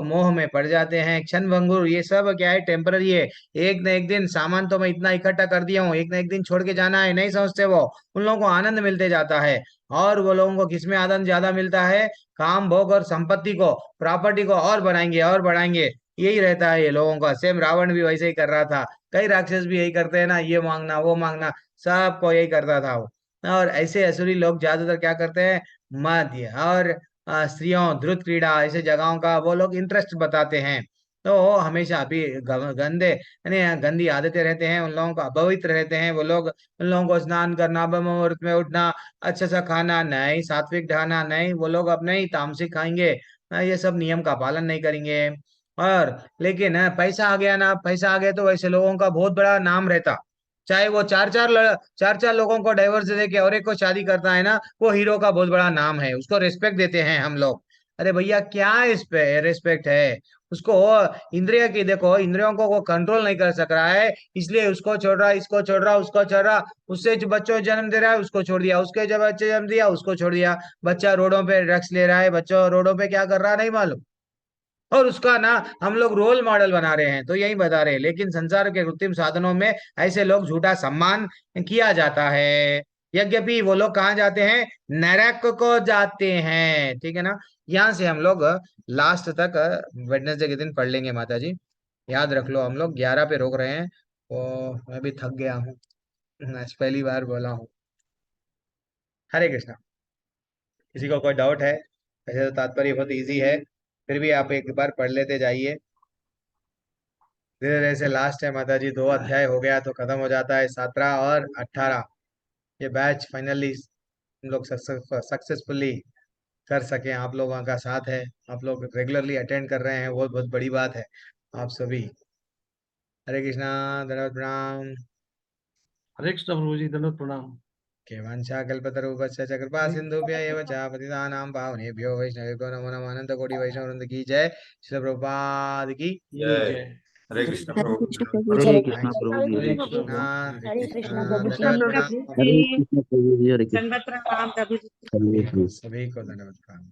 मोह में पड़ जाते हैं, क्षण भंगुर। ये सब क्या है, टेम्पररी है। एक न एक दिन सामान तो मैं इतना इकट्ठा कर दिया हूँ, एक न एक दिन छोड़ के जाना है, नहीं समझते वो। उन लोगों को आनंद मिलते जाता है। और वो लोगों को किसमें आनंद ज्यादा मिलता है, काम, भोग और संपत्ति को, प्रॉपर्टी को और बढ़ाएंगे और बढ़ाएंगे। यही रहता है ये लोगों का। सेम रावण भी वैसे ही कर रहा था, कई राक्षस भी यही करते हैं ना, ये मांगना वो मांगना, सबको यही करता था वो। और ऐसे असुरी लोग ज्यादातर क्या करते हैं, मद्य और स्त्रियों, द्रुत क्रीड़ा, ऐसे जगहों का वो लोग इंटरेस्ट बताते हैं। तो हमेशा अभी गंदे यानी गंदी आदतें रहते हैं उन लोगों का, अपवित्र रहते हैं वो लोग। उन लोगों को स्नान करना, ब्रह्म मुहूर्त में उठना, अच्छा सा खाना नहीं, सात्विक खाना नहीं, वो लोग अपने ही तामसिक खाएंगे। ये सब नियम का पालन नहीं करेंगे। और लेकिन पैसा आ गया ना, पैसा आ गया तो वैसे लोगों का बहुत बड़ा नाम रहता। चाहे वो चार चार लोगों को डाइवोर्स दे के और एक को शादी करता है ना, वो हीरो का बहुत बड़ा नाम है, उसको रिस्पेक्ट देते हैं हम लोग। अरे भैया क्या इस पे रिस्पेक्ट है उसको। इंद्रिय की देखो, इंद्रियों को वो कंट्रोल नहीं कर सक रहा है, इसलिए उसको छोड़ रहा, इसको छोड़ रहा, उसको छोड़ रहा। उससे जो बच्चों को जन्म दे रहा है उसको छोड़ दिया, उसके जब बच्चे जन्म दिया उसको छोड़ दिया। बच्चा रोडों पे ड्रग्स ले रहा है, बच्चों रोडों पे क्या कर रहा है नहीं मालूम, और उसका ना हम लोग रोल मॉडल बना रहे हैं। तो यही बता रहे हैं, लेकिन संसार के कृत्रिम साधनों में ऐसे लोग झूठा सम्मान किया जाता है। यद्यपि वो लोग कहाँ जाते हैं, नरक को जाते हैं। ठीक है ना। यहाँ से हम लोग लास्ट तक वेडनेसडे के दिन पढ़ लेंगे माता जी, याद रख लो। हम लोग 11 पे रोक रहे हैं। तो मैं भी थक गया हूँ, आज पहली बार बोला हूँ। हरे कृष्णा। किसी को कोई डाउट है? वैसे तो तात्पर्य बहुत इजी है, फिर भी आप एक बार पढ़ लेते जाइए। धीरे धीरे से लास्ट है माता जी, 2 अध्याय हो गया तो खत्म हो जाता है, 17 और 18। ये बैच फाइनली हम लोग सक्सेसफुली कर सके। आप लोगों का साथ है, आप लोग रेगुलरली अटेंड कर रहे हैं, वो बहुत बड़ी बात है। आप सभी हरे कृष्णा, धन्यवाद, प्रणाम। हरे कृष्ण प्रभु जी, दंडवत प्रणाम। केवंशा कल्पतरुभ्यश्च च कृपा सिन्धुभ्य एव च पतितानां पावनेभ्यो वैष्णवेभ्यो नमो नमः। अनंत कोटि वैष्णव वृंद की जय। श्रील प्रभुपाद की जय। हरे कृष्ण हरे प्रभु कृष्ण जी। प्रभु हरे जी। कृष्ण प्रभु जी। हरे हरे कृष्ण कृष्ण। हरे कृष्ण प्रभु जी। धन्यवाद, प्रभु प्रणाम। हरे जी, कृष्ण प्रभु जी। हरे कृष्ण। संगत प्रणाम प्रभु जी। हरे कृष्ण। सभी को धन्यवाद, प्रणाम।